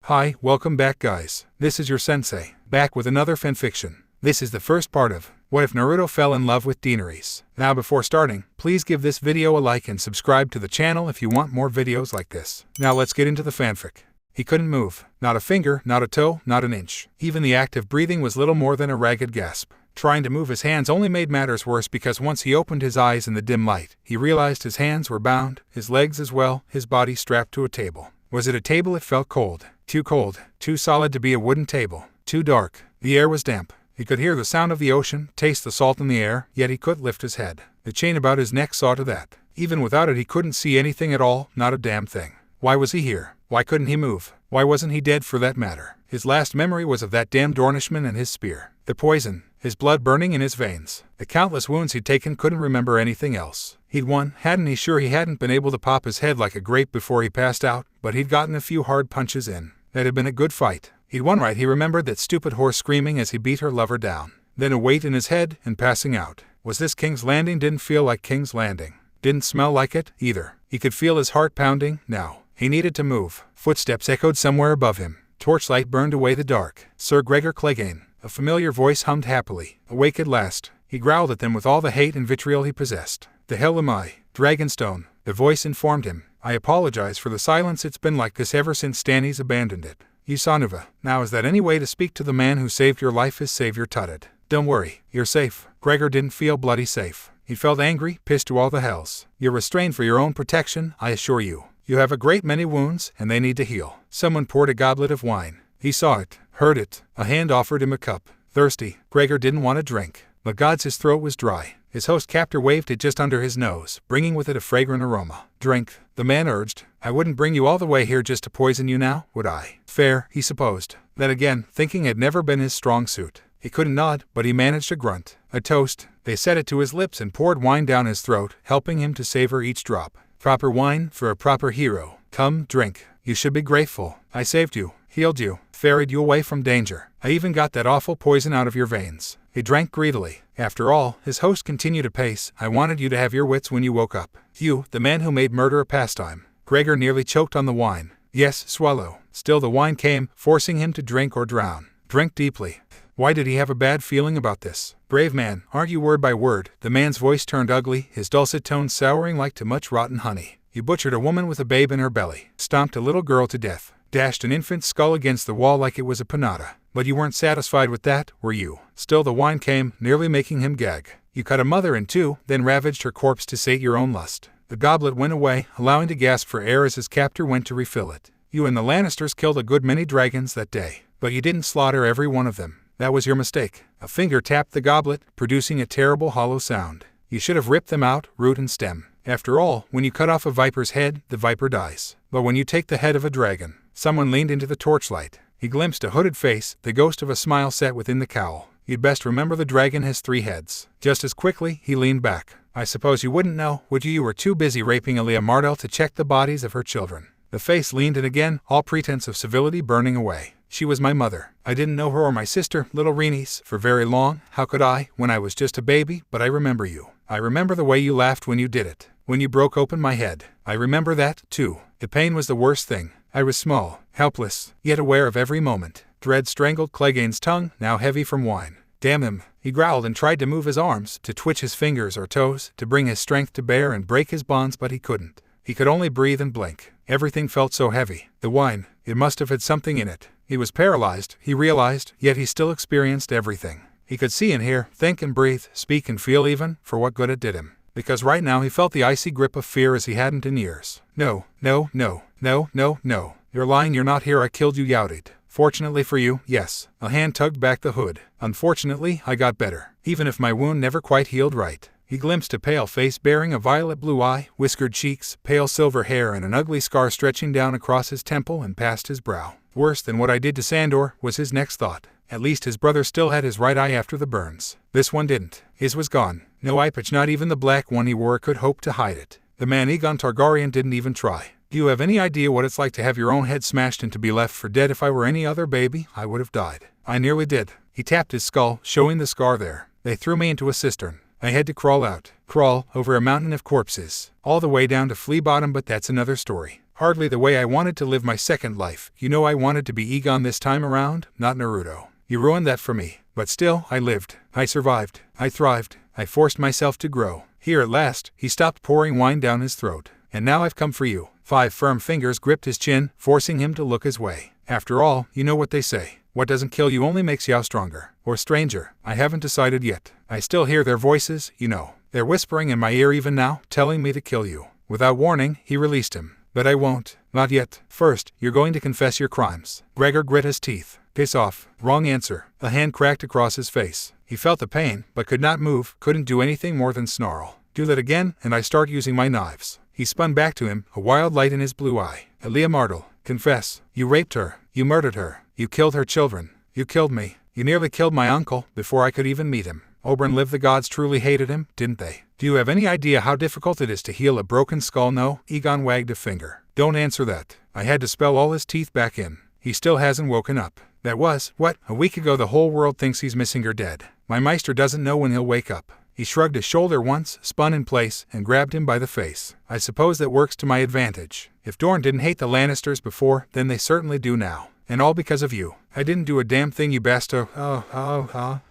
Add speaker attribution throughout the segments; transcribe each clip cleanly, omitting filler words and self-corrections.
Speaker 1: Hi, welcome back guys. This is your sensei, back with another fanfiction. This is the first part of What If Naruto Fell in Love with Daenerys. Now before starting, please give this video a like and subscribe to the channel if you want more videos like this. Now let's get into the fanfic. He couldn't move. Not a finger, not a toe, not an inch. Even the act of breathing was little more than a ragged gasp. Trying to move his hands only made matters worse because once he opened his eyes in the dim light, he realized his hands were bound, his legs as well, his body strapped to a table. Was it a table? It felt cold. Too cold, too solid to be a wooden table. Too dark. The air was damp. He could hear the sound of the ocean, taste the salt in the air, yet he couldn't lift his head. The chain about his neck saw to that. Even without it he couldn't see anything at all, not a damn thing. Why was he here? Why couldn't he move? Why wasn't he dead for that matter? His last memory was of that damned Dornishman and his spear. The poison, his blood burning in his veins. The countless wounds he'd taken, couldn't remember anything else. He'd won, hadn't he? Sure, he hadn't been able to pop his head like a grape before he passed out, but he'd gotten a few hard punches in. That had been a good fight. He'd won right. He remembered that stupid horse screaming as he beat her lover down. Then a weight in his head and passing out. Was this King's Landing? Didn't feel like King's Landing. Didn't smell like it, either. He could feel his heart pounding now. He needed to move. Footsteps echoed somewhere above him. Torchlight burned away the dark. Sir Gregor Clegane. A familiar voice hummed happily. Awake at last. He growled at them with all the hate and vitriol he possessed. The hell am I? Dragonstone. The voice informed him. I apologize for the silence. It's been like this ever since Stannis abandoned it. Yusanuva. Now is that any way to speak to the man who saved your life? His savior tutted. Don't worry. You're safe. Gregor didn't feel bloody safe. He felt angry, pissed to all the hells. You're restrained for your own protection, I assure you. You have a great many wounds, and they need to heal. Someone poured a goblet of wine. He saw it, heard it. A hand offered him a cup. Thirsty, Gregor didn't want to drink. The gods, his throat was dry. His host captor waved it just under his nose, bringing with it a fragrant aroma. Drink, the man urged. I wouldn't bring you all the way here just to poison you now, would I? Fair, he supposed. Then again, thinking had never been his strong suit. He couldn't nod, but he managed a grunt. A toast. They set it to his lips and poured wine down his throat, helping him to savor each drop. Proper wine for a proper hero. Come, drink. You should be grateful. I saved you, healed you, ferried you away from danger. I even got that awful poison out of your veins. He drank greedily. After all, his host continued to pace. I wanted you to have your wits when you woke up. You, the man who made murder a pastime. Gregor nearly choked on the wine. Yes, swallow. Still the wine came, forcing him to drink or drown. Drink deeply. Why did he have a bad feeling about this? Brave man, argue word by word. The man's voice turned ugly, his dulcet tones souring like too much rotten honey. You butchered a woman with a babe in her belly, stomped a little girl to death, dashed an infant's skull against the wall like it was a pinata. But you weren't satisfied with that, were you? Still the wine came, nearly making him gag. You cut a mother in two, then ravaged her corpse to sate your own lust. The goblet went away, allowing to gasp for air as his captor went to refill it. You and the Lannisters killed a good many dragons that day, but you didn't slaughter every one of them. That was your mistake. A finger tapped the goblet, producing a terrible hollow sound. You should have ripped them out, root and stem. After all, when you cut off a viper's head, the viper dies. But when you take the head of a dragon, someone leaned into the torchlight. He glimpsed a hooded face, the ghost of a smile set within the cowl. You'd best remember the dragon has 3 heads. Just as quickly, he leaned back. I suppose you wouldn't know, would you? You were too busy raping Elia Mardell to check the bodies of her children. The face leaned in again, all pretense of civility burning away. She was my mother. I didn't know her or my sister, little Rhaenys, for very long. How could I, when I was just a baby? But I remember you. I remember the way you laughed when you did it. When you broke open my head. I remember that, too. The pain was the worst thing. I was small, helpless, yet aware of every moment. Dread strangled Clegane's tongue, now heavy from wine. Damn him. He growled and tried to move his arms, to twitch his fingers or toes, to bring his strength to bear and break his bonds, but he couldn't. He could only breathe and blink. Everything felt so heavy. The wine, it must have had something in it. He was paralyzed, he realized, yet he still experienced everything. He could see and hear, think and breathe, speak and feel even, for what good it did him. Because right now he felt the icy grip of fear as he hadn't in years. No, no, no, no, no, no. You're lying, you're not here, I killed you, Yaudid. Fortunately for you, yes. A hand tugged back the hood. Unfortunately, I got better. Even if my wound never quite healed right. He glimpsed a pale face bearing a violet blue eye, whiskered cheeks, pale silver hair and an ugly scar stretching down across his temple and past his brow. Worse than what I did to Sandor, was his next thought. At least his brother still had his right eye after the burns. This one didn't. His was gone. No eye patch, not even the black one he wore, could hope to hide it. The man Aegon Targaryen didn't even try. Do you have any idea what it's like to have your own head smashed and to be left for dead? If I were any other baby, I would have died. I nearly did. He tapped his skull, showing the scar there. They threw me into a cistern. I had to crawl out. Crawl over a mountain of corpses. All the way down to Flea Bottom, but that's another story. Hardly the way I wanted to live my second life. You know I wanted to be Aegon this time around, not Naruto. You ruined that for me. But still, I lived. I survived. I thrived. I forced myself to grow. Here at last, he stopped pouring wine down his throat. And now I've come for you. 5 firm fingers gripped his chin, forcing him to look his way. After all, you know what they say. What doesn't kill you only makes you stronger. Or stranger. I haven't decided yet. I still hear their voices, you know. They're whispering in my ear even now, telling me to kill you. Without warning, he released him. But I won't. Not yet. First, you're going to confess your crimes. Gregor grit his teeth. Piss off. Wrong answer. A hand cracked across his face. He felt the pain, but could not move, couldn't do anything more than snarl. Do that again, and I start using my knives. He spun back to him, a wild light in his blue eye. Elia Martel, confess. You raped her. You murdered her. You killed her children. You killed me. You nearly killed my uncle, before I could even meet him. Oberyn lived. The gods truly hated him, didn't they? Do you have any idea how difficult it is to heal a broken skull? No, Aegon wagged a finger. Don't answer that. I had to spell all his teeth back in. He still hasn't woken up. That was, what, a week ago. The whole world thinks he's missing or dead. My Meister doesn't know when he'll wake up. He shrugged his shoulder once, spun in place, and grabbed him by the face. I suppose that works to my advantage. If Dorne didn't hate the Lannisters before, then they certainly do now. And all because of you. I didn't do a damn thing, you bastard. Ugh.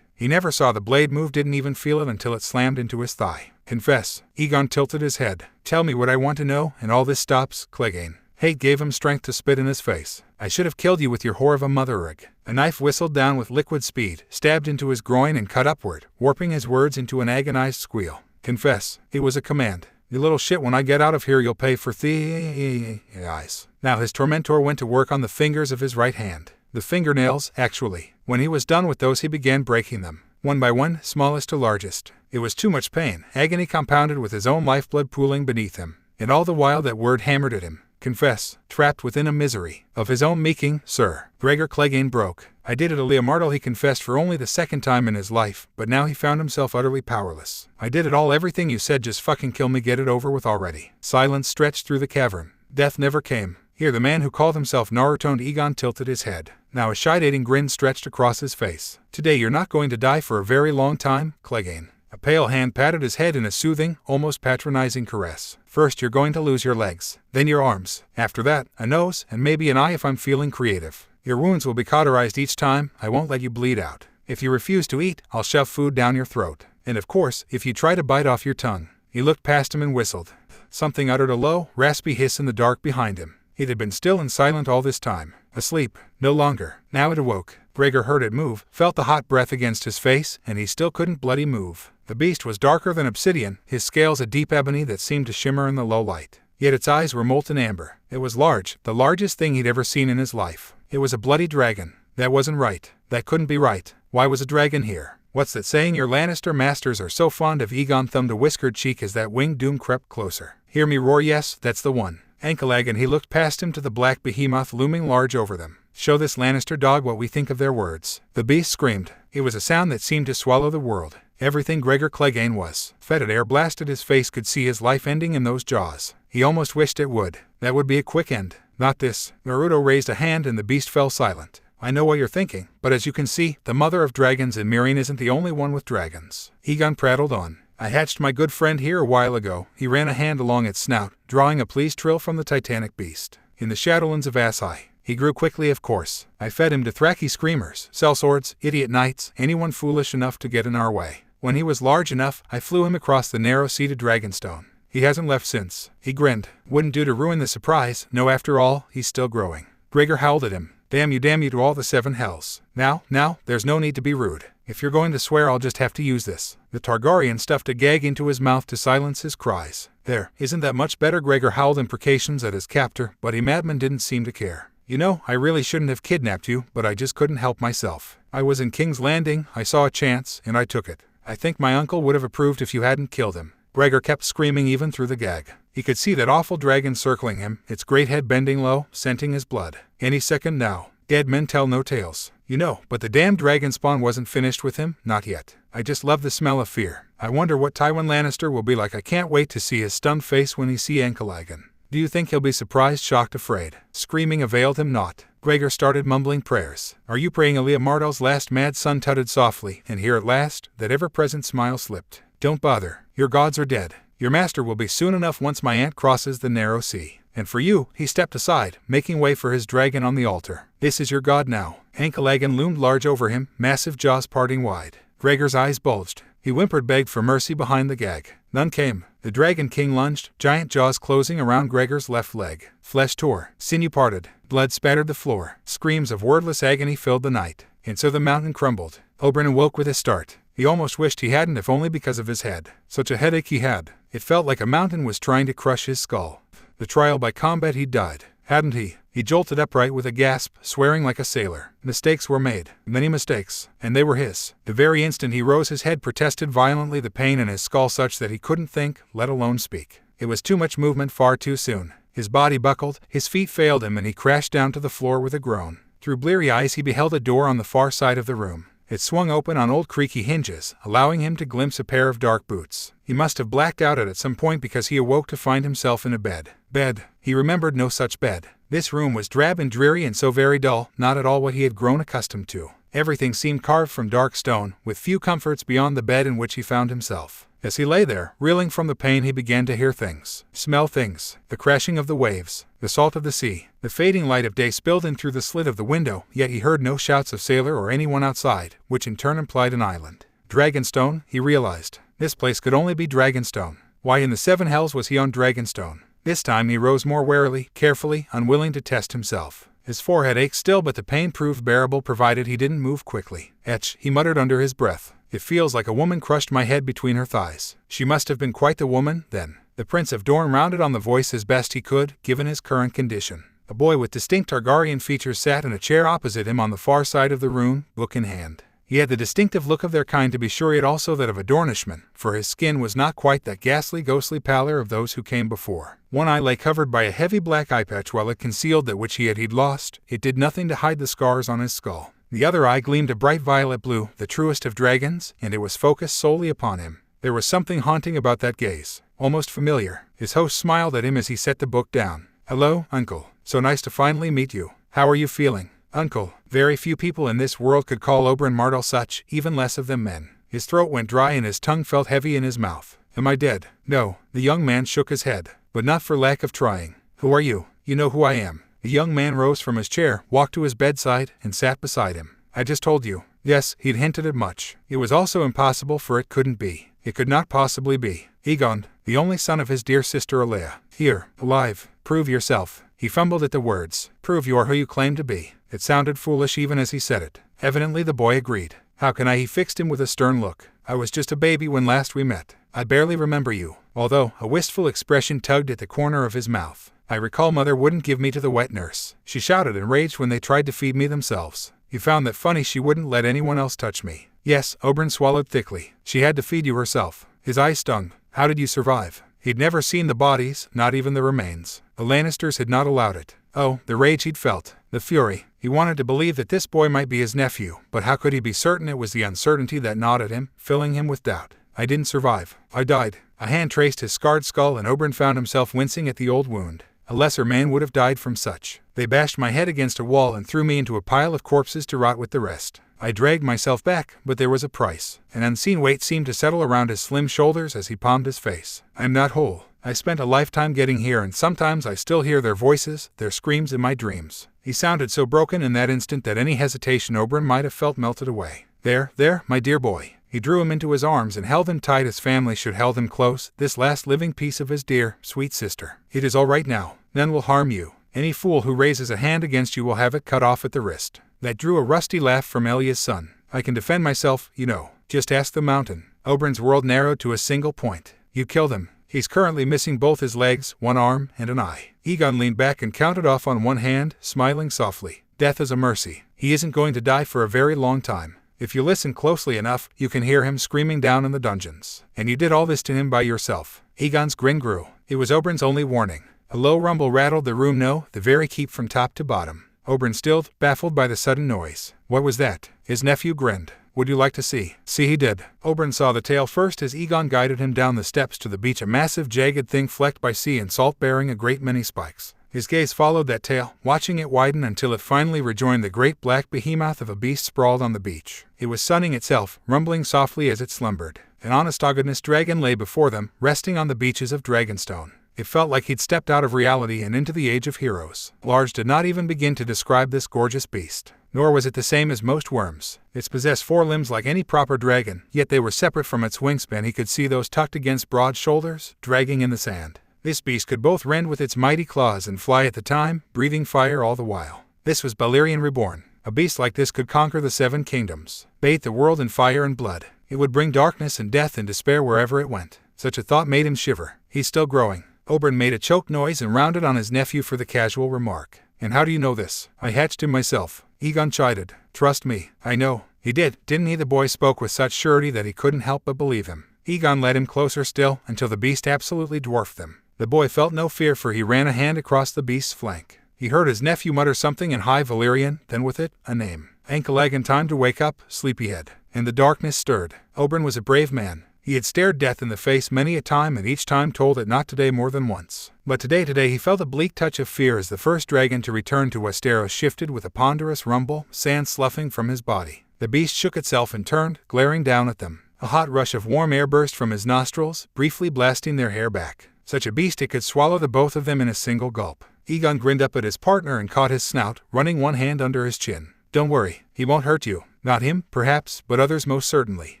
Speaker 1: He never saw the blade move, didn't even feel it until it slammed into his thigh. Confess. Aegon tilted his head. Tell me what I want to know, and all this stops. Clegane. Hate gave him strength to spit in his face. I should have killed you with your whore of a mother-rig. A knife whistled down with liquid speed, stabbed into his groin and cut upward, warping his words into an agonized squeal. Confess. It was a command. You little shit, when I get out of here you'll pay for eyes. Now his tormentor went to work on the fingers of his right hand. The fingernails, actually. When he was done with those he began breaking them. One by one, smallest to largest. It was too much pain, agony compounded with his own lifeblood pooling beneath him. And all the while that word hammered at him. Confess, trapped within a misery of his own making, sir. Gregor Clegane broke. I did it, Elia Martel. He confessed for only the second time in his life, but now he found himself utterly powerless. I did it all, everything you said, just fucking kill me, get it over with already. Silence stretched through the cavern. Death never came. Here the man who called himself Naruto, and Aegon tilted his head. Now a shy-dating grin stretched across his face. Today you're not going to die for a very long time, Clegane. A pale hand patted his head in a soothing, almost patronizing caress. First you're going to lose your legs, then your arms. After that, a nose, and maybe an eye if I'm feeling creative. Your wounds will be cauterized each time. I won't let you bleed out. If you refuse to eat, I'll shove food down your throat. And of course, if you try to bite off your tongue. He looked past him and whistled. Something uttered a low, raspy hiss in the dark behind him. It had been still and silent all this time. Asleep. No longer. Now it awoke. Gregor heard it move, felt the hot breath against his face, and he still couldn't bloody move. The beast was darker than obsidian, his scales a deep ebony that seemed to shimmer in the low light. Yet its eyes were molten amber. It was large, the largest thing he'd ever seen in his life. It was a bloody dragon. That wasn't right. That couldn't be right. Why was a dragon here? What's that saying your Lannister masters are so fond of? Aegon thumbed a whiskered cheek as that winged doom crept closer. Hear me roar? Yes, that's the one. Ankalagan. He looked past him to the black behemoth looming large over them. Show this Lannister dog what we think of their words. The beast screamed. It was a sound that seemed to swallow the world. Everything Gregor Clegane was. Fetid air blasted his face, could see his life ending in those jaws. He almost wished it would. That would be a quick end. Not this. Naruto raised a hand and the beast fell silent. I know what you're thinking, but as you can see, the mother of dragons in Meereen isn't the only one with dragons. Aegon prattled on. I hatched my good friend here a while ago. He ran a hand along its snout, drawing a pleased trill from the titanic beast. In the Shadowlands of Assai. He grew quickly, of course. I fed him to Thraki screamers, sellswords, idiot knights, anyone foolish enough to get in our way. When he was large enough, I flew him across the narrow sea to Dragonstone. He hasn't left since. He grinned. Wouldn't do to ruin the surprise. No, after all, he's still growing. Gregor howled at him. Damn you to all the 7 hells. Now, there's no need to be rude. If you're going to swear, I'll just have to use this. The Targaryen stuffed a gag into his mouth to silence his cries. There, isn't that much better? Gregor howled imprecations at his captor, but he madman didn't seem to care. You know, I really shouldn't have kidnapped you, but I just couldn't help myself. I was in King's Landing, I saw a chance, and I took it. I think my uncle would have approved if you hadn't killed him. Gregor kept screaming even through the gag. He could see that awful dragon circling him, its great head bending low, scenting his blood. Any second now. Dead men tell no tales. You know, but the damned dragon spawn wasn't finished with him, not yet. I just love the smell of fear. I wonder what Tywin Lannister will be like. I can't wait to see his stunned face when he see Ankalagan. Do you think he'll be surprised, shocked, afraid? Screaming availed him not. Gregor started mumbling prayers. Are you praying? Elia Martel's last mad son tutted softly, and here at last, that ever-present smile slipped. Don't bother. Your gods are dead. Your master will be soon enough once my aunt crosses the narrow sea. And for you," he stepped aside, making way for his dragon on the altar. "This is your god now." Ankalagan loomed large over him, massive jaws parting wide. Gregor's eyes bulged. He whimpered, begged for mercy behind the gag. None came. The Dragon King lunged, giant jaws closing around Gregor's left leg. Flesh tore, sinew parted, blood spattered the floor. Screams of wordless agony filled the night. And so the mountain crumbled. Oberyn awoke with a start. He almost wished he hadn't, if only because of his head. Such a headache he had. It felt like a mountain was trying to crush his skull. The trial by combat, he'd died, hadn't he? He jolted upright with a gasp, swearing like a sailor. Mistakes were made. Many mistakes. And they were his. The very instant he rose, his head protested violently, the pain in his skull such that he couldn't think, let alone speak. It was too much movement far too soon. His body buckled, his feet failed him, and he crashed down to the floor with a groan. Through bleary eyes he beheld a door on the far side of the room. It swung open on old creaky hinges, allowing him to glimpse a pair of dark boots. He must have blacked out at some point, because he awoke to find himself in a bed. Bed. He remembered no such bed. This room was drab and dreary and so very dull, not at all what he had grown accustomed to. Everything seemed carved from dark stone, with few comforts beyond the bed in which he found himself. As he lay there, reeling from the pain, he began to hear things, smell things, the crashing of the waves, the salt of the sea. The fading light of day spilled in through the slit of the window, yet he heard no shouts of sailor or anyone outside, which in turn implied an island. Dragonstone, he realized. This place could only be Dragonstone. Why in the seven hells was he on Dragonstone? This time he rose more warily, carefully, unwilling to test himself. His forehead ached still, but the pain proved bearable provided he didn't move quickly. "Etch," he muttered under his breath. "It feels like a woman crushed my head between her thighs." She must have been quite the woman, then. The Prince of Dorne rounded on the voice as best he could, given his current condition. A boy with distinct Targaryen features sat in a chair opposite him on the far side of the room, book in hand. He had the distinctive look of their kind, to be sure, yet also that of a Dornishman, for his skin was not quite that ghastly, ghostly pallor of those who came before. One eye lay covered by a heavy black eye patch, while it concealed that which he'd lost. It did nothing to hide the scars on his skull. The other eye gleamed a bright violet blue, the truest of dragons, and it was focused solely upon him. There was something haunting about that gaze, almost familiar. His host smiled at him as he set the book down. "Hello, Uncle. So nice to finally meet you. How are you feeling?" Uncle. Very few people in this world could call Oberyn Martell such, even less of them men. His throat went dry and his tongue felt heavy in his mouth. "Am I dead?" "No." The young man shook his head, but not for lack of trying. "Who are you?" "You know who I am." The young man rose from his chair, walked to his bedside, and sat beside him. "I just told you." Yes, he'd hinted at much. It was also impossible, for it couldn't be. It could not possibly be. Aegon, the only son of his dear sister Alea. Here, alive. Prove yourself. He fumbled at the words. Prove you are who you claim to be. It sounded foolish even as he said it. Evidently the boy agreed. How can I? He fixed him with a stern look. I was just a baby when last we met. I barely remember you. Although, a wistful expression tugged at the corner of his mouth. I recall Mother wouldn't give me to the wet nurse. She shouted and raged when they tried to feed me themselves. You found that funny. She wouldn't let anyone else touch me. Yes, Oberyn swallowed thickly. She had to feed you herself. His eyes stung. How did you survive? He'd never seen the bodies, not even the remains. The Lannisters had not allowed it. Oh, the rage he'd felt. The fury. He wanted to believe that this boy might be his nephew, but how could he be certain? It was the uncertainty that gnawed at him, filling him with doubt. I didn't survive. I died. A hand traced his scarred skull and Oberyn found himself wincing at the old wound. A lesser man would have died from such. They bashed my head against a wall and threw me into a pile of corpses to rot with the rest. I dragged myself back, but there was a price. An unseen weight seemed to settle around his slim shoulders as he palmed his face. I'm not whole. I spent a lifetime getting here, and sometimes I still hear their voices, their screams in my dreams. He sounded so broken in that instant that any hesitation Oberyn might have felt melted away. There, my dear boy. He drew him into his arms and held him tight as family should held him close, this last living piece of his dear, sweet sister. It is all right now. None will harm you. Any fool who raises a hand against you will have it cut off at the wrist. That drew a rusty laugh from Elia's son. I can defend myself, you know. Just ask the mountain. Oberyn's world narrowed to a single point. You killed him. He's currently missing both his legs, one arm, and an eye. Aegon leaned back and counted off on one hand, smiling softly. Death is a mercy. He isn't going to die for a very long time. If you listen closely enough, you can hear him screaming down in the dungeons. And you did all this to him by yourself. Aegon's grin grew. It was Oberyn's only warning. A low rumble rattled the room. No, the very keep from top to bottom. Oberyn stilled, baffled by the sudden noise. What was that? His nephew grinned. Would you like to see? See, he did. Oberyn saw the tail first as Aegon guided him down the steps to the beach, a massive jagged thing flecked by sea and salt bearing a great many spikes. His gaze followed that tail, watching it widen until it finally rejoined the great black behemoth of a beast sprawled on the beach. It was sunning itself, rumbling softly as it slumbered. An honest-to-goodness dragon lay before them, resting on the beaches of Dragonstone. It felt like he'd stepped out of reality and into the age of heroes. Large did not even begin to describe this gorgeous beast. Nor was it the same as most worms. It possessed 4 limbs like any proper dragon, yet they were separate from its wingspan. He could see those tucked against broad shoulders, dragging in the sand. This beast could both rend with its mighty claws and fly at the time, breathing fire all the while. This was Balerion reborn. A beast like this could conquer the 7 kingdoms, bathe the world in fire and blood. It would bring darkness and death and despair wherever it went. Such a thought made him shiver. He's still growing. Oberyn made a choked noise and rounded on his nephew for the casual remark. And how do you know this? I hatched him myself. Aegon chided. Trust me, I know. He did, didn't he? The boy spoke with such surety that he couldn't help but believe him. Aegon led him closer still, until the beast absolutely dwarfed them. The boy felt no fear, for he ran a hand across the beast's flank. He heard his nephew mutter something in High Valyrian, then with it, a name. Ankh-Elegan, time to wake up, sleepyhead. And the darkness stirred. Oberyn was a brave man. He had stared death in the face many a time, and each time told it not today more than once. But today he felt a bleak touch of fear as the first dragon to return to Westeros shifted with a ponderous rumble, sand sloughing from his body. The beast shook itself and turned, glaring down at them. A hot rush of warm air burst from his nostrils, briefly blasting their hair back. Such a beast, it could swallow the both of them in a single gulp. Aegon grinned up at his partner and caught his snout, running one hand under his chin. Don't worry, he won't hurt you. Not him, perhaps, but others most certainly.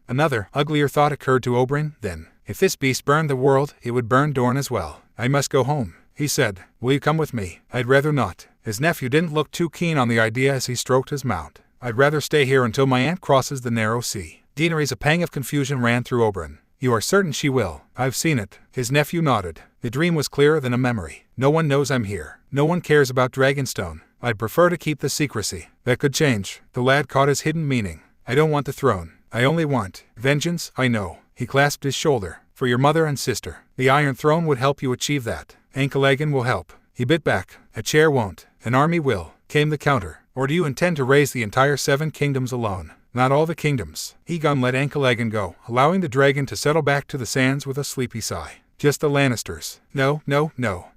Speaker 1: Another, uglier thought occurred to Oberyn, then. If this beast burned the world, it would burn Dorne as well. I must go home, he said. Will you come with me? I'd rather not. His nephew didn't look too keen on the idea as he stroked his mount. I'd rather stay here until my aunt crosses the narrow sea. Daenerys, a pang of confusion ran through Oberyn. You are certain she will? I've seen it. His nephew nodded. The dream was clearer than a memory. No one knows I'm here. No one cares about Dragonstone. I'd prefer to keep the secrecy. That could change. The lad caught his hidden meaning. I don't want the throne. I only want vengeance, I know. He clasped his shoulder. For your mother and sister. The Iron Throne would help you achieve that. Ankh-Elegan will help. He bit back. A chair won't. An army will. Came the counter. Or do you intend to raise the entire 7 kingdoms alone? Not all the kingdoms. Aegon let Ankh-Elegan go, allowing the dragon to settle back to the sands with a sleepy sigh. Just the Lannisters. No.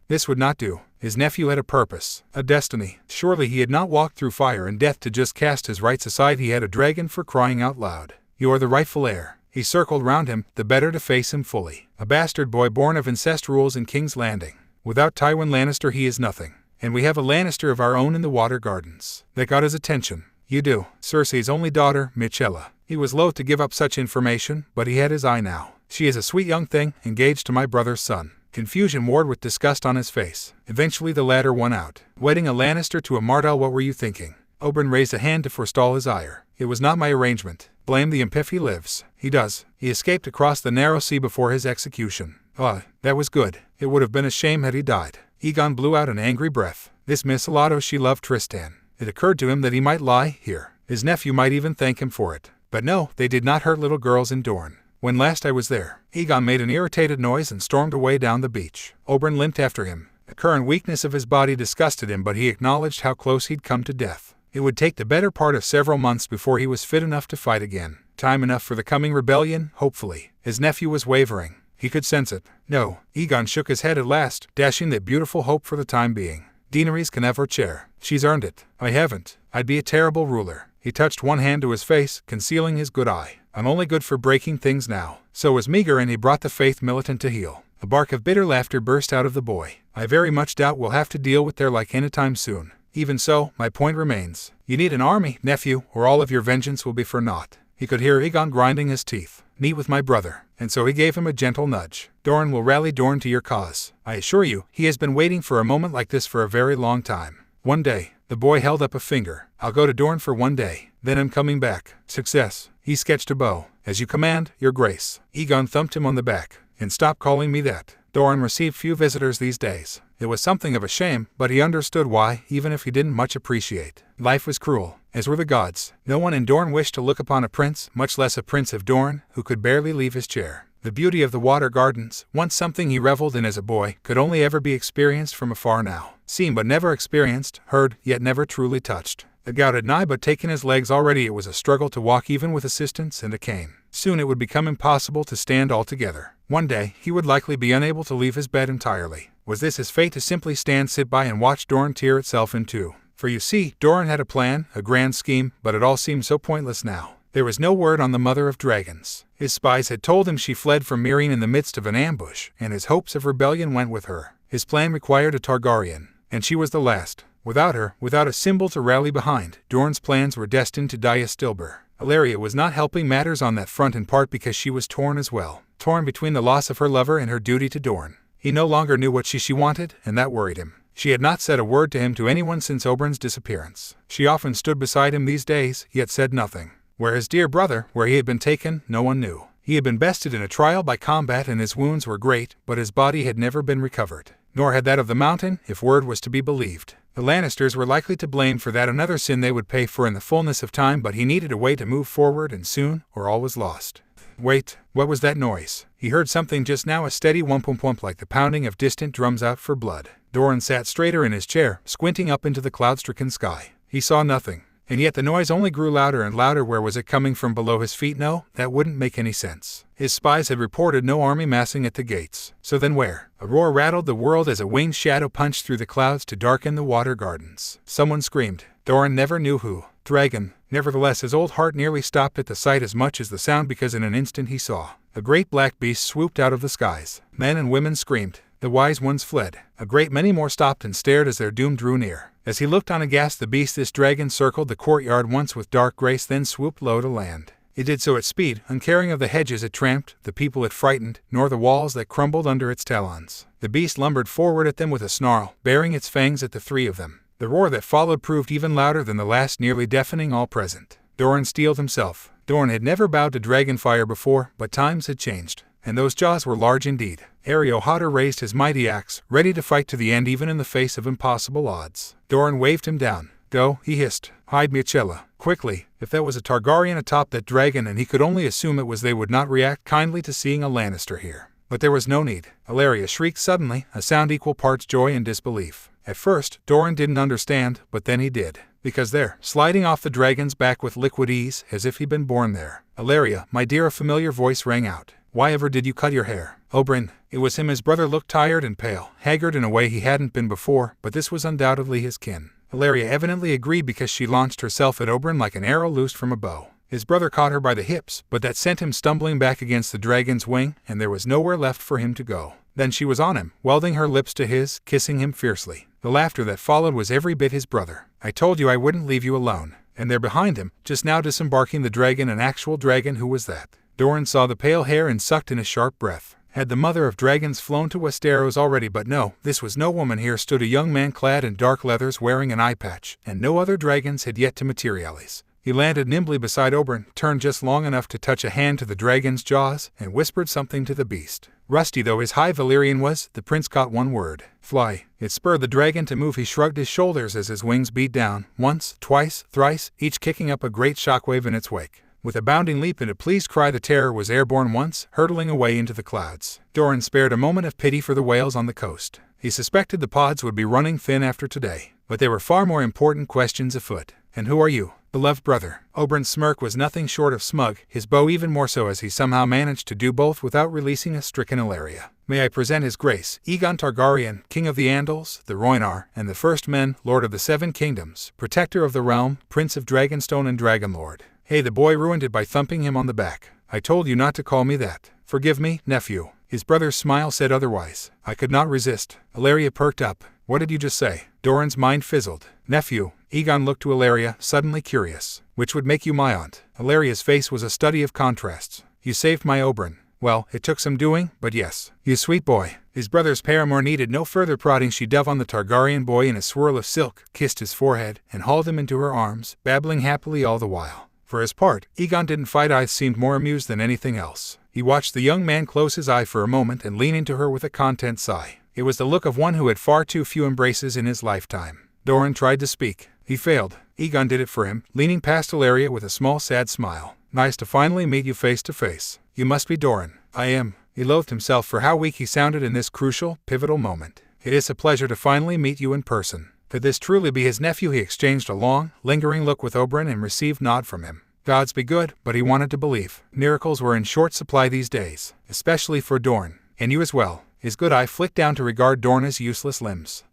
Speaker 1: This would not do. His nephew had a purpose, a destiny. Surely he had not walked through fire and death to just cast his rights aside. He had a dragon, for crying out loud. You are the rightful heir. He circled round him, the better to face him fully. A bastard boy born of incest rules in King's Landing. Without Tywin Lannister he is nothing. And we have a Lannister of our own in the Water Gardens. That got his attention. You do. Cersei's only daughter, Michella. He was loath to give up such information, but he had his eye now. She is a sweet young thing, engaged to my brother's son. Confusion warred with disgust on his face. Eventually the latter won out. Wedding a Lannister to a Martell, what were you thinking? Oberyn raised a hand to forestall his ire. It was not my arrangement. Blame the imp if he lives. He does. He escaped across the narrow sea before his execution. That was good. It would have been a shame had he died. Aegon blew out an angry breath. This Miss Alato, she loved Tristan. It occurred to him that he might lie here. His nephew might even thank him for it. But no, they did not hurt little girls in Dorne. When last I was there, Aegon made an irritated noise and stormed away down the beach. Oberyn limped after him. The current weakness of his body disgusted him, but he acknowledged how close he'd come to death. It would take the better part of several months before he was fit enough to fight again. Time enough for the coming rebellion, hopefully. His nephew was wavering. He could sense it. No. Aegon shook his head at last, dashing that beautiful hope for the time being. Daenerys can have her chair. She's earned it. I haven't. I'd be a terrible ruler. He touched one hand to his face, concealing his good eye. I'm only good for breaking things now. So was meager, and he brought the faith militant to heel. A bark of bitter laughter burst out of the boy. I very much doubt we'll have to deal with their like anytime soon. Even so, my point remains. You need an army, nephew, or all of your vengeance will be for naught. He could hear Aegon grinding his teeth. Meet with my brother. And so he gave him a gentle nudge. Dorne will rally Dorne to your cause. I assure you, he has been waiting for a moment like this for a very long time. One day. The boy held up a finger. I'll go to Dorne for one day. Then I'm coming back. Success. He sketched a bow. As you command, your grace. Aegon thumped him on the back. And stop calling me that. Dorne received few visitors these days. It was something of a shame, but he understood why, even if he didn't much appreciate. Life was cruel, as were the gods. No one in Dorne wished to look upon a prince, much less a prince of Dorne, who could barely leave his chair. The beauty of the Water Gardens, once something he reveled in as a boy, could only ever be experienced from afar now. Seen but never experienced, heard, yet never truly touched. The gout had nigh but taken his legs already. It was a struggle to walk even with assistance and a cane. Soon it would become impossible to stand altogether. One day, he would likely be unable to leave his bed entirely. Was this his fate, to simply sit by and watch Dorne tear itself in two? For you see, Dorne had a plan, a grand scheme, but it all seemed so pointless now. There was no word on the mother of dragons. His spies had told him she fled from Meereen in the midst of an ambush, and his hopes of rebellion went with her. His plan required a Targaryen, and she was the last. Without her, without a symbol to rally behind, Dorne's plans were destined to die a stillbirth. Ellaria was not helping matters on that front in part because she was torn as well. Torn between the loss of her lover and her duty to Dorne. He no longer knew what she wanted, and that worried him. She had not said a word to him to anyone since Oberyn's disappearance. She often stood beside him these days, yet said nothing. Where his dear brother, where he had been taken, no one knew. He had been bested in a trial by combat and his wounds were great, but his body had never been recovered. Nor had that of the mountain, if word was to be believed. The Lannisters were likely to blame for that, another sin they would pay for in the fullness of time, but he needed a way to move forward and soon, or all was lost. Wait, what was that noise? He heard something just now, a steady whump-whump like the pounding of distant drums out for blood. Doran sat straighter in his chair, squinting up into the cloud-stricken sky. He saw nothing. And yet the noise only grew louder and louder. Where was it coming from? Below his feet? No, that wouldn't make any sense. His spies had reported no army massing at the gates. So then where? A roar rattled the world as a winged shadow punched through the clouds to darken the water gardens. Someone screamed. Doran never knew who. Dragon. Nevertheless, his old heart nearly stopped at the sight as much as the sound, because in an instant he saw a great black beast swooped out of the skies. Men and women screamed. The wise ones fled. A great many more stopped and stared as their doom drew near. As he looked on aghast, the beast, this dragon, circled the courtyard once with dark grace, then swooped low to land. It did so at speed, uncaring of the hedges it tramped, the people it frightened, nor the walls that crumbled under its talons. The beast lumbered forward at them with a snarl, baring its fangs at the three of them. The roar that followed proved even louder than the last, nearly deafening all present. Doran steeled himself. Doran had never bowed to dragonfire before, but times had changed. And those jaws were large indeed. Ariohata raised his mighty axe, ready to fight to the end even in the face of impossible odds. Doran waved him down. Go, he hissed. Hide Michela. Quickly. If that was a Targaryen atop that dragon, and he could only assume it was, they would not react kindly to seeing a Lannister here. But there was no need. Ellaria shrieked suddenly, a sound equal parts joy and disbelief. At first, Doran didn't understand, but then he did. Because there, sliding off the dragon's back with liquid ease, as if he'd been born there. Ellaria, my dear, a familiar voice rang out. Why ever did you cut your hair? Oberyn. It was him. His brother looked tired and pale, haggard in a way he hadn't been before, but this was undoubtedly his kin. Ellaria evidently agreed, because she launched herself at Oberyn like an arrow loosed from a bow. His brother caught her by the hips, but that sent him stumbling back against the dragon's wing, and there was nowhere left for him to go. Then she was on him, welding her lips to his, kissing him fiercely. The laughter that followed was every bit his brother. I told you I wouldn't leave you alone. And there behind him, just now disembarking the dragon, an actual dragon. Who was that? Doran saw the pale hair and sucked in a sharp breath. Had the mother of dragons flown to Westeros already? But no, this was no woman. Here stood a young man clad in dark leathers, wearing an eye patch, and no other dragons had yet to materialize. He landed nimbly beside Oberyn, turned just long enough to touch a hand to the dragon's jaws, and whispered something to the beast. Rusty though his high Valyrian was, the prince caught one word. Fly. It spurred the dragon to move. He shrugged his shoulders as his wings beat down, once, twice, thrice, each kicking up a great shockwave in its wake. With a bounding leap and a pleased cry, the terror was airborne once, hurtling away into the clouds. Doran spared a moment of pity for the whales on the coast. He suspected the pods would be running thin after today. But there were far more important questions afoot. And who are you? Beloved brother. Oberyn's smirk was nothing short of smug, his bow even more so, as he somehow managed to do both without releasing a stricken Ellaria. May I present his grace, Aegon Targaryen, King of the Andals, the Rhoynar, and the First Men, Lord of the Seven Kingdoms, Protector of the Realm, Prince of Dragonstone and Dragonlord. Hey, the boy ruined it by thumping him on the back. I told you not to call me that. Forgive me, nephew. His brother's smile said otherwise. I could not resist. Ellaria perked up. What did you just say? Doran's mind fizzled. Nephew. Aegon looked to Ellaria, suddenly curious. Which would make you my aunt? Ellaria's face was a study of contrasts. You saved my Oberyn. Well, it took some doing, but yes. You sweet boy. His brother's paramour needed no further prodding. She dove on the Targaryen boy in a swirl of silk, kissed his forehead, and hauled him into her arms, babbling happily all the while. For his part, Aegon didn't fight. Eyes seemed more amused than anything else. He watched the young man close his eye for a moment and lean into her with a content sigh. It was the look of one who had far too few embraces in his lifetime. Doran tried to speak. He failed. Aegon did it for him, leaning past Ellaria with a small sad smile. Nice to finally meet you face to face. You must be Doran. I am. He loathed himself for how weak he sounded in this crucial, pivotal moment. It is a pleasure to finally meet you in person. Could this truly be his nephew? He exchanged a long, lingering look with Oberyn and received nod from him. Gods be good, but he wanted to believe. Miracles were in short supply these days, especially for Dorne. And you as well. His good eye flicked down to regard Dorna's useless limbs.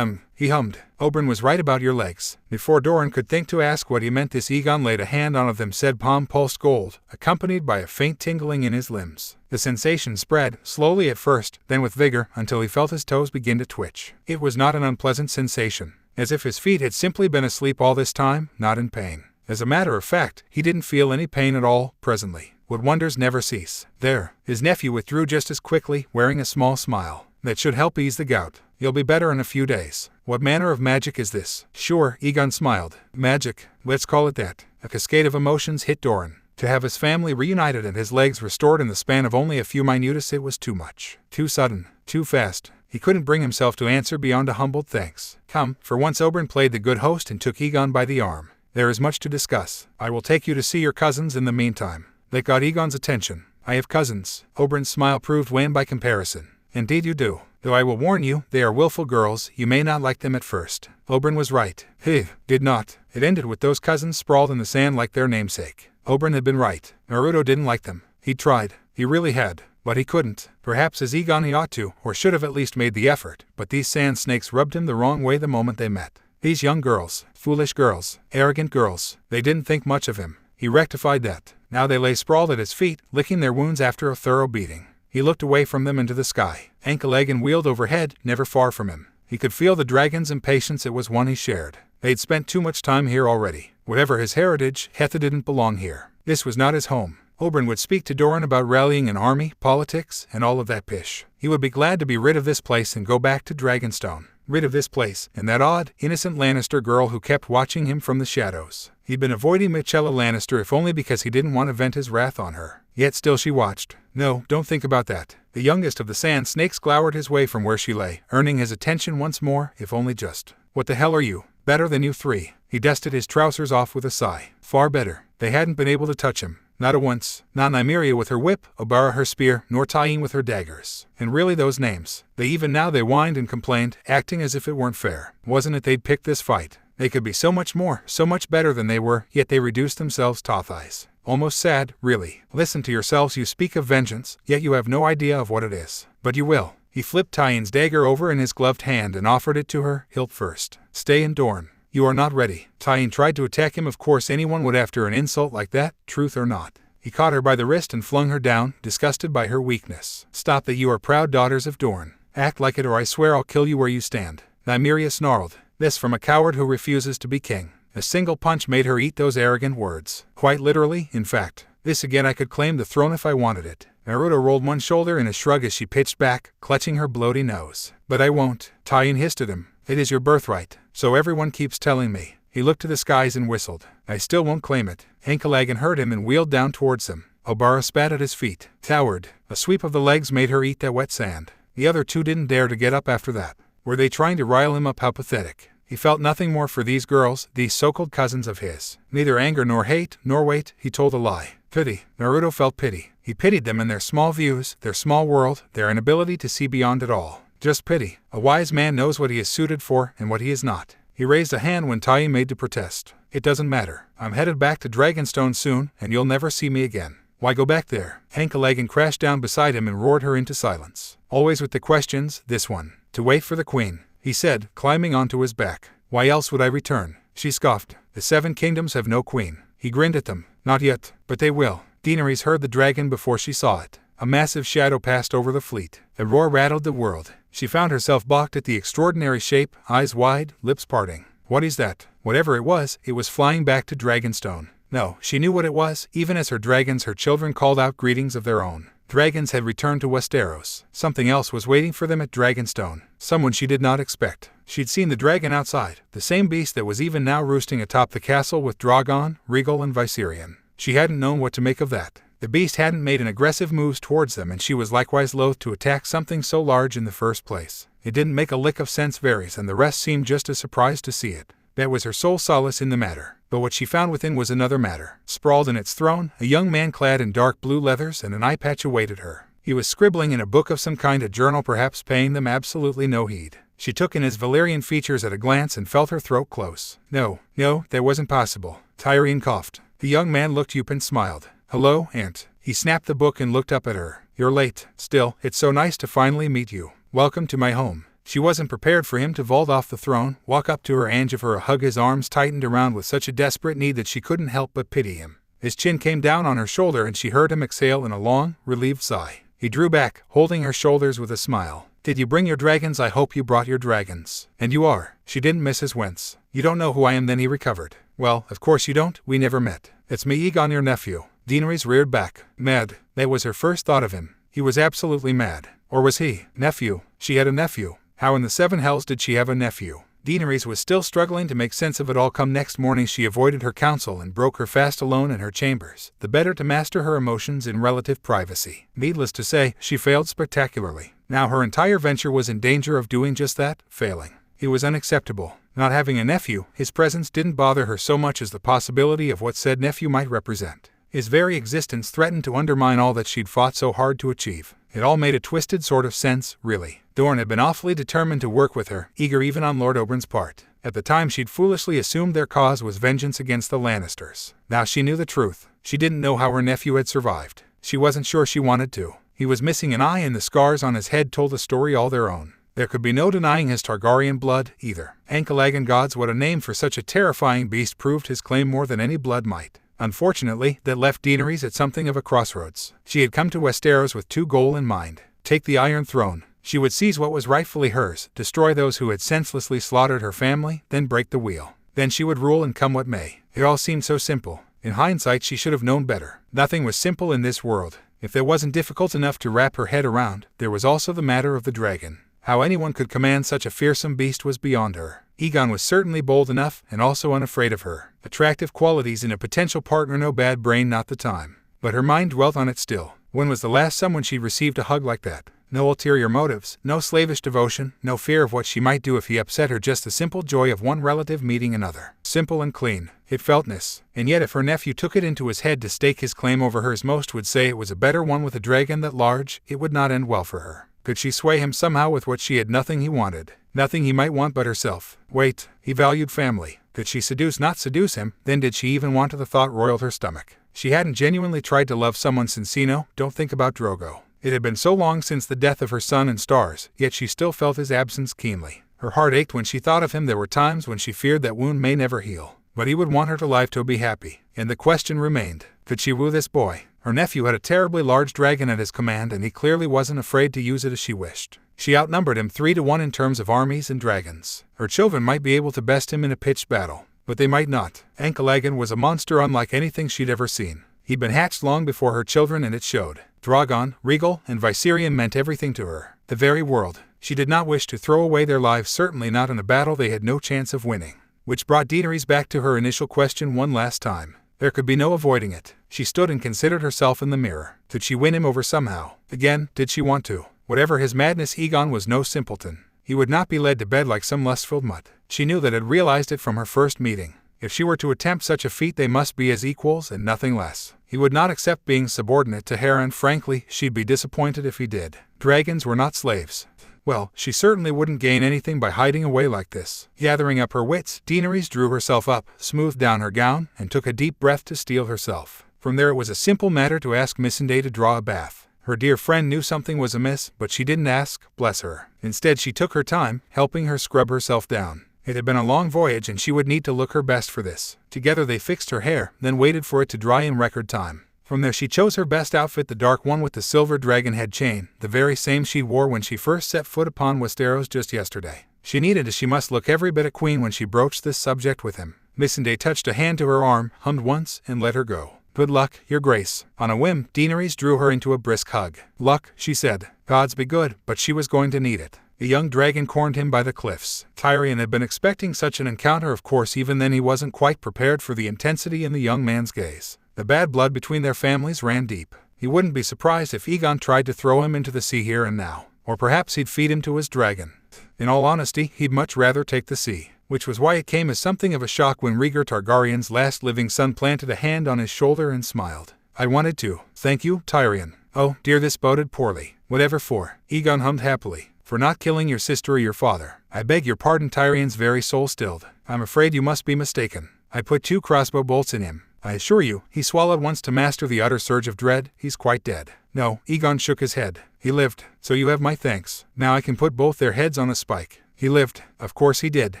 Speaker 1: He hummed. Oberyn was right about your legs. Before Doran could think to ask what he meant, this Aegon laid a hand on of them, said palm pulsed gold, accompanied by a faint tingling in his limbs. The sensation spread, slowly at first, then with vigor, until he felt his toes begin to twitch. It was not an unpleasant sensation, as if his feet had simply been asleep all this time, not in pain. As a matter of fact, he didn't feel any pain at all, presently. Would wonders never cease? There. His nephew withdrew just as quickly, wearing a small smile. That should help ease the gout. You'll be better in a few days. What manner of magic is this? Sure, Aegon smiled. Magic. Let's call it that. A cascade of emotions hit Doran. To have his family reunited and his legs restored in the span of only a few minutes, it was too much. Too sudden. Too fast. He couldn't bring himself to answer beyond a humbled thanks. Come. For once Oberyn played the good host and took Aegon by the arm. There is much to discuss. I will take you to see your cousins in the meantime. That got Aegon's attention. I have cousins. Oberyn's smile proved wan by comparison. Indeed you do. Though I will warn you, they are willful girls, you may not like them at first. Oberyn was right. He did not. It ended with those cousins sprawled in the sand like their namesake. Oberyn had been right. Naruto didn't like them. He tried. He really had. But he couldn't. Perhaps as Aegon he ought to, or should have at least made the effort, but these sandsnakes rubbed him the wrong way the moment they met. These young girls, foolish girls, arrogant girls, they didn't think much of him. He rectified that. Now they lay sprawled at his feet, licking their wounds after a thorough beating. He looked away from them into the sky. Ankh-a-Lagan wheeled overhead, never far from him. He could feel the dragon's impatience. It was one he shared. They'd spent too much time here already. Whatever his heritage, Hetha didn't belong here. This was not his home. Oberyn would speak to Doran about rallying an army, politics, and all of that pish. He would be glad to be rid of this place and go back to Dragonstone. Rid of this place, and that odd, innocent Lannister girl who kept watching him from the shadows. He'd been avoiding Michella Lannister if only because he didn't want to vent his wrath on her. Yet still she watched. No, don't think about that. The youngest of the sand snakes glowered his way from where she lay, earning his attention once more, if only just. What the hell are you? Better than you three. He dusted his trousers off with a sigh. Far better. They hadn't been able to touch him. Not a once. Not Nymeria with her whip, Obara her spear, nor Tyene with her daggers. And really those names. They whined and complained, acting as if it weren't fair. Wasn't it they'd picked this fight? They could be so much more, so much better than they were, yet they reduced themselves to thighs. Almost sad, really. Listen to yourselves, you speak of vengeance, yet you have no idea of what it is. But you will. He flipped Tyene's dagger over in his gloved hand and offered it to her, hilt first. Stay in Dorne. You are not ready. Tyene tried to attack him. Of course anyone would after an insult like that, truth or not. He caught her by the wrist and flung her down, disgusted by her weakness. Stop that, you are proud daughters of Dorne. Act like it or I swear I'll kill you where you stand. Nymeria snarled. This from a coward who refuses to be king. A single punch made her eat those arrogant words. Quite literally, in fact. This again, I could claim the throne if I wanted it. Naruto rolled one shoulder in a shrug as she pitched back, clutching her bloaty nose. But I won't. Tyene hissed at him. It is your birthright. So everyone keeps telling me. He looked to the skies and whistled. I still won't claim it. Ankh-a-Lagan heard him and wheeled down towards him. Obara spat at his feet. Towered. A sweep of the legs made her eat that wet sand. The other two didn't dare to get up after that. Were they trying to rile him up? How pathetic. He felt nothing more for these girls, these so-called cousins of his. Neither anger nor hate, nor wait, he told a lie. Pity. Naruto felt pity. He pitied them and their small views, their small world, their inability to see beyond it all. Just pity. A wise man knows what he is suited for and what he is not. He raised a hand when Tyene made to protest. It doesn't matter. I'm headed back to Dragonstone soon, and you'll never see me again. Why go back there? Ankh-a-Lagan crashed down beside him and roared her into silence. Always with the questions, this one. To wait for the queen, he said, climbing onto his back. Why else would I return? She scoffed. The 7 kingdoms have no queen. He grinned at them. Not yet, but they will. Daenerys heard the dragon before she saw it. A massive shadow passed over the fleet. A roar rattled the world. She found herself balked at the extraordinary shape, eyes wide, lips parting. What is that? Whatever it was flying back to Dragonstone. No, she knew what it was, even as her dragons, her children, called out greetings of their own. Dragons had returned to Westeros. Something else was waiting for them at Dragonstone. Someone she did not expect. She'd seen the dragon outside, the same beast that was even now roosting atop the castle with Drogon, Rhaegal, and Viserion. She hadn't known what to make of that. The beast hadn't made an aggressive move towards them, and she was likewise loath to attack something so large in the first place. It didn't make a lick of sense. Varys and the rest seemed just as surprised to see it. That was her sole solace in the matter. But what she found within was another matter. Sprawled in its throne, a young man clad in dark blue leathers and an eye patch awaited her. He was scribbling in a book of some kind, a journal perhaps, paying them absolutely no heed. She took in his Valyrian features at a glance and felt her throat close. No, that wasn't possible. Tyrion coughed. The young man looked up and smiled. Hello, Aunt. He snapped the book and looked up at her. You're late. Still, it's so nice to finally meet you. welcome to my home." She wasn't prepared for him to vault off the throne, walk up to her and give her a hug, his arms tightened around with such a desperate need that she couldn't help but pity him. His chin came down on her shoulder and she heard him exhale in a long, relieved sigh. He drew back, holding her shoulders with a smile. "Did you bring your dragons? I hope you brought your dragons." "And you are." She didn't miss his wince. "You don't know who I am?" Then he recovered. "Well, of course you don't, we never met. It's me, Aegon, your nephew." Daenerys reared back. Mad. That was her first thought of him. He was absolutely mad. Or was he? Nephew. She had a nephew. How in the seven hells did she have a nephew? Daenerys was still struggling to make sense of it all. Come next morning she avoided her council and broke her fast alone in her chambers, the better to master her emotions in relative privacy. Needless to say, she failed spectacularly. Now her entire venture was in danger of doing just that, failing. It was unacceptable. Not having a nephew, his presence didn't bother her so much as the possibility of what said nephew might represent. His very existence threatened to undermine all that she'd fought so hard to achieve. It all made a twisted sort of sense, really. Dorne had been awfully determined to work with her, eager even on Lord Oberyn's part. At the time she'd foolishly assumed their cause was vengeance against the Lannisters. Now she knew the truth. She didn't know how her nephew had survived. She wasn't sure she wanted to. He was missing an eye and the scars on his head told a story all their own. There could be no denying his Targaryen blood, either. Ankalagan gods, what a name for such a terrifying beast, proved his claim more than any blood might. Unfortunately, that left Daenerys at something of a crossroads. She had come to Westeros with two goals in mind. Take the Iron Throne. She would seize what was rightfully hers, destroy those who had senselessly slaughtered her family, then break the wheel. Then she would rule and come what may. It all seemed so simple. In hindsight she should have known better. Nothing was simple in this world. If that wasn't difficult enough to wrap her head around, there was also the matter of the dragon. How anyone could command such a fearsome beast was beyond her. Aegon was certainly bold enough, and also unafraid of her. Attractive qualities in a potential partner, no bad brain, not the time. But her mind dwelt on it still. When was the last someone she'd received a hug like that? No ulterior motives, no slavish devotion, no fear of what she might do if he upset her, just the simple joy of one relative meeting another. Simple and clean. It felt nice. And yet if her nephew took it into his head to stake his claim over hers, most would say it was a better one with a dragon that large, it would not end well for her. Could she sway him somehow with what she had? Nothing he wanted. Nothing he might want but herself. Wait, he valued family. Could she not seduce him? Then did she even want? The thought roiled her stomach. She hadn't genuinely tried to love someone since don't think about Drogo. It had been so long since the death of her son and stars, yet she still felt his absence keenly. Her heart ached when she thought of him. There were times when she feared that wound may never heal. But he would want her to live to be happy. And the question remained, could she woo this boy? Her nephew had a terribly large dragon at his command, and he clearly wasn't afraid to use it as she wished. She outnumbered him 3-1 in terms of armies and dragons. Her children might be able to best him in a pitched battle, but they might not. Ankalagan was a monster unlike anything she'd ever seen. He'd been hatched long before her children, and it showed. Drogon, Regal, and Viserion meant everything to her. The very world. She did not wish to throw away their lives, certainly not in a battle they had no chance of winning. Which brought Daenerys back to her initial question one last time. There could be no avoiding it. She stood and considered herself in the mirror. Could she win him over somehow? Again, did she want to? Whatever his madness, Aegon was no simpleton. He would not be led to bed like some lustful mutt. She knew that, had realized it from her first meeting. If she were to attempt such a feat, they must be as equals and nothing less. He would not accept being subordinate to her, and frankly, she'd be disappointed if he did. Dragons were not slaves. Well, she certainly wouldn't gain anything by hiding away like this. Gathering up her wits, Daenerys drew herself up, smoothed down her gown, and took a deep breath to steel herself. From there it was a simple matter to ask Missandei to draw a bath. Her dear friend knew something was amiss, but she didn't ask, bless her. Instead she took her time, helping her scrub herself down. It had been a long voyage and she would need to look her best for this. Together they fixed her hair, then waited for it to dry in record time. From there she chose her best outfit, the dark one with the silver dragon head chain, the very same she wore when she first set foot upon Westeros just yesterday. She needed, as she must look every bit a queen when she broached this subject with him. Missandei touched a hand to her arm, hummed once, and let her go. Good luck, your grace. On a whim, Daenerys drew her into a brisk hug. Luck, she said. Gods be good, but she was going to need it. The young dragon cornered him by the cliffs. Tyrion had been expecting such an encounter. Of course, even then he wasn't quite prepared for the intensity in the young man's gaze. The bad blood between their families ran deep. He wouldn't be surprised if Aegon tried to throw him into the sea here and now. Or perhaps he'd feed him to his dragon. In all honesty, he'd much rather take the sea. Which was why it came as something of a shock when Rhaegar Targaryen's last living son planted a hand on his shoulder and smiled. I wanted to. Thank you, Tyrion. Oh, dear, this boded poorly. Whatever for? Aegon hummed happily. For not killing your sister or your father. I beg your pardon. Tyrion's very soul stilled. I'm afraid you must be mistaken. I put 2 crossbow bolts in him. I assure you, he swallowed once to master the utter surge of dread. He's quite dead. No, Aegon shook his head. He lived, so you have my thanks. Now I can put both their heads on a spike. He lived, of course he did.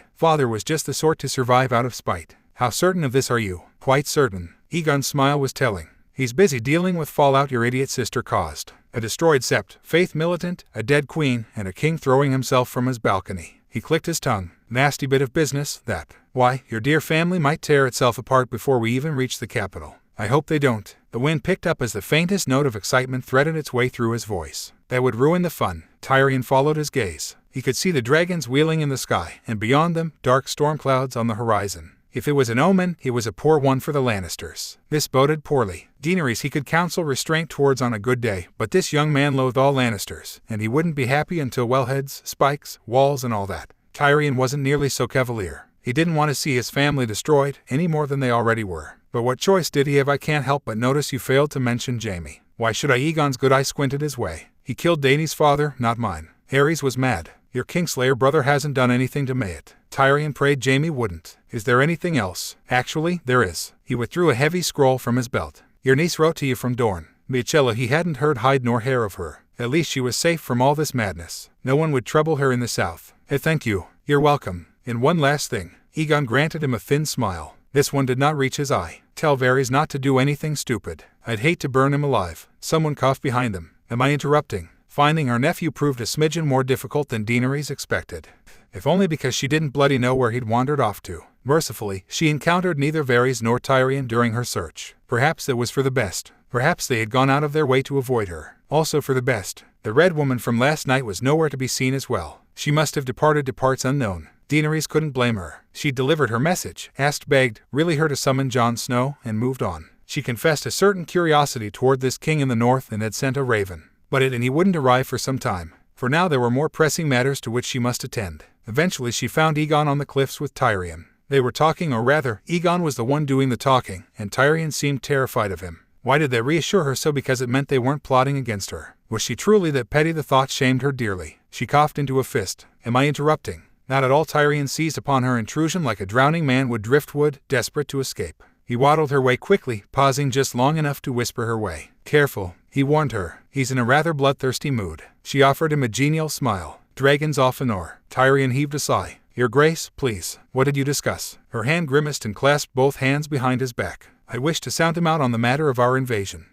Speaker 1: Father was just the sort to survive out of spite. How certain of this are you? Quite certain. Egon's smile was telling. He's busy dealing with fallout your idiot sister caused. A destroyed sept, faith militant, a dead queen, and a king throwing himself from his balcony. He clicked his tongue. Nasty bit of business, that. Why, your dear family might tear itself apart before we even reach the capital. I hope they don't. The wind picked up as the faintest note of excitement threaded its way through his voice. That would ruin the fun. Tyranny followed his gaze. He could see the dragons wheeling in the sky, and beyond them, dark storm clouds on the horizon. If it was an omen, it was a poor one for the Lannisters. This boded poorly. Daenerys he could counsel restraint towards on a good day, but this young man loathed all Lannisters, and he wouldn't be happy until wellheads, spikes, walls, and all that. Tyrion wasn't nearly so cavalier. He didn't want to see his family destroyed, any more than they already were. But what choice did he have? I can't help but notice you failed to mention Jaime. Why should I? Egon's good eye squinted his way. He killed Dany's father, not mine. Aerys was mad. Your Kingslayer brother hasn't done anything to may it. Tyrion prayed Jaime wouldn't. Is there anything else? Actually, there is. He withdrew a heavy scroll from his belt. Your niece wrote to you from Dorne. Michella, he hadn't heard hide nor hair of her. At least she was safe from all this madness. No one would trouble her in the south. Thank you. You're welcome. And one last thing. Egon granted him a thin smile. This one did not reach his eye. Tell Varys not to do anything stupid. I'd hate to burn him alive. Someone coughed behind them. Am I interrupting? Finding her nephew proved a smidgen more difficult than Daenerys expected. If only because she didn't bloody know where he'd wandered off to. Mercifully, she encountered neither Varys nor Tyrion during her search. Perhaps it was for the best. Perhaps they had gone out of their way to avoid her. Also for the best. The red woman from last night was nowhere to be seen as well. She must have departed to parts unknown. Daenerys couldn't blame her. She delivered her message, asked, begged, really her to summon Jon Snow, and moved on. She confessed a certain curiosity toward this king in the north and had sent a raven. But he wouldn't arrive for some time. For now there were more pressing matters to which she must attend. Eventually she found Egon on the cliffs with Tyrion. They were talking, or rather, Egon was the one doing the talking, and Tyrion seemed terrified of him. Why did they reassure her so? Because it meant they weren't plotting against her. Was she truly that petty? The thought shamed her dearly. She coughed into a fist. Am I interrupting? Not at all. Tyrion seized upon her intrusion like a drowning man would driftwood, desperate to escape. He waddled her way quickly, pausing just long enough to whisper her way. Careful, he warned her. He's in a rather bloodthirsty mood. She offered him a genial smile. Dragons often are. Tyrion heaved a sigh. Your Grace, please. What did you discuss? Her hand grimaced and clasped both hands behind his back. I wish to sound him out on the matter of our invasion.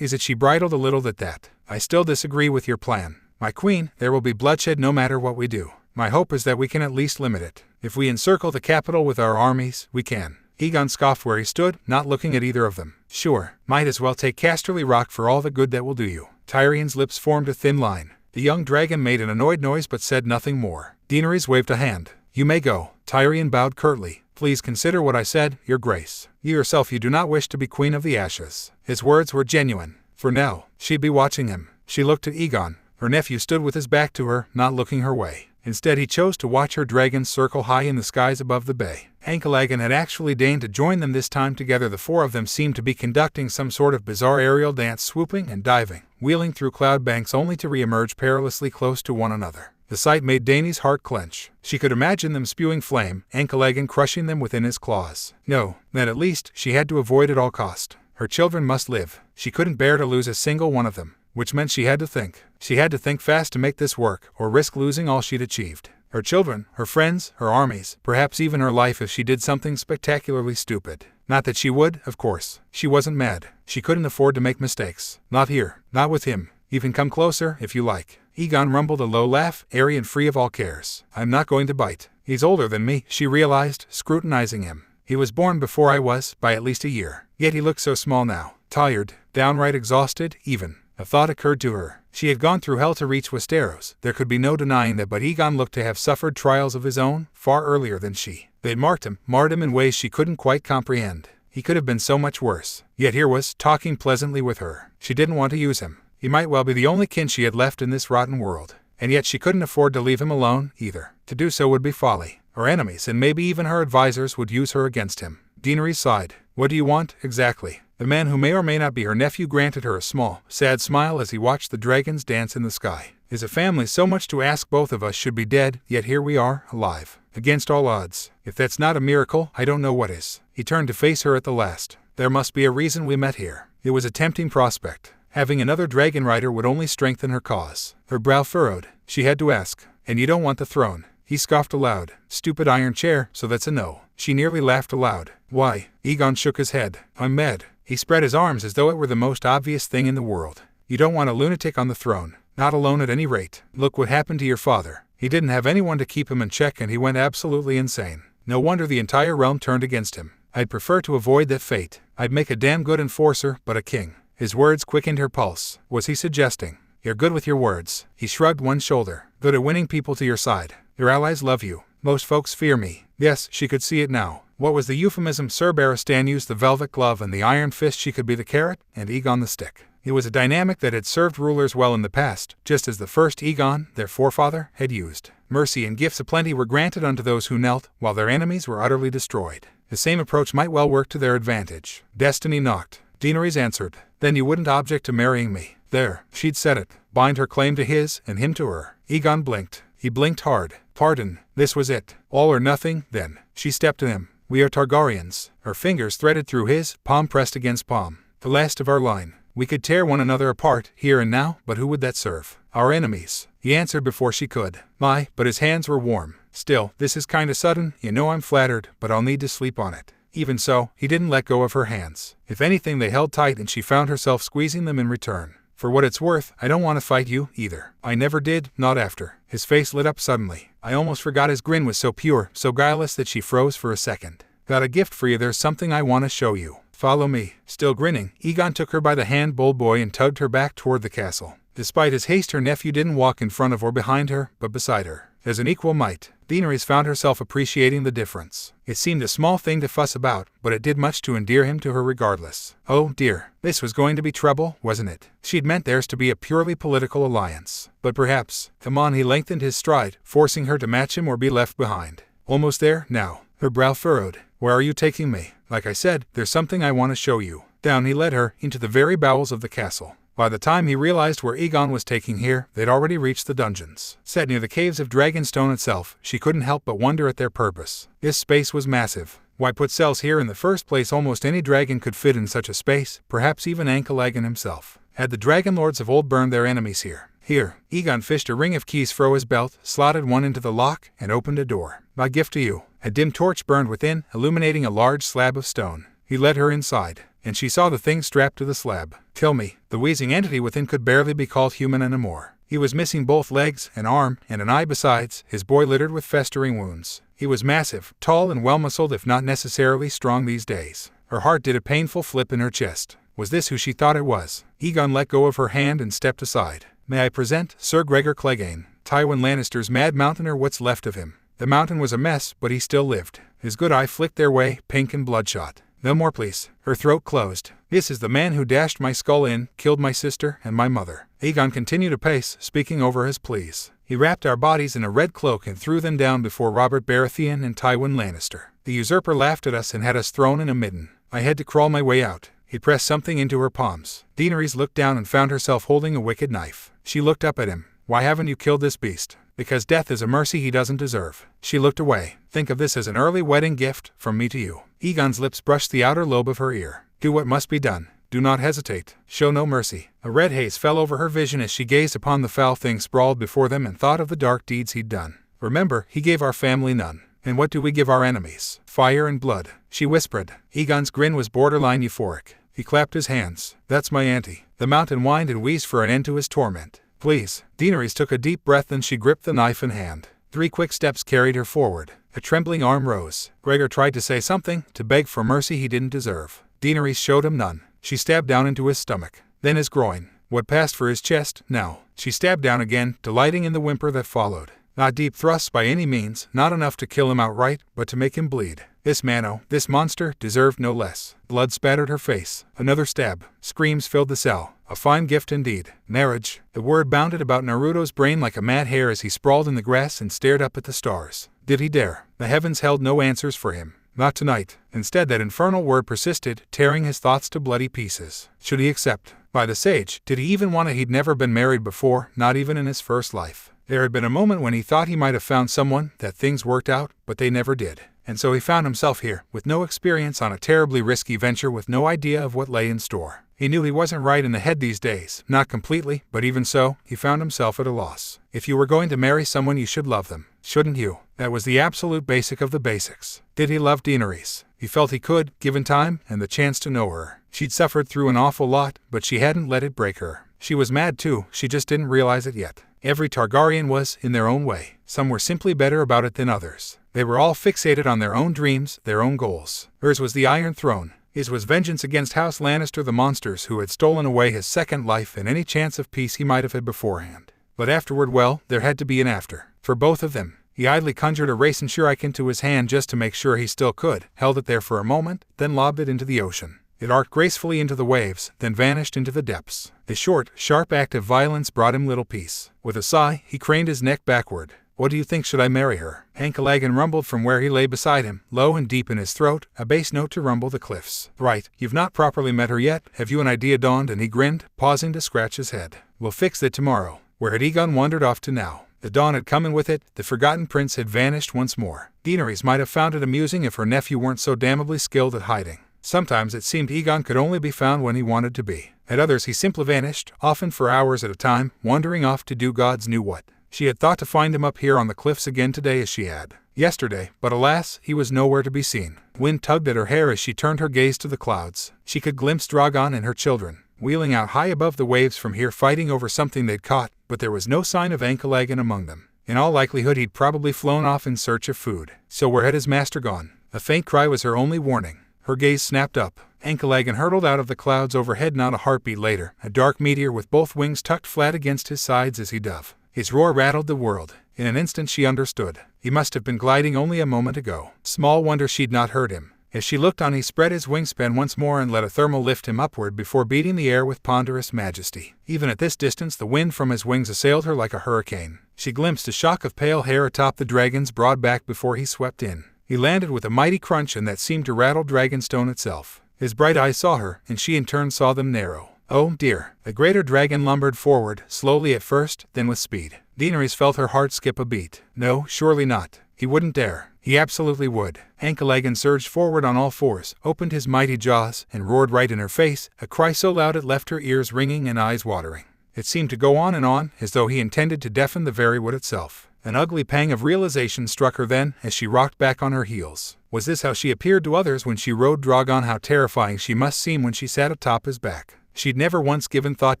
Speaker 1: Is it? She bridled a little at that. I still disagree with your plan. My queen, there will be bloodshed no matter what we do. My hope is that we can at least limit it. If we encircle the capital with our armies, we can. Egon scoffed where he stood, not looking at either of them. Sure, might as well take Casterly Rock for all the good that will do you. Tyrion's lips formed a thin line. The young dragon made an annoyed noise but said nothing more. Daenerys waved a hand. You may go. Tyrion bowed curtly. Please consider what I said, Your Grace. You yourself, you do not wish to be Queen of the Ashes. His words were genuine. For now, she'd be watching him. She looked at Egon. Her nephew stood with his back to her, not looking her way. Instead he chose to watch her dragons circle high in the skies above the bay. Ankalagan had actually deigned to join them this time. Together the four of them seemed to be conducting some sort of bizarre aerial dance, swooping and diving, wheeling through cloud banks only to re-emerge perilously close to one another. The sight made Dany's heart clench. She could imagine them spewing flame, Ankalagan crushing them within his claws. No, that at least she had to avoid at all cost. Her children must live. She couldn't bear to lose a single one of them. Which meant she had to think. She had to think fast to make this work, or risk losing all she'd achieved. Her children, her friends, her armies, perhaps even her life if she did something spectacularly stupid. Not that she would, of course. She wasn't mad. She couldn't afford to make mistakes. Not here. Not with him. Even come closer, if you like. Egon rumbled a low laugh, airy and free of all cares. I'm not going to bite. He's older than me, she realized, scrutinizing him. He was born before I was, by at least a year. Yet he looked so small now. Tired, downright exhausted, even. A thought occurred to her. She had gone through hell to reach Westeros. There could be no denying that, but Egon looked to have suffered trials of his own, far earlier than she. They'd marred him in ways she couldn't quite comprehend. He could have been so much worse. Yet here was, talking pleasantly with her. She didn't want to use him. He might well be the only kin she had left in this rotten world. And yet she couldn't afford to leave him alone, either. To do so would be folly. Her enemies, and maybe even her advisors, would use her against him. Daenerys sighed. What do you want, exactly? The man who may or may not be her nephew granted her a small, sad smile as he watched the dragons dance in the sky. Is a family so much to ask? Both of us should be dead, yet here we are, alive. Against all odds. If that's not a miracle, I don't know what is. He turned to face her at the last. There must be a reason we met here. It was a tempting prospect. Having another dragon rider would only strengthen her cause. Her brow furrowed. She had to ask, "And you don't want the throne?" He scoffed aloud. "Stupid iron chair, so that's a no." She nearly laughed aloud. "Why?" Aegon shook his head. "I'm mad." He spread his arms as though it were the most obvious thing in the world. "You don't want a lunatic on the throne. Not alone at any rate. Look what happened to your father. He didn't have anyone to keep him in check and he went absolutely insane. No wonder the entire realm turned against him. I'd prefer to avoid that fate. I'd make a damn good enforcer, but a king." His words quickened her pulse. Was he suggesting, "You're good with your words"? He shrugged one shoulder. "Good at winning people to your side. Your allies love you. Most folks fear me." Yes, she could see it now. What was the euphemism? Sir Barristan used the velvet glove and the iron fist. She could be the carrot, and Aegon the stick. It was a dynamic that had served rulers well in the past, just as the first Aegon, their forefather, had used. Mercy and gifts aplenty were granted unto those who knelt, while their enemies were utterly destroyed. The same approach might well work to their advantage. Destiny knocked. Daenerys answered. "Then you wouldn't object to marrying me?" There, she'd said it. Bind her claim to his, and him to her. Aegon blinked. He blinked hard. Pardon. This was it. All or nothing, then. She stepped to him. "We are Targaryens." Her fingers threaded through his, palm pressed against palm. "The last of our line. We could tear one another apart, here and now, but who would that serve? Our enemies." He answered before she could. "My," but his hands were warm. "Still, this is kinda sudden. You know I'm flattered, but I'll need to sleep on it." Even so, he didn't let go of her hands. If anything, they held tight and she found herself squeezing them in return. "For what it's worth, I don't want to fight you, either. I never did, not after." His face lit up suddenly. I almost forgot his grin was so pure, so guileless that she froze for a second. "Got a gift for you. There's something I want to show you. Follow me." Still grinning, Aegon took her by the hand, bold boy, and tugged her back toward the castle. Despite his haste, her nephew didn't walk in front of or behind her, but beside her. As an equal might, Daenerys found herself appreciating the difference. It seemed a small thing to fuss about, but it did much to endear him to her regardless. Oh dear, this was going to be trouble, wasn't it? She'd meant theirs to be a purely political alliance. But perhaps, come on, he lengthened his stride, forcing her to match him or be left behind. Almost there, now. Her brow furrowed. "Where are you taking me?" "Like I said, there's something I want to show you." Down he led her, into the very bowels of the castle. By the time he realized where Aegon was taking her, they'd already reached the dungeons. Set near the caves of Dragonstone itself, she couldn't help but wonder at their purpose. This space was massive. Why put cells here in the first place? Almost any dragon could fit in such a space, perhaps even Ankalagan himself. Had the dragon lords of old burned their enemies here? Here, Aegon fished a ring of keys from his belt, slotted one into the lock, and opened a door. "My gift to you." A dim torch burned within, illuminating a large slab of stone. He led her inside, and she saw the thing strapped to the slab. Kill me. The wheezing entity within could barely be called human anymore. He was missing both legs, an arm, and an eye besides, his boy littered with festering wounds. He was massive, tall, and well-muscled, if not necessarily strong these days. Her heart did a painful flip in her chest. Was this who she thought it was? Aegon let go of her hand and stepped aside. "May I present Sir Gregor Clegane, Tywin Lannister's Mad Mountainer, what's left of him." The mountain was a mess, but he still lived. His good eye flicked their way, pink and bloodshot. "No more, please." Her throat closed. "This is the man who dashed my skull in, killed my sister and my mother." Aegon continued to pace, speaking over his pleas. "He wrapped our bodies in a red cloak and threw them down before Robert Baratheon and Tywin Lannister. The usurper laughed at us and had us thrown in a midden. I had to crawl my way out." He pressed something into her palms. Daenerys looked down and found herself holding a wicked knife. She looked up at him. "Why haven't you killed this beast?" "Because death is a mercy he doesn't deserve." She looked away. "Think of this as an early wedding gift, from me to you." Aegon's lips brushed the outer lobe of her ear. "Do what must be done. Do not hesitate. Show no mercy." A red haze fell over her vision as she gazed upon the foul thing sprawled before them and thought of the dark deeds he'd done. "Remember, he gave our family none. And what do we give our enemies? Fire and blood," she whispered. Aegon's grin was borderline euphoric. He clapped his hands. "That's my auntie." The mountain whined and wheezed for an end to his torment. "Please." Daenerys took a deep breath, then she gripped the knife in hand. 3 quick steps carried her forward. A trembling arm rose. Gregor tried to say something, to beg for mercy he didn't deserve. Daenerys showed him none. She stabbed down into his stomach, then his groin. What passed for his chest? Now. She stabbed down again, delighting in the whimper that followed. Not deep thrusts by any means, not enough to kill him outright, but to make him bleed. This this monster, deserved no less. Blood spattered her face. Another stab. Screams filled the cell. A fine gift indeed. Marriage. The word bounded about Naruto's brain like a mad hare as he sprawled in the grass and stared up at the stars. Did he dare? The heavens held no answers for him. Not tonight. Instead, that infernal word persisted, tearing his thoughts to bloody pieces. Should he accept? By the sage, did he even want it? He'd never been married before, not even in his first life. There had been a moment when he thought he might have found someone, that things worked out, but they never did. And so he found himself here, with no experience on a terribly risky venture with no idea of what lay in store. He knew he wasn't right in the head these days, not completely, but even so, he found himself at a loss. If you were going to marry someone, you should love them, shouldn't you? That was the absolute basic of the basics. Did he love Daenerys? He felt he could, given time and the chance to know her. She'd suffered through an awful lot, but she hadn't let it break her. She was mad too, she just didn't realize it yet. Every Targaryen was, in their own way. Some were simply better about it than others. They were all fixated on their own dreams, their own goals. Hers was the Iron Throne. His was vengeance against House Lannister, the monsters who had stolen away his second life and any chance of peace he might have had beforehand. But afterward, well, there had to be an after. For both of them. He idly conjured a racing shuriken into his hand just to make sure he still could, held it there for a moment, then lobbed it into the ocean. It arced gracefully into the waves, then vanished into the depths. His short, sharp act of violence brought him little peace. With a sigh, he craned his neck backward. What do you think, should I marry her? Ankalagan rumbled from where he lay beside him, low and deep in his throat, a bass note to rumble the cliffs. Right, you've not properly met her yet, have you? An idea dawned and he grinned, pausing to scratch his head. We'll fix that tomorrow. Where had Aegon wandered off to now? The dawn had come, and with it, the forgotten prince had vanished once more. Daenerys might have found it amusing if her nephew weren't so damnably skilled at hiding. Sometimes it seemed Aegon could only be found when he wanted to be. At others he simply vanished, often for hours at a time, wandering off to do gods knew what. She had thought to find him up here on the cliffs again today as she had yesterday, but alas, he was nowhere to be seen. Wind tugged at her hair as she turned her gaze to the clouds. She could glimpse Drogon and her children, wheeling out high above the waves from here, fighting over something they'd caught, but there was no sign of Ankalagan among them. In all likelihood he'd probably flown off in search of food. So where had his master gone? A faint cry was her only warning. Her gaze snapped up. Ankalagan hurtled out of the clouds overhead not a heartbeat later, a dark meteor with both wings tucked flat against his sides as he dove. His roar rattled the world. In an instant she understood. He must have been gliding only a moment ago. Small wonder she'd not heard him. As she looked on, he spread his wingspan once more and let a thermal lift him upward before beating the air with ponderous majesty. Even at this distance the wind from his wings assailed her like a hurricane. She glimpsed a shock of pale hair atop the dragon's broad back before he swept in. He landed with a mighty crunch, and that seemed to rattle Dragonstone itself. His bright eyes saw her, and she in turn saw them narrow. Oh dear. The greater dragon lumbered forward, slowly at first, then with speed. Daenerys felt her heart skip a beat. No, surely not. He wouldn't dare. He absolutely would. Ankalagan surged forward on all fours, opened his mighty jaws, and roared right in her face, a cry so loud it left her ears ringing and eyes watering. It seemed to go on, as though he intended to deafen the very wood itself. An ugly pang of realization struck her then, as she rocked back on her heels. Was this how she appeared to others when she rode Drogon? How terrifying she must seem when she sat atop his back. She'd never once given thought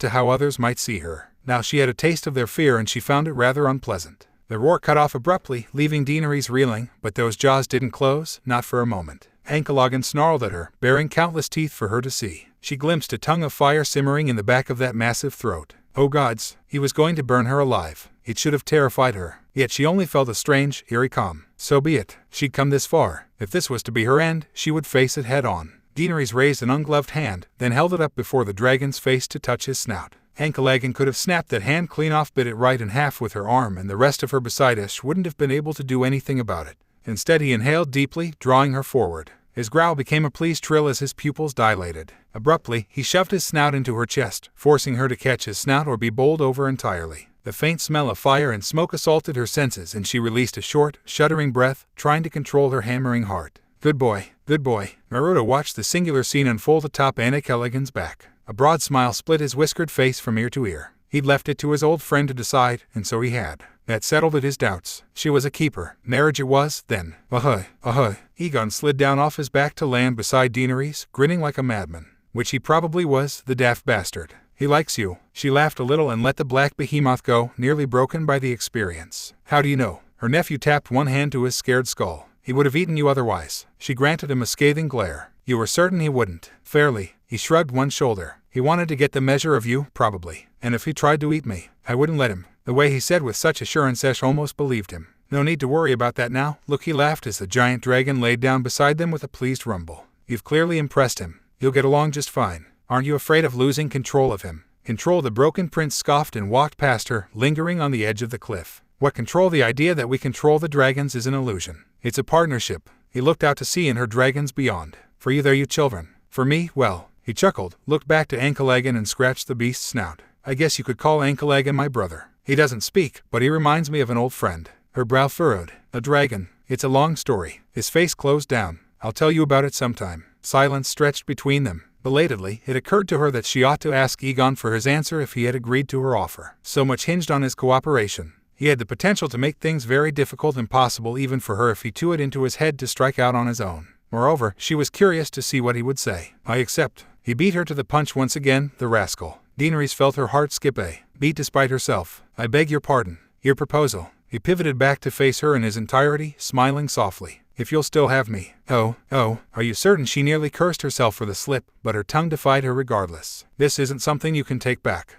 Speaker 1: to how others might see her. Now she had a taste of their fear, and she found it rather unpleasant. The roar cut off abruptly, leaving Daenerys reeling, but those jaws didn't close, not for a moment. Ankalagan snarled at her, baring countless teeth for her to see. She glimpsed a tongue of fire simmering in the back of that massive throat. Oh gods, he was going to burn her alive. It should have terrified her. Yet she only felt a strange, eerie calm. So be it. She'd come this far. If this was to be her end, she would face it head on. Daenerys raised an ungloved hand, then held it up before the dragon's face to touch his snout. Ankalagan could have snapped that hand clean off, bit it right in half with her arm, and the rest of her beside us wouldn't have been able to do anything about it. Instead he inhaled deeply, drawing her forward. His growl became a pleased trill as his pupils dilated. Abruptly, he shoved his snout into her chest, forcing her to catch his snout or be bowled over entirely. The faint smell of fire and smoke assaulted her senses, and she released a short, shuddering breath, trying to control her hammering heart. Good boy, good boy. Naruto watched the singular scene unfold atop Ankalagan's back. A broad smile split his whiskered face from ear to ear. He'd left it to his old friend to decide, and so he had. That settled his doubts. She was a keeper. Marriage it was, then. Ahoy, ahoy. Aegon slid down off his back to land beside Daenerys, grinning like a madman. Which he probably was, the daft bastard. He likes you. She laughed a little and let the black behemoth go, nearly broken by the experience. How do you know? Her nephew tapped one hand to his scared skull. He would have eaten you otherwise. She granted him a scathing glare. You were certain he wouldn't. Fairly. He shrugged one shoulder. He wanted to get the measure of you, probably. And if he tried to eat me, I wouldn't let him. The way he said with such assurance Ash almost believed him. No need to worry about that now. Look, he laughed as the giant dragon laid down beside them with a pleased rumble. You've clearly impressed him. You'll get along just fine. Aren't you afraid of losing control of him? Control? The broken prince scoffed and walked past her, lingering on the edge of the cliff. What control? The idea that we control the dragons is an illusion. It's a partnership. He looked out to sea and her dragons beyond. For you there, you children. For me, well. He chuckled, looked back to Ankalagan and scratched the beast's snout. I guess you could call Ankalagan my brother. He doesn't speak, but he reminds me of an old friend. Her brow furrowed. A dragon. It's a long story. His face closed down. I'll tell you about it sometime. Silence stretched between them. Belatedly, it occurred to her that she ought to ask Egon for his answer if he had agreed to her offer. So much hinged on his cooperation. He had the potential to make things very difficult and impossible even for her if he took it into his head to strike out on his own. Moreover, she was curious to see what he would say. I accept. He beat her to the punch once again, the rascal. Daenerys felt her heart skip a beat despite herself. I beg your pardon. Your proposal. He pivoted back to face her in his entirety, smiling softly. If you'll still have me. Oh, are you certain? She nearly cursed herself for the slip, but her tongue defied her regardless. This isn't something you can take back.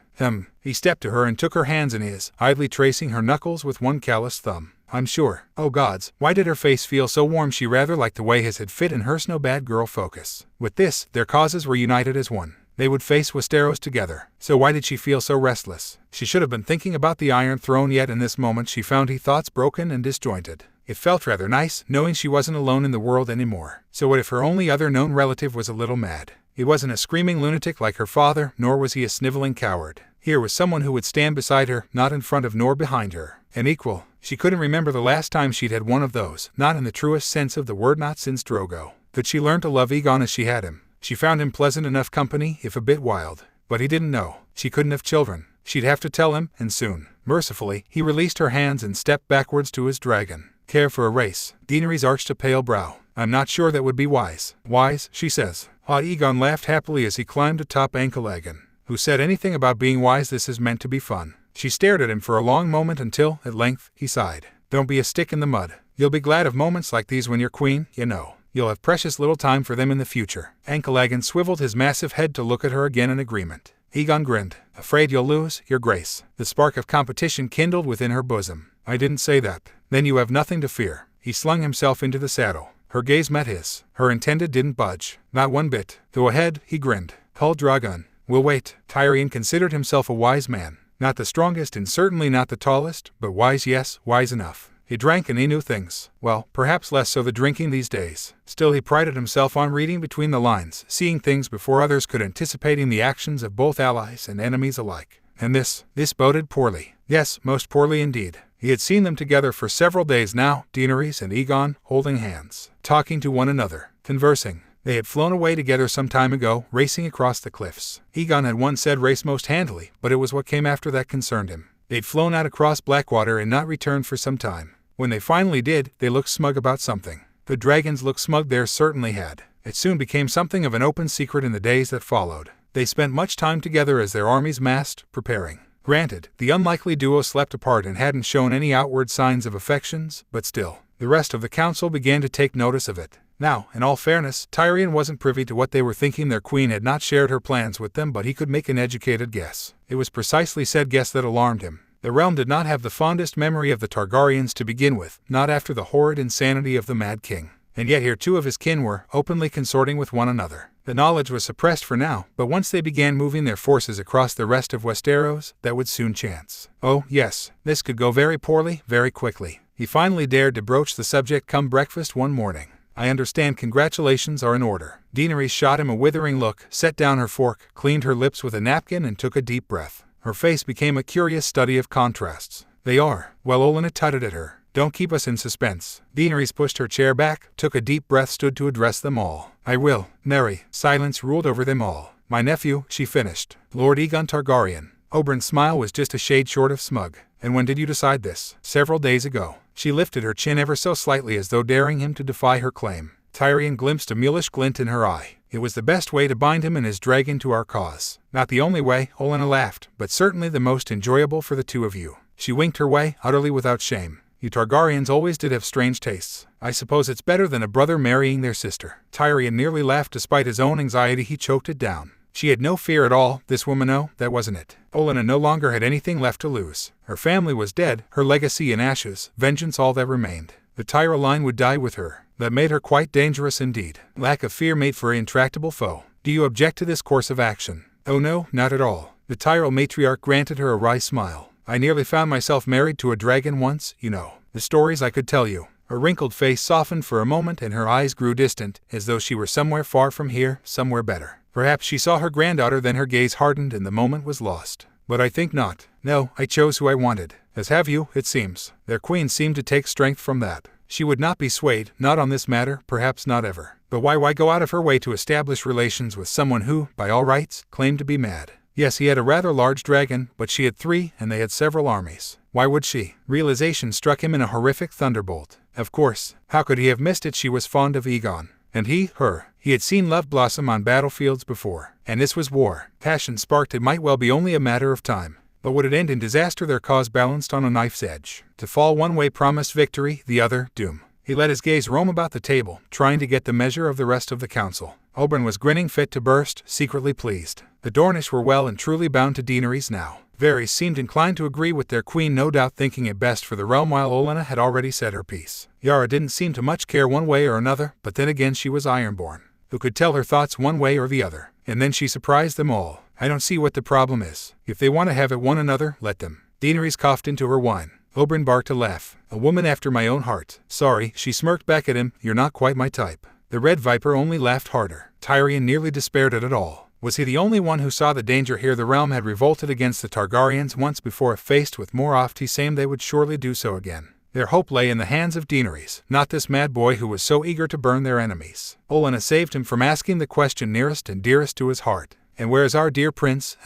Speaker 1: He stepped to her and took her hands in his, idly tracing her knuckles with one calloused thumb. I'm sure. Oh gods, why did her face feel so warm? She rather liked the way his had fit in her snow-bad girl focus. With this, their causes were united as one. They would face Westeros together. So why did she feel so restless? She should have been thinking about the Iron Throne, yet in this moment she found his thoughts broken and disjointed. It felt rather nice, knowing she wasn't alone in the world anymore. So what if her only other known relative was a little mad? He wasn't a screaming lunatic like her father, nor was he a sniveling coward. Here was someone who would stand beside her, not in front of nor behind her. An equal. She couldn't remember the last time she'd had one of those, not in the truest sense of the word, not since Drogo. Could she learn to love Egon as she had him? She found him pleasant enough company, if a bit wild. But he didn't know. She couldn't have children. She'd have to tell him, and soon. Mercifully, he released her hands and stepped backwards to his dragon. Care for a race. Daenerys arched a pale brow. I'm not sure that would be wise. Wise, she says. Egon laughed happily as he climbed atop Ankalagan. Who said anything about being wise? This is meant to be fun. She stared at him for a long moment until, at length, he sighed. Don't be a stick in the mud. You'll be glad of moments like these when you're queen, you know. You'll have precious little time for them in the future. Ankalagan swiveled his massive head to look at her again in agreement. Egon grinned. Afraid you'll lose, your grace. The spark of competition kindled within her bosom. I didn't say that. Then you have nothing to fear. He slung himself into the saddle. Her gaze met his. Her intended didn't budge. Not one bit. Go ahead, he grinned. Hull Dragon. We'll wait. Tyrion considered himself a wise man. Not the strongest and certainly not the tallest, but wise, yes, wise enough. He drank and he knew things. Well, perhaps less so the drinking these days. Still, he prided himself on reading between the lines, seeing things before others could, anticipating the actions of both allies and enemies alike. And this boded poorly. Yes, most poorly indeed. He had seen them together for several days now, Daenerys and Egon, holding hands, talking to one another, conversing. They had flown away together some time ago, racing across the cliffs. Egon had once said race most handily, but it was what came after that concerned him. They'd flown out across Blackwater and not returned for some time. When they finally did, they looked smug about something. The dragons looked smug, theirs certainly had. It soon became something of an open secret in the days that followed. They spent much time together as their armies massed, preparing. Granted, the unlikely duo slept apart and hadn't shown any outward signs of affections, but still, the rest of the council began to take notice of it. Now, in all fairness, Tyrion wasn't privy to what they were thinking. Their queen had not shared her plans with them, but he could make an educated guess. It was precisely said guess that alarmed him. The realm did not have the fondest memory of the Targaryens to begin with, not after the horrid insanity of the Mad King. And yet here two of his kin were, openly consorting with one another. The knowledge was suppressed for now, but once they began moving their forces across the rest of Westeros, that would soon chance. Oh, yes, this could go very poorly, very quickly. He finally dared to broach the subject come breakfast one morning. I understand congratulations are in order. Daenerys shot him a withering look, set down her fork, cleaned her lips with a napkin and took a deep breath. Her face became a curious study of contrasts. They are. Well, Olenna tutted at her. Don't keep us in suspense. Daenerys pushed her chair back, took a deep breath, stood to address them all. I will. Nary. Silence ruled over them all. My nephew, she finished. Lord Aegon Targaryen. Oberyn's smile was just a shade short of smug. And when did you decide this? Several days ago. She lifted her chin ever so slightly as though daring him to defy her claim. Tyrion glimpsed a mulish glint in her eye. It was the best way to bind him and his dragon to our cause. Not the only way, Olenna laughed, but certainly the most enjoyable for the two of you. She winked her way, utterly without shame. You Targaryens always did have strange tastes. I suppose it's better than a brother marrying their sister. Tyrion nearly laughed despite his own anxiety. He choked it down. She had no fear at all, this woman. No, that wasn't it. Olenna no longer had anything left to lose. Her family was dead, her legacy in ashes, vengeance all that remained. The Tyra line would die with her. That made her quite dangerous indeed. Lack of fear made for an intractable foe. Do you object to this course of action? Oh no, not at all. The Tyrell matriarch granted her a wry smile. I nearly found myself married to a dragon once, you know. The stories I could tell you. Her wrinkled face softened for a moment and her eyes grew distant, as though she were somewhere far from here, somewhere better. Perhaps she saw her granddaughter, then her gaze hardened and the moment was lost. But I think not. No, I chose who I wanted. As have you, it seems. Their queen seemed to take strength from that. She would not be swayed, not on this matter, perhaps not ever. But why go out of her way to establish relations with someone who, by all rights, claimed to be mad? Yes, he had a rather large dragon, but she had 3, and they had several armies. Why would she? Realization struck him in a horrific thunderbolt. Of course, how could he have missed it? She was fond of Aegon. And he, her. He had seen love blossom on battlefields before. And this was war. Passion sparked, it might well be only a matter of time. But would it end in disaster? Their cause balanced on a knife's edge. To fall one way promised victory, the other, doom. He let his gaze roam about the table, trying to get the measure of the rest of the council. Oberyn was grinning fit to burst, secretly pleased. The Dornish were well and truly bound to Daenerys now. Varys seemed inclined to agree with their queen, no doubt thinking it best for the realm, while Olenna had already said her piece. Yara didn't seem to much care one way or another, but then again she was Ironborn, who could tell her thoughts one way or the other. And then she surprised them all. I don't see what the problem is. If they want to have it one another, let them. Daenerys coughed into her wine. Oberyn barked a laugh. A woman after my own heart. Sorry, she smirked back at him, you're not quite my type. The Red Viper only laughed harder. Tyrion nearly despaired at it all. Was he the only one who saw the danger here? The realm had revolted against the Targaryens once before. If faced with more the same, they would surely do so again. Their hope lay in the hands of Daenerys, not this mad boy who was so eager to burn their enemies. Olenna saved him from asking the question nearest and dearest to his heart. And where's our dear prince?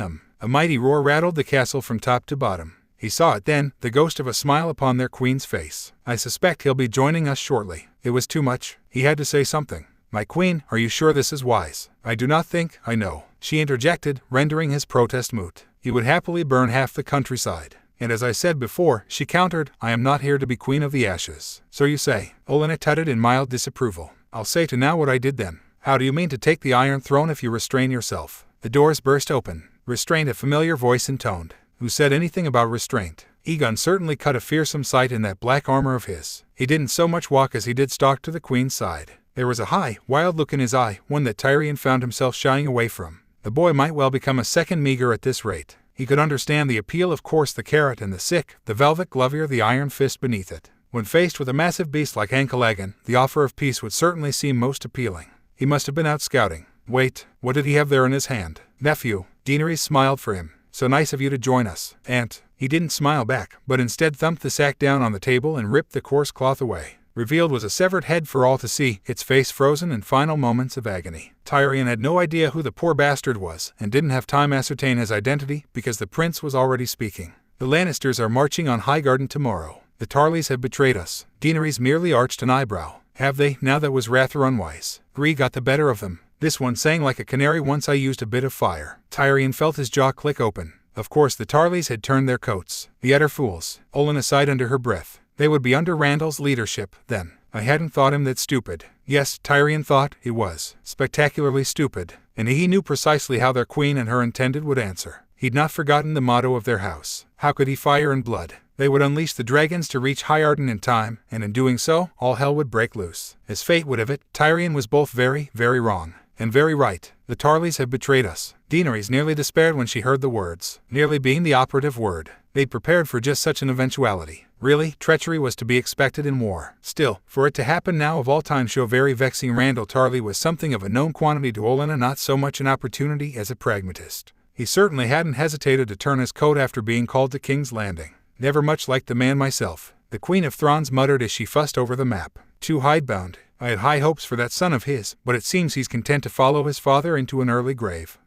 Speaker 1: A mighty roar rattled the castle from top to bottom. He saw it then, the ghost of a smile upon their queen's face. I suspect he'll be joining us shortly. It was too much. He had to say something. My queen, are you sure this is wise? I do not think, I know, she interjected, rendering his protest moot. He would happily burn half the countryside. And as I said before, she countered, I am not here to be queen of the ashes. So you say. Olenna tutted in mild disapproval. I'll say to now what I did then. How do you mean to take the Iron Throne if you restrain yourself? The doors burst open. Restrained, a familiar voice intoned. Who said anything about restraint? Aegon certainly cut a fearsome sight in that black armor of his. He didn't so much walk as he did stalk to the queen's side. There was a high, wild look in his eye, one that Tyrion found himself shying away from. The boy might well become a second meager at this rate. He could understand the appeal, of course, the carrot and the sick, the velvet glovier, the iron fist beneath it. When faced with a massive beast like Ankalagan, the offer of peace would certainly seem most appealing. He must have been out scouting. Wait, what did he have there in his hand? Nephew. Daenerys smiled for him. So nice of you to join us, Aunt. He didn't smile back, but instead thumped the sack down on the table and ripped the coarse cloth away. Revealed was a severed head for all to see, its face frozen in final moments of agony. Tyrion had no idea who the poor bastard was, and didn't have time to ascertain his identity, because the prince was already speaking. The Lannisters are marching on Highgarden tomorrow. The Tarleys have betrayed us. Daenerys merely arched an eyebrow. Have they? Now that was rather unwise. Gree got the better of them. This one sang like a canary. Once I used a bit of fire. Tyrion felt his jaw click open. Of course the Tarleys had turned their coats. The utter fools. Olenna sighed under her breath. They would be under Randall's leadership, then. I hadn't thought him that stupid. Yes, Tyrion thought he was. Spectacularly stupid. And he knew precisely how their queen and her intended would answer. He'd not forgotten the motto of their house. How could he? Fire and blood. They would unleash the dragons to reach Highgarden in time, and in doing so, all hell would break loose. As fate would have it, Tyrion was both very, very wrong. And very right. The Tarleys have betrayed us. Daenerys nearly despaired when she heard the words. Nearly being the operative word. They'd prepared for just such an eventuality. Really, treachery was to be expected in war. Still, for it to happen now of all time show very vexing. Randall Tarley was something of a known quantity to Olenna, not so much an opportunity as a pragmatist. He certainly hadn't hesitated to turn his coat after being called to King's Landing. Never much liked the man myself. The Queen of Thrones muttered as she fussed over the map. Too hidebound. I had high hopes for that son of his, but it seems he's content to follow his father into an early grave.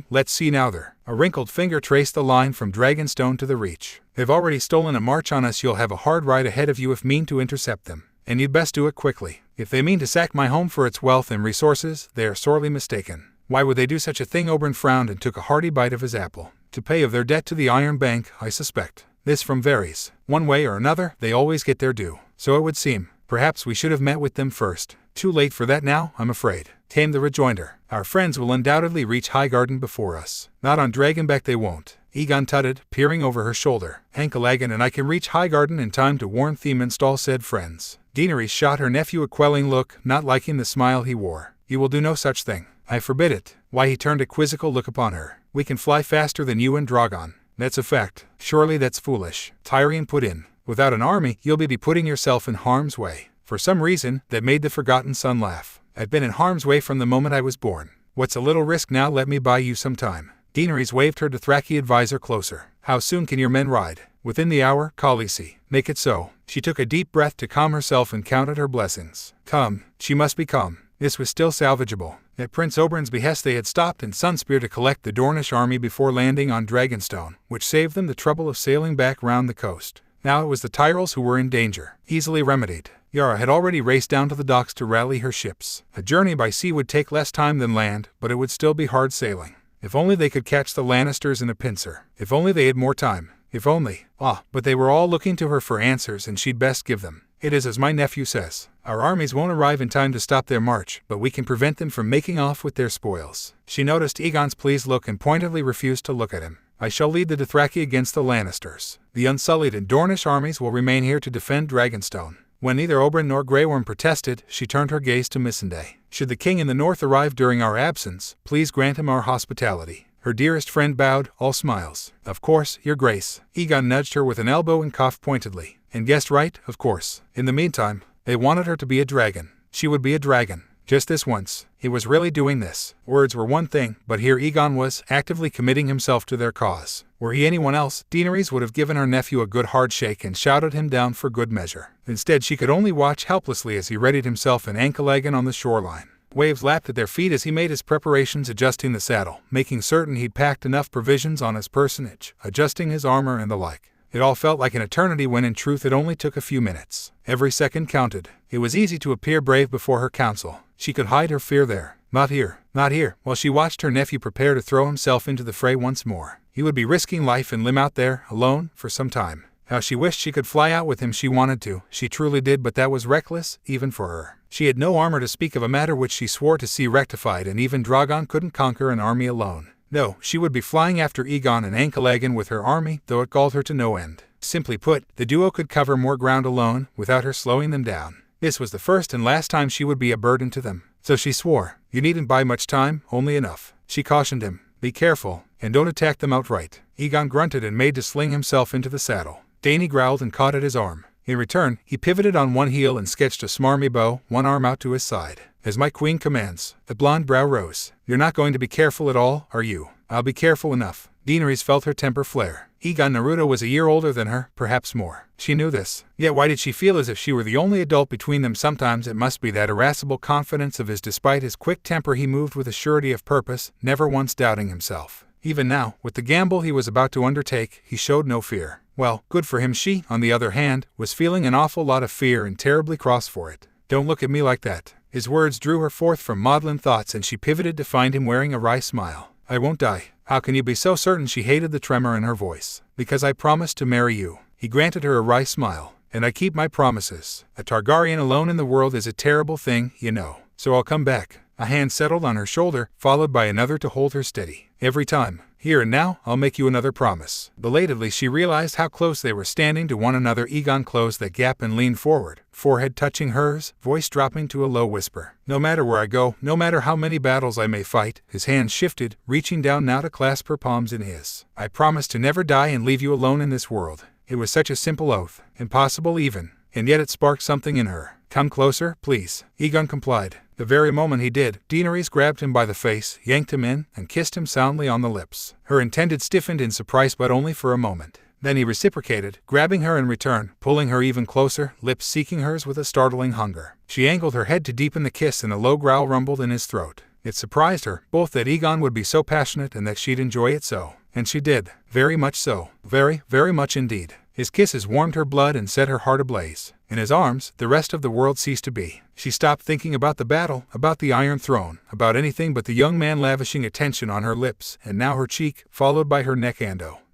Speaker 1: Let's see now there. A wrinkled finger traced the line from Dragonstone to the Reach. They've already stolen a march on us. You'll have a hard ride ahead of you if mean to intercept them. And you'd best do it quickly. If they mean to sack my home for its wealth and resources, they are sorely mistaken. Why would they do such a thing? Oberyn frowned and took a hearty bite of his apple. To pay of their debt to the Iron Bank, I suspect. This from Varys. One way or another, they always get their due. So it would seem. Perhaps we should have met with them first. Too late for that now, I'm afraid. Came the rejoinder. Our friends will undoubtedly reach Highgarden before us. Not on Dragonback they won't. Aegon tutted, peering over her shoulder. Ankalagan and I can reach Highgarden in time to warn Themenstall, said friends. Daenerys shot her nephew a quelling look, not liking the smile he wore. You will do no such thing. I forbid it. Why? He turned a quizzical look upon her. We can fly faster than you and Drogon. That's a fact. Surely that's foolish. Tyrion put in. Without an army, you'll be putting yourself in harm's way. For some reason, that made the Forgotten Son laugh. I've been in harm's way from the moment I was born. What's a little risk now? Let me buy you some time. Daenerys waved her Dothraki advisor closer. How soon can your men ride? Within the hour, Khaleesi. Make it so. She took a deep breath to calm herself and counted her blessings. Come. She must be calm. This was still salvageable. At Prince Oberyn's behest they had stopped in Sunspear to collect the Dornish army before landing on Dragonstone, which saved them the trouble of sailing back round the coast. Now it was the Tyrells who were in danger. Easily remedied. Yara had already raced down to the docks to rally her ships. A journey by sea would take less time than land, but it would still be hard sailing. If only they could catch the Lannisters in a pincer. If only they had more time. If only. But they were all looking to her for answers and she'd best give them. It is as my nephew says. Our armies won't arrive in time to stop their march, but we can prevent them from making off with their spoils. She noticed Aegon's pleased look and pointedly refused to look at him. I shall lead the Dothraki against the Lannisters. The Unsullied and Dornish armies will remain here to defend Dragonstone. When neither Oberyn nor Grey Worm protested, she turned her gaze to Missandei. Should the king in the north arrive during our absence, please grant him our hospitality. Her dearest friend bowed, all smiles. Of course, your grace. Aegon nudged her with an elbow and coughed pointedly. And guessed right, of course. In the meantime, they wanted her to be a dragon. She would be a dragon. Just this once. He was really doing this. Words were one thing, but here Aegon was, actively committing himself to their cause. Were he anyone else, Daenerys would have given her nephew a good hard shake and shouted him down for good measure. Instead she could only watch helplessly as he readied himself in Ankh-Elegan on the shoreline. Waves lapped at their feet as he made his preparations, adjusting the saddle, making certain he'd packed enough provisions on his personage, adjusting his armor and the like. It all felt like an eternity when in truth it only took a few minutes. Every second counted. It was easy to appear brave before her council. She could hide her fear there. Not here, not here, while she watched her nephew prepare to throw himself into the fray once more. He would be risking life and limb out there, alone, for some time. How she wished she could fly out with him. She wanted to, she truly did, but that was reckless, even for her. She had no armor to speak of, a matter which she swore to see rectified, and even Drogon couldn't conquer an army alone. No, she would be flying after Aegon and Ankh-Elegan with her army, though it galled her to no end. Simply put, the duo could cover more ground alone, without her slowing them down. This was the first and last time she would be a burden to them. So she swore. You needn't buy much time, only enough. She cautioned him. Be careful, and don't attack them outright. Aegon grunted and made to sling himself into the saddle. Dany growled and caught at his arm. In return, he pivoted on one heel and sketched a smarmy bow, one arm out to his side. As my queen commands. The blonde brow rose. You're not going to be careful at all, are you? I'll be careful enough. Daenerys felt her temper flare. Naruto was a year older than her, perhaps more. She knew this. Yet why did she feel as if she were the only adult between them? Sometimes it must be that irascible confidence of his. Despite his quick temper, he moved with a surety of purpose, never once doubting himself. Even now, with the gamble he was about to undertake, he showed no fear. Well, good for him. She, on the other hand, was feeling an awful lot of fear and terribly cross for it. Don't look at me like that. His words drew her forth from maudlin thoughts, and she pivoted to find him wearing a wry smile. I won't die. How can you be so certain? She hated the tremor in her voice. Because I promised to marry you. He granted her a wry smile. And I keep my promises. A Targaryen alone in the world is a terrible thing, you know. So I'll come back. A hand settled on her shoulder, followed by another to hold her steady. Every time. Here and now, I'll make you another promise. Belatedly she realized how close they were standing to one another. Aegon closed that gap and leaned forward, forehead touching hers, voice dropping to a low whisper. No matter where I go, no matter how many battles I may fight, his hands shifted, reaching down now to clasp her palms in his. I promise to never die and leave you alone in this world. It was such a simple oath, impossible even, and yet it sparked something in her. Come closer, please. Aegon complied. The very moment he did, Daenerys grabbed him by the face, yanked him in, and kissed him soundly on the lips. Her intended stiffened in surprise, but only for a moment. Then he reciprocated, grabbing her in return, pulling her even closer, lips seeking hers with a startling hunger. She angled her head to deepen the kiss, and a low growl rumbled in his throat. It surprised her, both that Aegon would be so passionate and that she'd enjoy it so. And she did. Very much so. Very, very much indeed. His kisses warmed her blood and set her heart ablaze. In his arms, the rest of the world ceased to be. She stopped thinking about the battle, about the Iron Throne, about anything but the young man lavishing attention on her lips, and now her cheek, followed by her neck.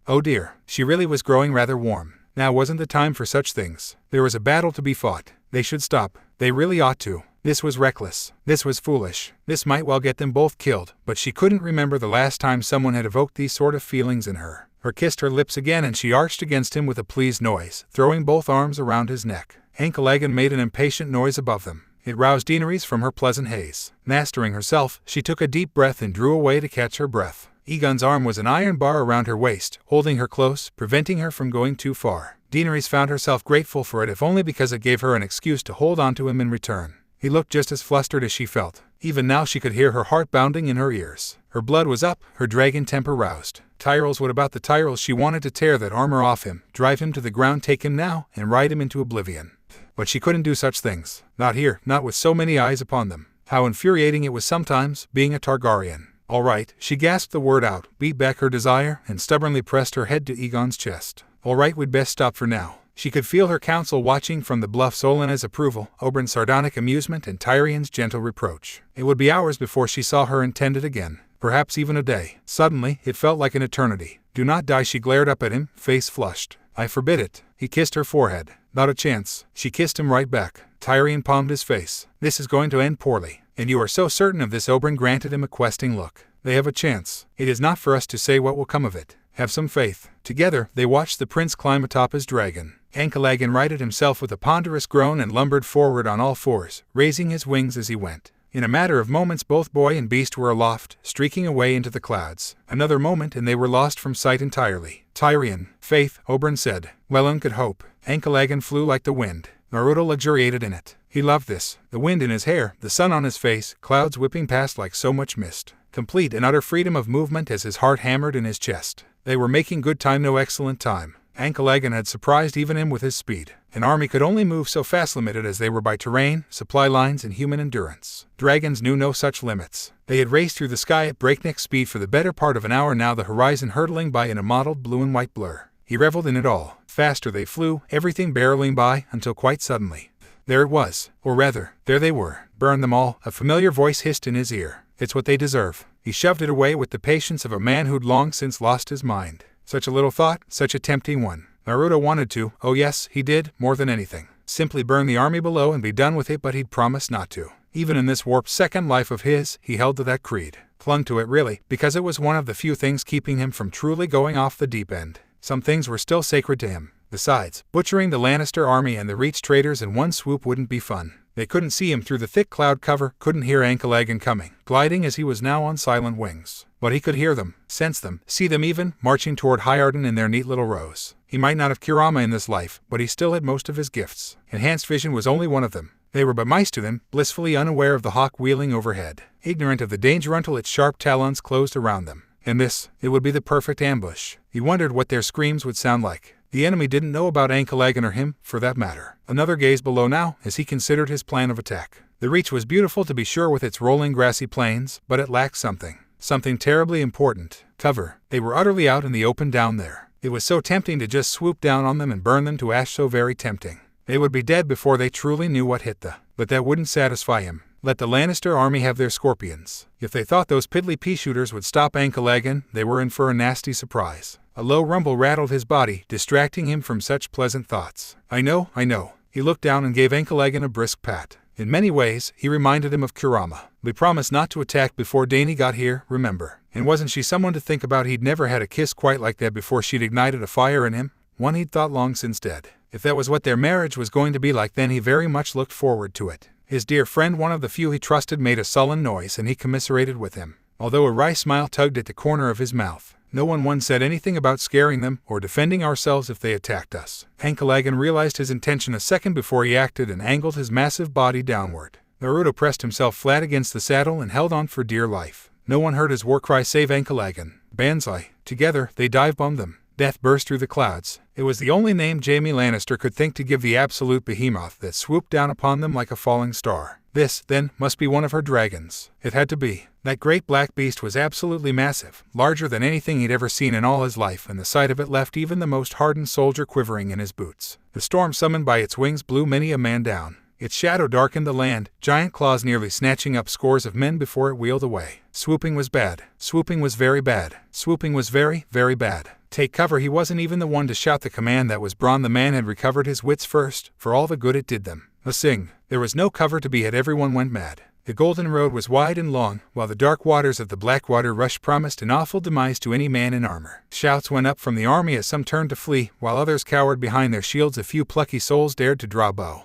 Speaker 1: Oh dear, she really was growing rather warm. Now wasn't the time for such things. There was a battle to be fought. They should stop. They really ought to. This was reckless. This was foolish. This might well get them both killed, but she couldn't remember the last time someone had evoked these sort of feelings in her. Her kissed her lips again, and she arched against him with a pleased noise, throwing both arms around his neck. Ankh-Elegan made an impatient noise above them. It roused Daenerys from her pleasant haze. Mastering herself, she took a deep breath and drew away to catch her breath. Aegon's arm was an iron bar around her waist, holding her close, preventing her from going too far. Daenerys found herself grateful for it, if only because it gave her an excuse to hold on to him in return. He looked just as flustered as she felt. Even now she could hear her heart bounding in her ears. Her blood was up, her dragon temper roused. Tyrells, what about the Tyrells? She wanted to tear that armor off him, drive him to the ground, take him now, and ride him into oblivion. But she couldn't do such things. Not here, not with so many eyes upon them. How infuriating it was sometimes, being a Targaryen. All right, she gasped the word out, beat back her desire, and stubbornly pressed her head to Aegon's chest. All right, we'd best stop for now. She could feel her counsel watching from the bluffs, Olenna's approval, Oberyn's sardonic amusement, and Tyrion's gentle reproach. It would be hours before she saw her intended again, perhaps even a day. Suddenly, it felt like an eternity. Do not die, she glared up at him, face flushed. I forbid it. He kissed her forehead. Not a chance. She kissed him right back. Tyrion palmed his face. This is going to end poorly. And you are so certain of this? Oberyn granted him a questing look. They have a chance. It is not for us to say what will come of it. Have some faith. Together, they watched the prince climb atop his dragon. Ankalagan righted himself with a ponderous groan and lumbered forward on all fours, raising his wings as he went. In a matter of moments, both boy and beast were aloft, streaking away into the clouds. Another moment and they were lost from sight entirely. Tyrion, faith, Oberyn said. Well, one could hope. Ankalagan flew like the wind. Naruto luxuriated in it. He loved this. The wind in his hair, the sun on his face, clouds whipping past like so much mist. Complete and utter freedom of movement as his heart hammered in his chest. They were making good time, no excellent time. Ankalagan had surprised even him with his speed. An army could only move so fast, limited as they were by terrain, supply lines, and human endurance. Dragons knew no such limits. They had raced through the sky at breakneck speed for the better part of an hour now, the horizon hurtling by in a mottled blue and white blur. He reveled in it all. Faster they flew, everything barreling by, until quite suddenly. There it was. Or rather, there they were. Burn them all, a familiar voice hissed in his ear. It's what they deserve. He shoved it away with the patience of a man who'd long since lost his mind. Such a little thought, such a tempting one. Naruto wanted to, oh yes, he did, more than anything. Simply burn the army below and be done with it, but he'd promised not to. Even in this warped second life of his, he held to that creed. Clung to it really, because it was one of the few things keeping him from truly going off the deep end. Some things were still sacred to him. Besides, butchering the Lannister army and the Reach traitors in one swoop wouldn't be fun. They couldn't see him through the thick cloud cover, couldn't hear Ankalagan coming, gliding as he was now on silent wings. But he could hear them, sense them, see them even, marching toward Highgarden in their neat little rows. He might not have Kurama in this life, but he still had most of his gifts. Enhanced vision was only one of them. They were but mice to them, blissfully unaware of the hawk wheeling overhead, ignorant of the danger until its sharp talons closed around them. And this, it would be the perfect ambush. He wondered what their screams would sound like. The enemy didn't know about Ankalagan or him, for that matter. Another gaze below now, as he considered his plan of attack. The Reach was beautiful to be sure with its rolling grassy plains, but it lacked something. Something terribly important. Cover. They were utterly out in the open down there. It was so tempting to just swoop down on them and burn them to ash, so very tempting. They would be dead before they truly knew what hit the. But that wouldn't satisfy him. Let the Lannister army have their scorpions. If they thought those piddly pea-shooters would stop Ankalagan, they were in for a nasty surprise. A low rumble rattled his body, distracting him from such pleasant thoughts. I know. He looked down and gave Ankalagan a brisk pat. In many ways, he reminded him of Kurama. We promised not to attack before Dany got here, remember. And wasn't she someone to think about? He'd never had a kiss quite like that before she'd ignited a fire in him, one he'd thought long since dead. If that was what their marriage was going to be like, then he very much looked forward to it. His dear friend, one of the few he trusted, made a sullen noise, and he commiserated with him, although a wry smile tugged at the corner of his mouth. No one said anything about scaring them or defending ourselves if they attacked us. Ankalagan realized his intention a second before he acted and angled his massive body downward. Naruto pressed himself flat against the saddle and held on for dear life. No one heard his war cry save Ankalagan. Banzai. Together, they dive-bombed them. Death burst through the clouds. It was the only name Jaime Lannister could think to give the absolute behemoth that swooped down upon them like a falling star. This, then, must be one of her dragons. It had to be. That great black beast was absolutely massive, larger than anything he'd ever seen in all his life, and the sight of it left even the most hardened soldier quivering in his boots. The storm summoned by its wings blew many a man down. Its shadow darkened the land, giant claws nearly snatching up scores of men before it wheeled away. Swooping was bad. Swooping was very bad. Swooping was very, very bad. Take cover. He wasn't even the one to shout the command that was Bronn. The man had recovered his wits first, for all the good it did them. A sing. There was no cover to be had. Everyone went mad. The Golden Road was wide and long, while the dark waters of the Blackwater Rush promised an awful demise to any man in armor. Shouts went up from the army as some turned to flee, while others cowered behind their shields. A few plucky souls dared to draw bow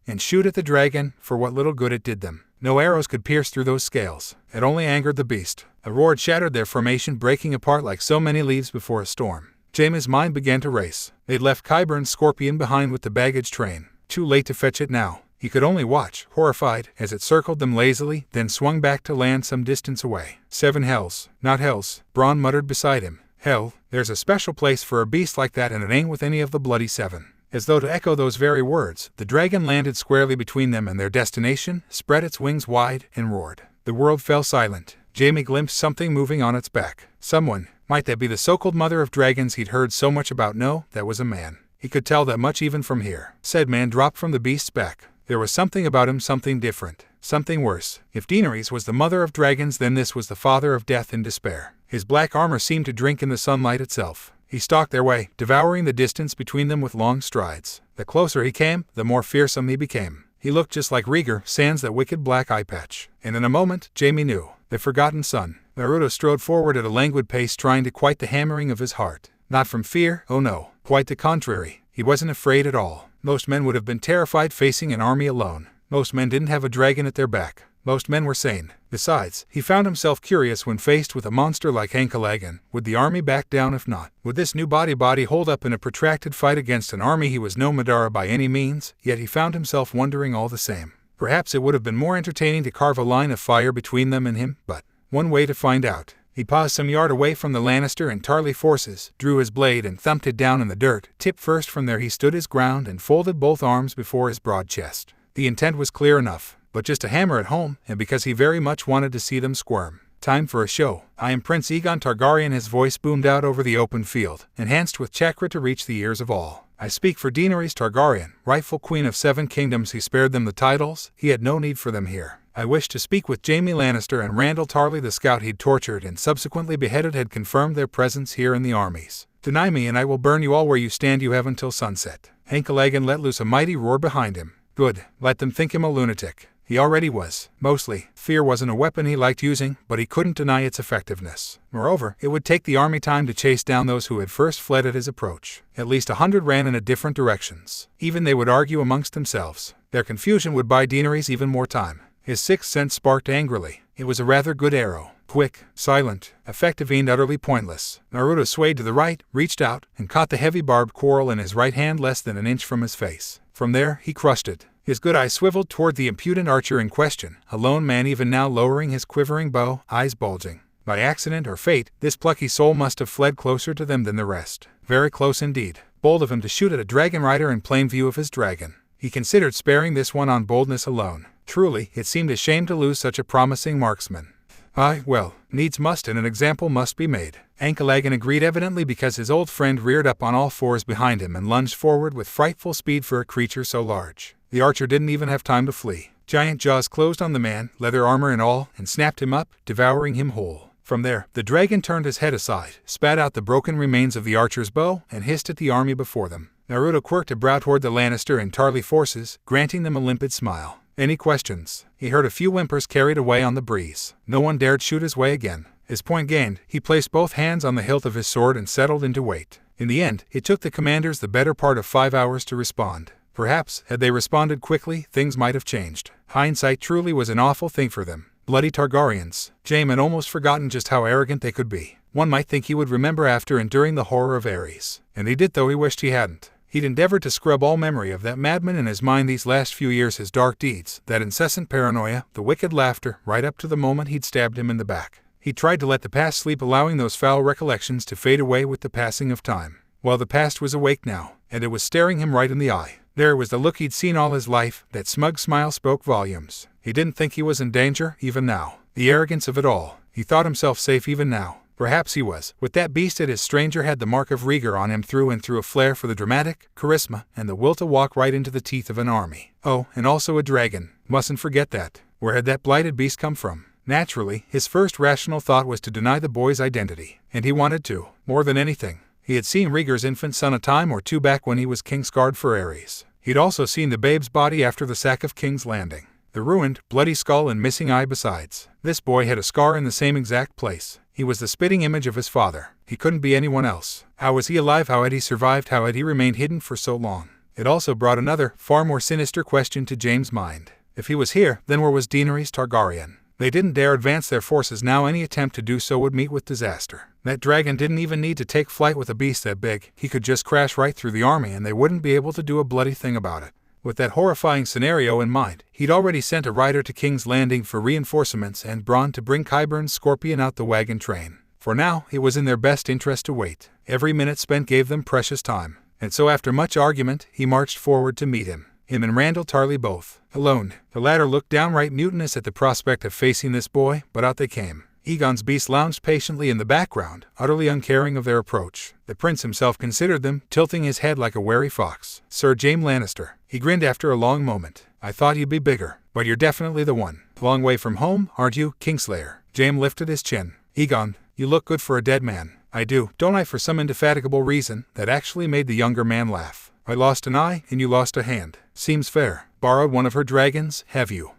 Speaker 1: and shoot at the dragon, for what little good it did them. No arrows could pierce through those scales. It only angered the beast. A roar shattered their formation, breaking apart like so many leaves before a storm. Jaime's mind began to race. They'd left Qyburn's scorpion behind with the baggage train. Too late to fetch it now. He could only watch, horrified, as it circled them lazily, then swung back to land some distance away. 7 hells, not hells, Bronn muttered beside him. Hell, there's a special place for a beast like that and it ain't with any of the bloody 7. As though to echo those very words, the dragon landed squarely between them and their destination, spread its wings wide, and roared. The world fell silent. Jaime glimpsed something moving on its back. Someone. Might that be the so-called mother of dragons he'd heard so much about? No, that was a man. He could tell that much even from here. Said man dropped from the beast's back. There was something about him, something different. Something worse. If Daenerys was the mother of dragons, then this was the father of death and despair. His black armor seemed to drink in the sunlight itself. He stalked their way, devouring the distance between them with long strides. The closer he came, the more fearsome he became. He looked just like Rhaegar, sans that wicked black eye patch. And in a moment, Jaime knew. The forgotten son. Naruto strode forward at a languid pace, trying to quiet the hammering of his heart. Not from fear, oh no. Quite the contrary. He wasn't afraid at all. Most men would have been terrified facing an army alone. Most men didn't have a dragon at their back. Most men were sane. Besides, he found himself curious when faced with a monster like Ankalagan. Would the army back down if not? Would this new body hold up in a protracted fight against an army? He was no Madara by any means, yet he found himself wondering all the same. Perhaps it would have been more entertaining to carve a line of fire between them and him, but one way to find out. He paused some yard away from the Lannister and Tarly forces, drew his blade and thumped it down in the dirt. Tip first. From there he stood his ground and folded both arms before his broad chest. The intent was clear enough, but just a hammer at home, and because he very much wanted to see them squirm. Time for a show. I am Prince Aegon Targaryen. His voice boomed out over the open field, enhanced with chakra to reach the ears of all. I speak for Daenerys Targaryen, rightful queen of 7 kingdoms. He spared them the titles. He had no need for them here. I wish to speak with Jaime Lannister and Randall Tarly. The scout he'd tortured and subsequently beheaded had confirmed their presence here in the armies. Deny me and I will burn you all where you stand. You have until sunset. Ankalagan let loose a mighty roar behind him. Good. Let them think him a lunatic. He already was. Mostly. Fear wasn't a weapon he liked using, but he couldn't deny its effectiveness. Moreover, it would take the army time to chase down those who had first fled at his approach. At least 100 ran in different directions. Even they would argue amongst themselves. Their confusion would buy Daenerys even more time. His sixth sense sparked angrily. It was a rather good arrow. Quick, silent, effective and utterly pointless. Naruto swayed to the right, reached out, and caught the heavy barbed quarrel in his right hand less than an inch from his face. From there, he crushed it. His good eye swiveled toward the impudent archer in question, a lone man even now lowering his quivering bow, eyes bulging. By accident or fate, this plucky soul must have fled closer to them than the rest. Very close indeed. Bold of him to shoot at a dragon rider in plain view of his dragon. He considered sparing this one on boldness alone. Truly, it seemed a shame to lose such a promising marksman. Aye, well, needs must and an example must be made. Ankalagan agreed, evidently because his old friend reared up on all fours behind him and lunged forward with frightful speed for a creature so large. The archer didn't even have time to flee. Giant jaws closed on the man, leather armor and all, and snapped him up, devouring him whole. From there, the dragon turned his head aside, spat out the broken remains of the archer's bow, and hissed at the army before them. Naruto quirked a brow toward the Lannister and Tarly forces, granting them a limpid smile. Any questions? He heard a few whimpers carried away on the breeze. No one dared shoot his way again. His point gained, he placed both hands on the hilt of his sword and settled into wait. In the end, it took the commanders the better part of 5 hours to respond. Perhaps, had they responded quickly, things might have changed. Hindsight truly was an awful thing for them. Bloody Targaryens. Jaime had almost forgotten just how arrogant they could be. One might think he would remember after enduring the horror of Ares. And he did, though he wished he hadn't. He'd endeavored to scrub all memory of that madman in his mind these last few years, his dark deeds, that incessant paranoia, the wicked laughter, right up to the moment he'd stabbed him in the back. He tried to let the past sleep, allowing those foul recollections to fade away with the passing of time. Well, the past was awake now, and it was staring him right in the eye. There was the look he'd seen all his life. That smug smile spoke volumes. He didn't think he was in danger, even now. The arrogance of it all. He thought himself safe even now. Perhaps he was. With that beast at his stranger had the mark of Rhaegar on him through and through, a flair for the dramatic, charisma, and the will to walk right into the teeth of an army. Oh, and also a dragon. Mustn't forget that. Where had that blighted beast come from? Naturally, his first rational thought was to deny the boy's identity. And he wanted to, more than anything. He had seen Rhaegar's infant son a time or two back when he was Kingsguard for Ares. He'd also seen the babe's body after the sack of King's Landing. The ruined, bloody skull and missing eye besides. This boy had a scar in the same exact place. He was the spitting image of his father. He couldn't be anyone else. How was he alive? How had he survived? How had he remained hidden for so long? It also brought another, far more sinister question to Jaime's mind. If he was here, then where was Daenerys Targaryen? They didn't dare advance their forces now. Any attempt to do so would meet with disaster. That dragon didn't even need to take flight with a beast that big. He could just crash right through the army and they wouldn't be able to do a bloody thing about it. With that horrifying scenario in mind, he'd already sent a rider to King's Landing for reinforcements and Bronn to bring Qyburn's scorpion out the wagon train. For now, it was in their best interest to wait. Every minute spent gave them precious time. And so after much argument, he marched forward to meet him. Him and Randyll Tarly both alone. The latter looked downright mutinous at the prospect of facing this boy, but out they came. Aegon's beast lounged patiently in the background, utterly uncaring of their approach. The prince himself considered them, tilting his head like a wary fox. Sir Jaime Lannister. He grinned after a long moment. I thought you'd be bigger, but you're definitely the one. Long way from home, aren't you, Kingslayer? Jaime lifted his chin. Aegon, you look good for a dead man. I do, don't I, for some indefatigable reason that actually made the younger man laugh. I lost an eye, and you lost a hand. Seems fair. Borrowed one of her dragons, have you?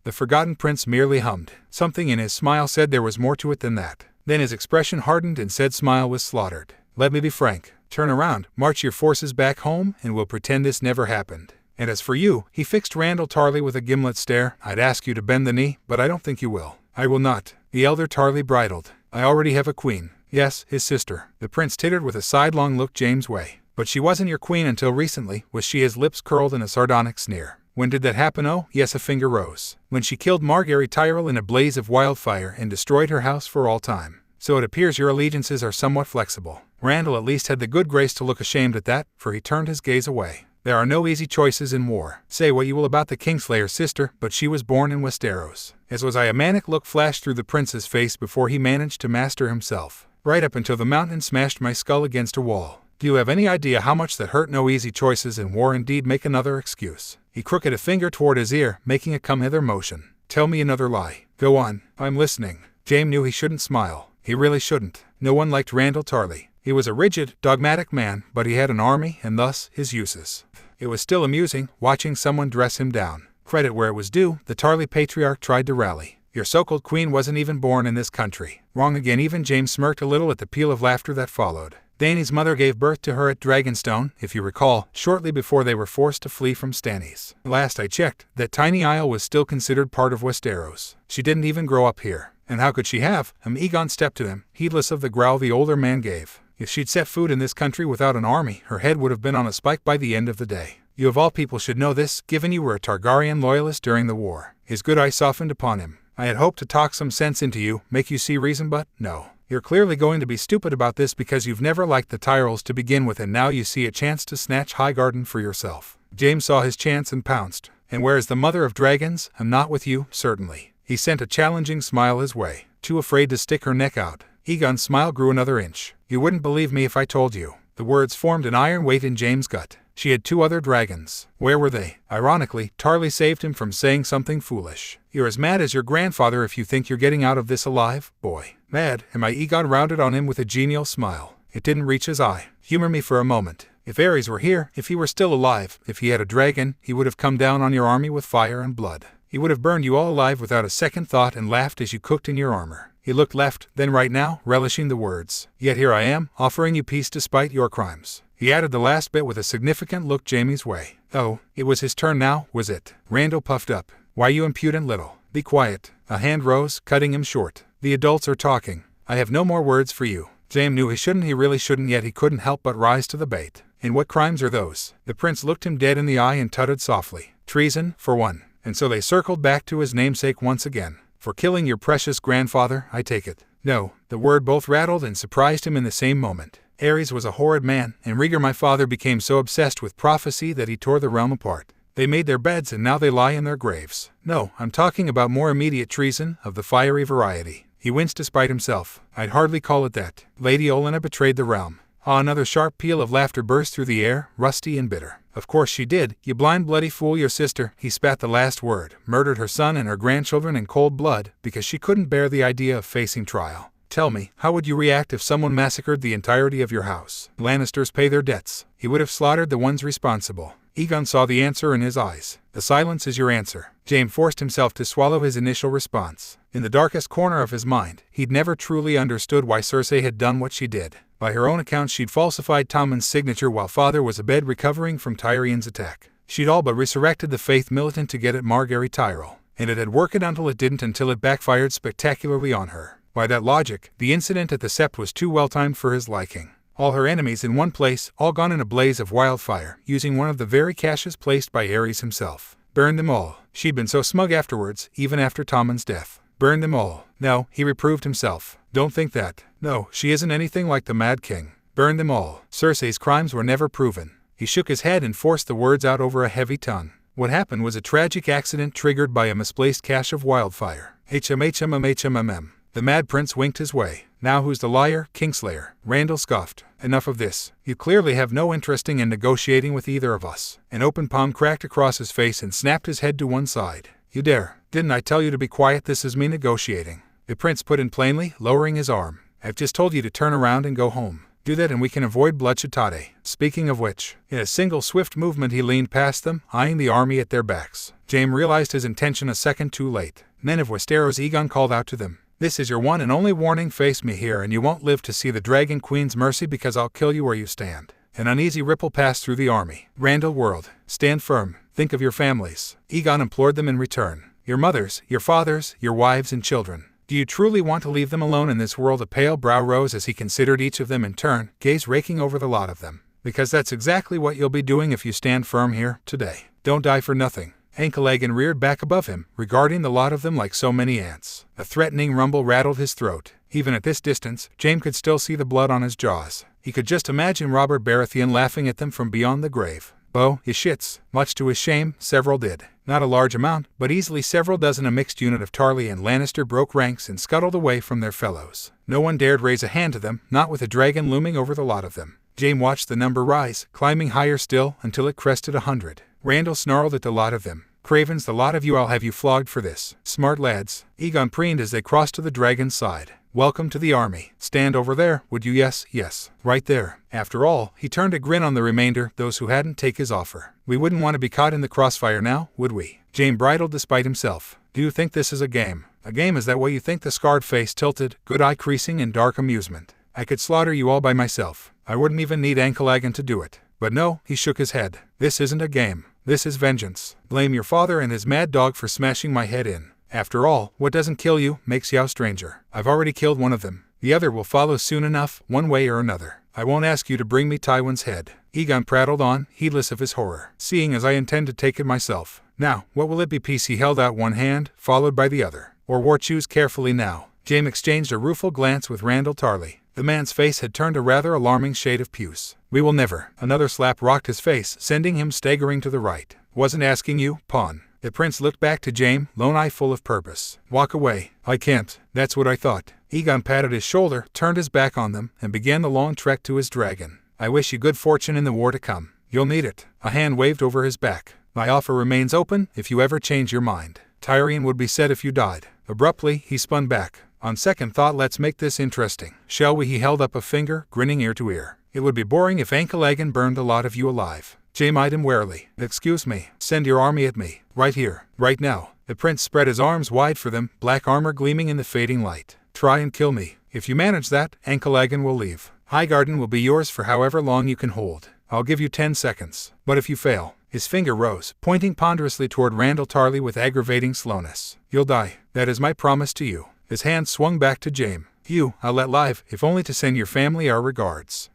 Speaker 1: The forgotten prince merely hummed. Something in his smile said there was more to it than that. Then his expression hardened and said smile was slaughtered. Let me be frank. Turn around, march your forces back home, and we'll pretend this never happened. And as for you, he fixed Randyll Tarly with a gimlet stare, I'd ask you to bend the knee, but I don't think you will. I will not. The elder Tarly bridled. I already have a queen. Yes, his sister. The prince tittered with a sidelong look Jaime's way. But she wasn't your queen until recently, was she? His lips curled in a sardonic sneer. When did that happen? Oh, yes, a finger rose. When she killed Margaery Tyrell in a blaze of wildfire and destroyed her house for all time. So it appears your allegiances are somewhat flexible. Randyll at least had the good grace to look ashamed at that, for he turned his gaze away. There are no easy choices in war. Say what you will about the Kingslayer's sister, but she was born in Westeros. As was I, a manic look flashed through the prince's face before he managed to master himself. Right up until the mountain smashed my skull against a wall. Do you have any idea how much that hurt? No easy choices in war indeed make another excuse. He crooked a finger toward his ear, making a come-hither motion. Tell me another lie. Go on. I'm listening. Jaime knew he shouldn't smile. He really shouldn't. No one liked Randyll Tarly. He was a rigid, dogmatic man, but he had an army and thus his uses. It was still amusing, watching someone dress him down. Credit where it was due, the Tarly patriarch tried to rally. Your so-called queen wasn't even born in this country. Wrong again. Even Jaime smirked a little at the peal of laughter that followed. Dany's mother gave birth to her at Dragonstone, if you recall, shortly before they were forced to flee from Stannis. Last I checked, that tiny isle was still considered part of Westeros. She didn't even grow up here. And how could she have? Aegon stepped to them, heedless of the growl the older man gave. If she'd set foot in this country without an army, her head would have been on a spike by the end of the day. You of all people should know this, given you were a Targaryen loyalist during the war. His good eye softened upon him. I had hoped to talk some sense into you, make you see reason, but no. You're clearly going to be stupid about this because you've never liked the Tyrells to begin with, and now you see a chance to snatch Highgarden for yourself. Jaime saw his chance and pounced. And where is the mother of dragons? I'm not with you, certainly. He sent a challenging smile his way, too afraid to stick her neck out. Aegon's smile grew another inch. You wouldn't believe me if I told you. The words formed an iron weight in Jaime's gut. She had 2 other dragons. Where were they? Ironically, Tarly saved him from saying something foolish. You're as mad as your grandfather if you think you're getting out of this alive, boy. Mad, am I? Aegon rounded on him with a genial smile. It didn't reach his eye. Humor me for a moment. If Aerys were here, if he were still alive, if he had a dragon, he would have come down on your army with fire and blood. He would have burned you all alive without a second thought and laughed as you cooked in your armor. He looked left, then right now, relishing the words. Yet here I am, offering you peace despite your crimes. He added the last bit with a significant look Jaime's way. Oh, it was his turn now, was it? Randyll puffed up. Why, you impudent little. Be quiet. A hand rose, cutting him short. The adults are talking. I have no more words for you. Jaime knew he really shouldn't, yet he couldn't help but rise to the bait. And what crimes are those? The prince looked him dead in the eye and tutted softly. Treason, for one. And so they circled back to his namesake once again. For killing your precious grandfather, I take it. No, the word both rattled and surprised him in the same moment. Aerys was a horrid man, and Rhaegar my father became so obsessed with prophecy that he tore the realm apart. They made their beds and now they lie in their graves. No, I'm talking about more immediate treason, of the fiery variety. He winced despite himself. I'd hardly call it that. Lady Olenna betrayed the realm. Ah, another sharp peal of laughter burst through the air, rusty and bitter. Of course she did, you blind bloody fool. Your sister, he spat the last word, murdered her son and her grandchildren in cold blood, because she couldn't bear the idea of facing trial. Tell me, how would you react if someone massacred the entirety of your house? Lannisters pay their debts. He would have slaughtered the ones responsible. Aegon saw the answer in his eyes. The silence is your answer. Jaime forced himself to swallow his initial response. In the darkest corner of his mind, he'd never truly understood why Cersei had done what she did. By her own account, she'd falsified Tommen's signature while father was abed recovering from Tyrion's attack. She'd all but resurrected the faith militant to get at Margaery Tyrell. And it had worked until it didn't, until it backfired spectacularly on her. By that logic, the incident at the Sept was too well timed for his liking. All her enemies in one place, all gone in a blaze of wildfire, using one of the very caches placed by Ares himself. Burned them all. She'd been so smug afterwards, even after Tommen's death. Burned them all. No, he reproved himself. Don't think that. No, she isn't anything like the Mad King. Burned them all. Cersei's crimes were never proven. He shook his head and forced the words out over a heavy tongue. What happened was a tragic accident triggered by a misplaced cache of wildfire. HMHMMHMMM. The Mad Prince winked his way. Now who's the liar, Kingslayer? Randall scoffed. Enough of this. You clearly have no interest in negotiating with either of us. An open palm cracked across his face and snapped his head to one side. You dare. Didn't I tell you to be quiet? This is me negotiating. The prince put in plainly, lowering his arm. I've just told you to turn around and go home. Do that and we can avoid bloodshed. Speaking of which, in a single swift movement he leaned past them, eyeing the army at their backs. Jaime realized his intention a second too late. Men of Westeros, Aegon called out to them. This is your one and only warning. Face me here and you won't live to see the Dragon Queen's mercy, because I'll kill you where you stand. An uneasy ripple passed through the army. Randall whirled. Stand firm. Think of your families. Aegon implored them in return. Your mothers, your fathers, your wives and children. Do you truly want to leave them alone in this world? A pale brow rose as he considered each of them in turn, gaze raking over the lot of them. Because that's exactly what you'll be doing if you stand firm here, today. Don't die for nothing. Ankalagan reared back above him, regarding the lot of them like so many ants. A threatening rumble rattled his throat. Even at this distance, Jaime could still see the blood on his jaws. He could just imagine Robert Baratheon laughing at them from beyond the grave. Bo, his shits. Much to his shame, several did. Not a large amount, but easily several dozen. A mixed unit of Tarly and Lannister broke ranks and scuttled away from their fellows. No one dared raise a hand to them, not with a dragon looming over the lot of them. Jaime watched the number rise, climbing higher still, until it crested 100. Randall snarled at the lot of them. Cravens, the lot of you, I'll have you flogged for this. Smart lads. Aegon preened as they crossed to the dragon's side. Welcome to the army. Stand over there, would you? Yes, yes. Right there. After all, he turned a grin on the remainder, those who hadn't take his offer. We wouldn't want to be caught in the crossfire now, would we? Jaime bridled despite himself. Do you think this is a game? A game? Is that what you think? The scarred face tilted, good eye creasing in dark amusement. I could slaughter you all by myself. I wouldn't even need Ankalagan to do it. But no, he shook his head. This isn't a game. This is vengeance. Blame your father and his mad dog for smashing my head in. After all, what doesn't kill you makes you a stranger. I've already killed one of them. The other will follow soon enough, one way or another. I won't ask you to bring me Tywin's head. Aegon prattled on, heedless of his horror. Seeing as I intend to take it myself. Now, what will it be? He held out one hand, followed by the other. Or war, choose carefully now. Jaime exchanged a rueful glance with Randall Tarly. The man's face had turned a rather alarming shade of puce. We will never. Another slap rocked his face, sending him staggering to the right. Wasn't asking you, pawn. The prince looked back to Jaime, lone eye full of purpose. Walk away. I can't. That's what I thought. Aegon patted his shoulder, turned his back on them, and began the long trek to his dragon. I wish you good fortune in the war to come. You'll need it. A hand waved over his back. My offer remains open, if you ever change your mind. Tyrion would be said if you died. Abruptly, he spun back. On second thought, let's make this interesting. Shall we? He held up a finger, grinning ear to ear. It would be boring if Ankalagan burned a lot of you alive. Jaime eyed him warily. Excuse me. Send your army at me. Right here. Right now. The prince spread his arms wide for them, black armor gleaming in the fading light. Try and kill me. If you manage that, Ankalagan will leave. Highgarden will be yours for however long you can hold. I'll give you 10 seconds. But if you fail... His finger rose, pointing ponderously toward Randall Tarly with aggravating slowness. You'll die. That is my promise to you. His hand swung back to Jaime. You, I'll let live, if only to send your family our regards.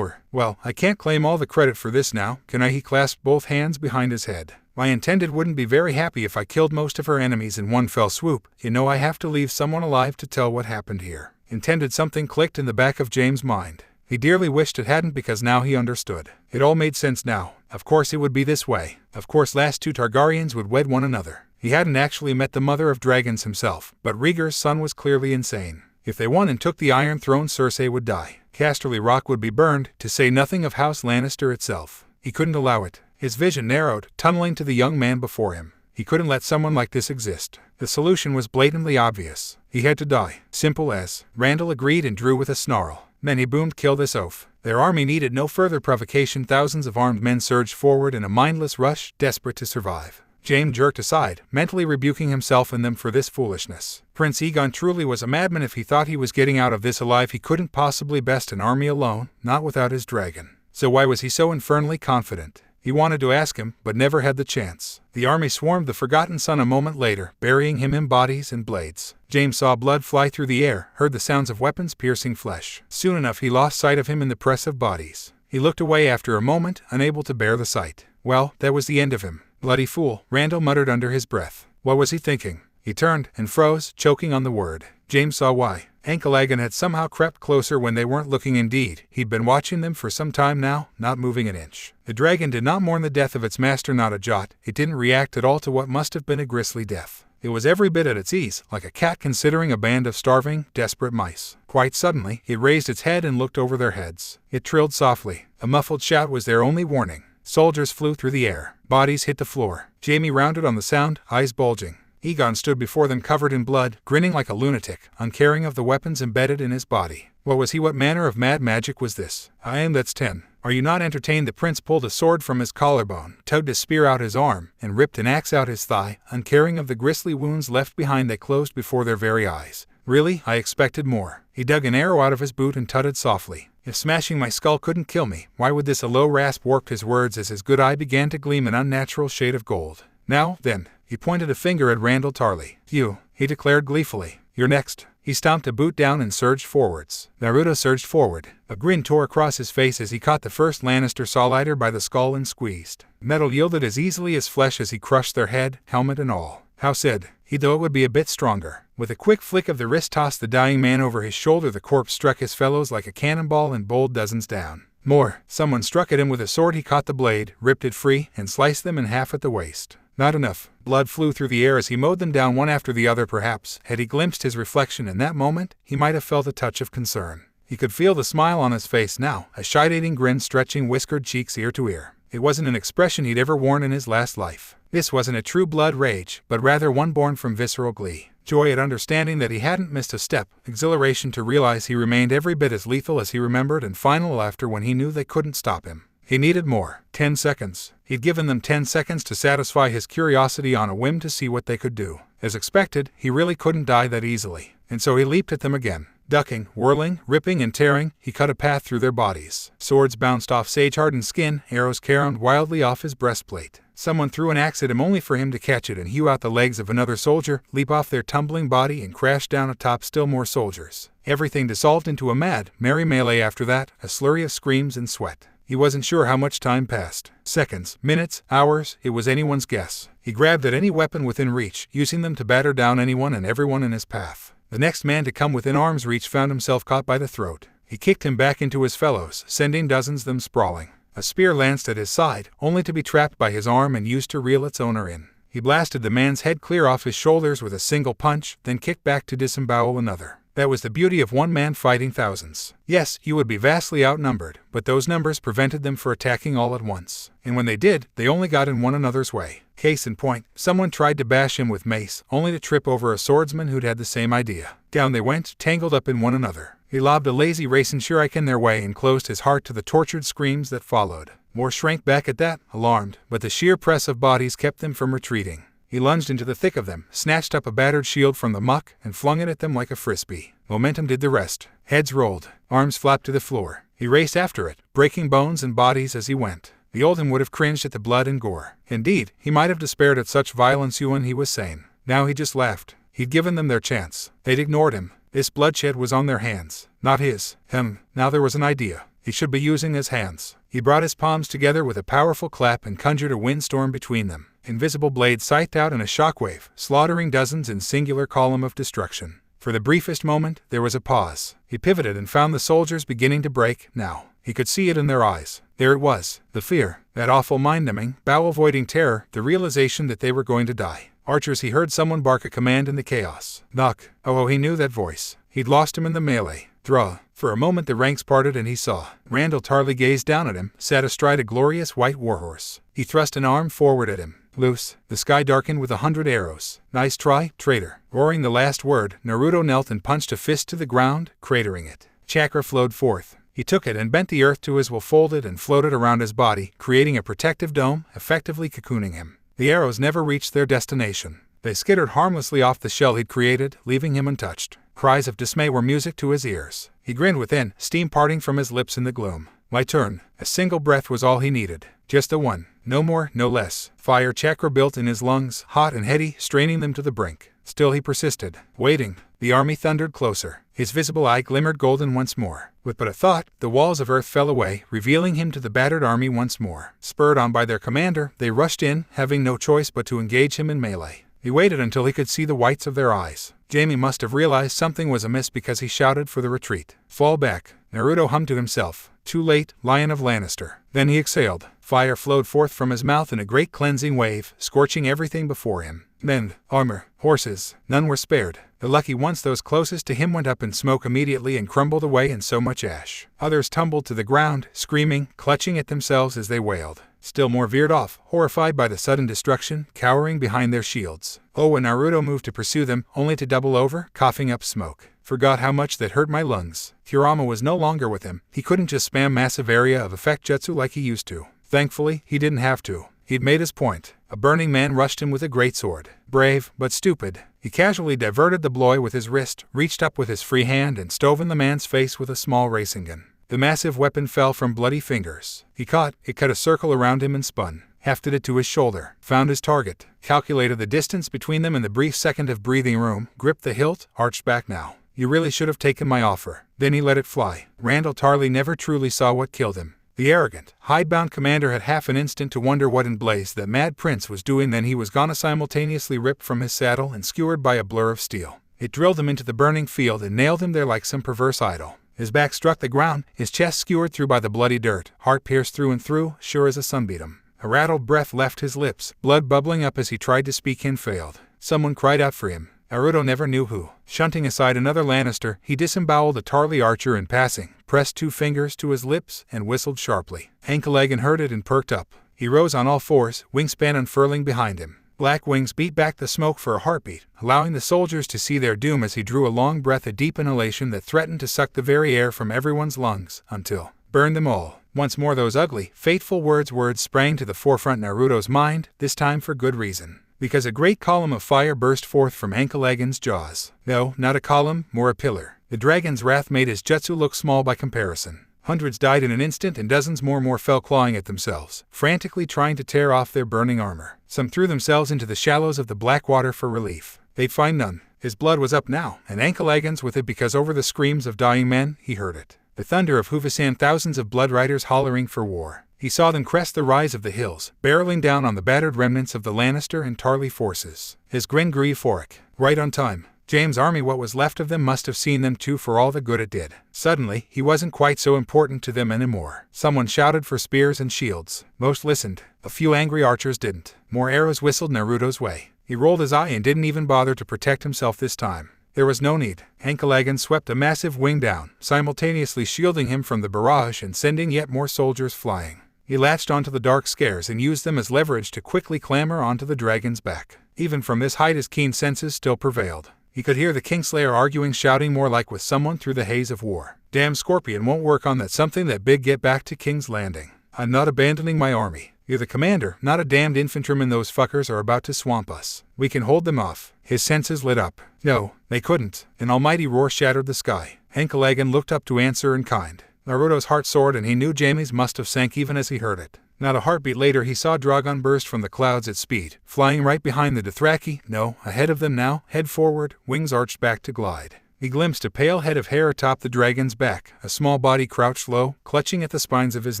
Speaker 1: Well, I can't claim all the credit for this now, can I? He clasped both hands behind his head. My intended wouldn't be very happy if I killed most of her enemies in one fell swoop. You know I have to leave someone alive to tell what happened here. Intended. Something clicked in the back of Jaime's mind. He dearly wished it hadn't, because now he understood. It all made sense now. Of course it would be this way. Of course last two Targaryens would wed one another. He hadn't actually met the mother of dragons himself, but Rhaegar's son was clearly insane. If they won and took the Iron Throne, Cersei would die. Casterly Rock would be burned, to say nothing of House Lannister itself. He couldn't allow it. His vision narrowed, tunneling to the young man before him. He couldn't let someone like this exist. The solution was blatantly obvious. He had to die. Simple as. Randall agreed and drew with a snarl. Then he boomed, kill this oaf. Their army needed no further provocation. Thousands of armed men surged forward in a mindless rush, desperate to survive. Jaime jerked aside, mentally rebuking himself and them for this foolishness. Prince Aegon truly was a madman if he thought he was getting out of this alive. He couldn't possibly best an army alone, not without his dragon. So why was he so infernally confident? He wanted to ask him, but never had the chance. The army swarmed the forgotten son a moment later, burying him in bodies and blades. James saw blood fly through the air, heard the sounds of weapons piercing flesh. Soon enough he lost sight of him in the press of bodies. He looked away after a moment, unable to bear the sight. Well, that was the end of him. Bloody fool, Randall muttered under his breath. What was he thinking? He turned and froze, choking on the word. James saw why. Ankalagan had somehow crept closer when they weren't looking. Indeed, he'd been watching them for some time now, not moving an inch. The dragon did not mourn the death of its master, not a jot. It didn't react at all to what must have been a grisly death. It was every bit at its ease, like a cat considering a band of starving, desperate mice. Quite suddenly, it raised its head and looked over their heads. It trilled softly. A muffled shout was their only warning. Soldiers flew through the air. Bodies hit the floor. Jamie rounded on the sound, eyes bulging. Egon stood before them covered in blood, grinning like a lunatic, uncaring of the weapons embedded in his body. What was he? What manner of mad magic was this? That's 10. Are you not entertained? The prince pulled a sword from his collarbone, tugged a spear out his arm, and ripped an axe out his thigh, uncaring of the grisly wounds left behind that closed before their very eyes. Really? I expected more. He dug an arrow out of his boot and tutted softly. If smashing my skull couldn't kill me, why would this? A low rasp warped his words as his good eye began to gleam an unnatural shade of gold. Now, then. He pointed a finger at Randall Tarley. You, he declared gleefully. You're next. He stomped a boot down and surged forwards. Naruto surged forward. A grin tore across his face as he caught the first Lannister Solider by the skull and squeezed. Metal yielded as easily as flesh as he crushed their head, helmet and all. How said he, though it would be a bit stronger. With a quick flick of the wrist tossed the dying man over his shoulder, the corpse struck his fellows like a cannonball and bowled dozens down. More. Someone struck at him with a sword. He caught the blade, ripped it free, and sliced them in half at the waist. Not enough. Blood flew through the air as he mowed them down one after the other. Perhaps, had he glimpsed his reflection in that moment, he might have felt a touch of concern. He could feel the smile on his face now, a shite-eating grin stretching whiskered cheeks ear to ear. It wasn't an expression he'd ever worn in his last life. This wasn't a true blood rage, but rather one born from visceral glee. Joy at understanding that he hadn't missed a step, exhilaration to realize he remained every bit as lethal as he remembered, and final laughter when he knew they couldn't stop him. He needed more. 10 seconds. He'd given them 10 seconds to satisfy his curiosity on a whim to see what they could do. As expected, he really couldn't die that easily, and so he leaped at them again. Ducking, whirling, ripping and tearing, he cut a path through their bodies. Swords bounced off sage-hardened skin, arrows caromed wildly off his breastplate. Someone threw an axe at him only for him to catch it and hew out the legs of another soldier, leap off their tumbling body and crash down atop still more soldiers. Everything dissolved into a mad, merry melee after that, a slurry of screams and sweat. He wasn't sure how much time passed. Seconds, minutes, hours, it was anyone's guess. He grabbed at any weapon within reach, using them to batter down anyone and everyone in his path. The next man to come within arm's reach found himself caught by the throat. He kicked him back into his fellows, sending dozens of them sprawling. A spear lanced at his side, only to be trapped by his arm and used to reel its owner in. He blasted the man's head clear off his shoulders with a single punch, then kicked back to disembowel another. That was the beauty of one man fighting thousands. Yes, you would be vastly outnumbered, but those numbers prevented them from attacking all at once. And when they did, they only got in one another's way. Case in point, someone tried to bash him with mace, only to trip over a swordsman who'd had the same idea. Down they went, tangled up in one another. He lobbed a lazy racing shuriken their way and closed his heart to the tortured screams that followed. More shrank back at that, alarmed, but the sheer press of bodies kept them from retreating. He lunged into the thick of them, snatched up a battered shield from the muck, and flung it at them like a frisbee. Momentum did the rest. Heads rolled. Arms flapped to the floor. He raced after it, breaking bones and bodies as he went. The old him would have cringed at the blood and gore. Indeed, he might have despaired at such violence when he was sane. Now he just laughed. He'd given them their chance. They'd ignored him. This bloodshed was on their hands, not his. Now there was an idea. He should be using his hands. He brought his palms together with a powerful clap and conjured a windstorm between them. Invisible blades scythed out in a shockwave, slaughtering dozens in singular column of destruction. For the briefest moment, there was a pause. He pivoted and found the soldiers beginning to break. Now, he could see it in their eyes. There it was, the fear, that awful mind-numbing, bowel-voiding terror, the realization that they were going to die. Archers, he heard someone bark a command in the chaos. Knock. Oh, he knew that voice. He'd lost him in the melee. Draw. For a moment the ranks parted and he saw. Randall Tarley gazed down at him, sat astride a glorious white warhorse. He thrust an arm forward at him. Loose. The sky darkened with 100 arrows. Nice try, traitor. Roaring the last word, Naruto knelt and punched a fist to the ground, cratering it. Chakra flowed forth. He took it and bent the earth to his will, folded and floated around his body, creating a protective dome, effectively cocooning him. The arrows never reached their destination. They skittered harmlessly off the shell he'd created, leaving him untouched. Cries of dismay were music to his ears. He grinned within, steam parting from his lips in the gloom. My turn. A single breath was all he needed. Just the one. No more, no less. Fire chakra built in his lungs, hot and heady, straining them to the brink. Still he persisted, waiting. The army thundered closer. His visible eye glimmered golden once more. With but a thought, the walls of earth fell away, revealing him to the battered army once more. Spurred on by their commander, they rushed in, having no choice but to engage him in melee. He waited until he could see the whites of their eyes. Jaime must have realized something was amiss because he shouted for the retreat. Fall back. Naruto hummed to himself. Too late, Lion of Lannister. Then he exhaled. Fire flowed forth from his mouth in a great cleansing wave, scorching everything before him. Men, armor, horses, none were spared. The lucky ones, those closest to him, went up in smoke immediately and crumbled away in so much ash. Others tumbled to the ground, screaming, clutching at themselves as they wailed. Still more veered off, horrified by the sudden destruction, cowering behind their shields. Oh, and Naruto moved to pursue them, only to double over, coughing up smoke. Forgot how much that hurt my lungs. Kurama was no longer with him. He couldn't just spam massive area of effect jutsu like he used to. Thankfully, he didn't have to. He'd made his point. A burning man rushed him with a greatsword. Brave, but stupid. He casually diverted the blow with his wrist, reached up with his free hand and stove in the man's face with a small racing gun. The massive weapon fell from bloody fingers. He caught, it cut a circle around him and spun. Hefted it to his shoulder, found his target, calculated the distance between them in the brief second of breathing room, gripped the hilt, arched back now. You really should have taken my offer. Then he let it fly. Randall Tarley never truly saw what killed him. The arrogant, hidebound commander had half an instant to wonder what in blaze that mad prince was doing, then he was gone, simultaneously ripped from his saddle and skewered by a blur of steel. It drilled him into the burning field and nailed him there like some perverse idol. His back struck the ground, his chest skewered through by the bloody dirt, heart pierced through and through, sure as a sunbeam. A rattled breath left his lips, blood bubbling up as he tried to speak and failed. Someone cried out for him. Naruto never knew who. Shunting aside another Lannister, he disemboweled a Tarly archer in passing, pressed 2 fingers to his lips, and whistled sharply. Anklegan heard it and perked up. He rose on all fours, wingspan unfurling behind him. Black wings beat back the smoke for a heartbeat, allowing the soldiers to see their doom as he drew a long breath, a deep inhalation that threatened to suck the very air from everyone's lungs, until burn them all. Once more those ugly, fateful words sprang to the forefront Naruto's mind, this time for good reason. Because a great column of fire burst forth from Anklegan's jaws. No, not a column, more a pillar. The dragon's wrath made his jutsu look small by comparison. Hundreds died in an instant and dozens more fell clawing at themselves, frantically trying to tear off their burning armor. Some threw themselves into the shallows of the black water for relief. They'd find none. His blood was up now, and Anklegan's with it, because over the screams of dying men, he heard it. The thunder of Hoofasan, thousands of blood riders hollering for war. He saw them crest the rise of the hills, barreling down on the battered remnants of the Lannister and Tarly forces. His grin grew euphoric. Right on time. James' army, what was left of them, must have seen them too, for all the good it did. Suddenly, he wasn't quite so important to them anymore. Someone shouted for spears and shields. Most listened. A few angry archers didn't. More arrows whistled Naruto's way. He rolled his eye and didn't even bother to protect himself this time. There was no need. Anklegan swept a massive wing down, simultaneously shielding him from the barrage and sending yet more soldiers flying. He latched onto the dark scares and used them as leverage to quickly clamber onto the dragon's back. Even from this height his keen senses still prevailed. He could hear the Kingslayer arguing, shouting more like with someone through the haze of war. Damn Scorpion won't work on that something that big. Get back to King's Landing. I'm not abandoning my army. You're the commander, not a damned infantryman. Those fuckers are about to swamp us. We can hold them off. His senses lit up. No, they couldn't. An almighty roar shattered the sky. Anklegan looked up to answer in kind. Naruto's heart soared and he knew Jaime's must have sank even as he heard it. Not a heartbeat later he saw Dragon burst from the clouds at speed, flying right behind the Dothraki, no, ahead of them now, head forward, wings arched back to glide. He glimpsed a pale head of hair atop the dragon's back, a small body crouched low, clutching at the spines of his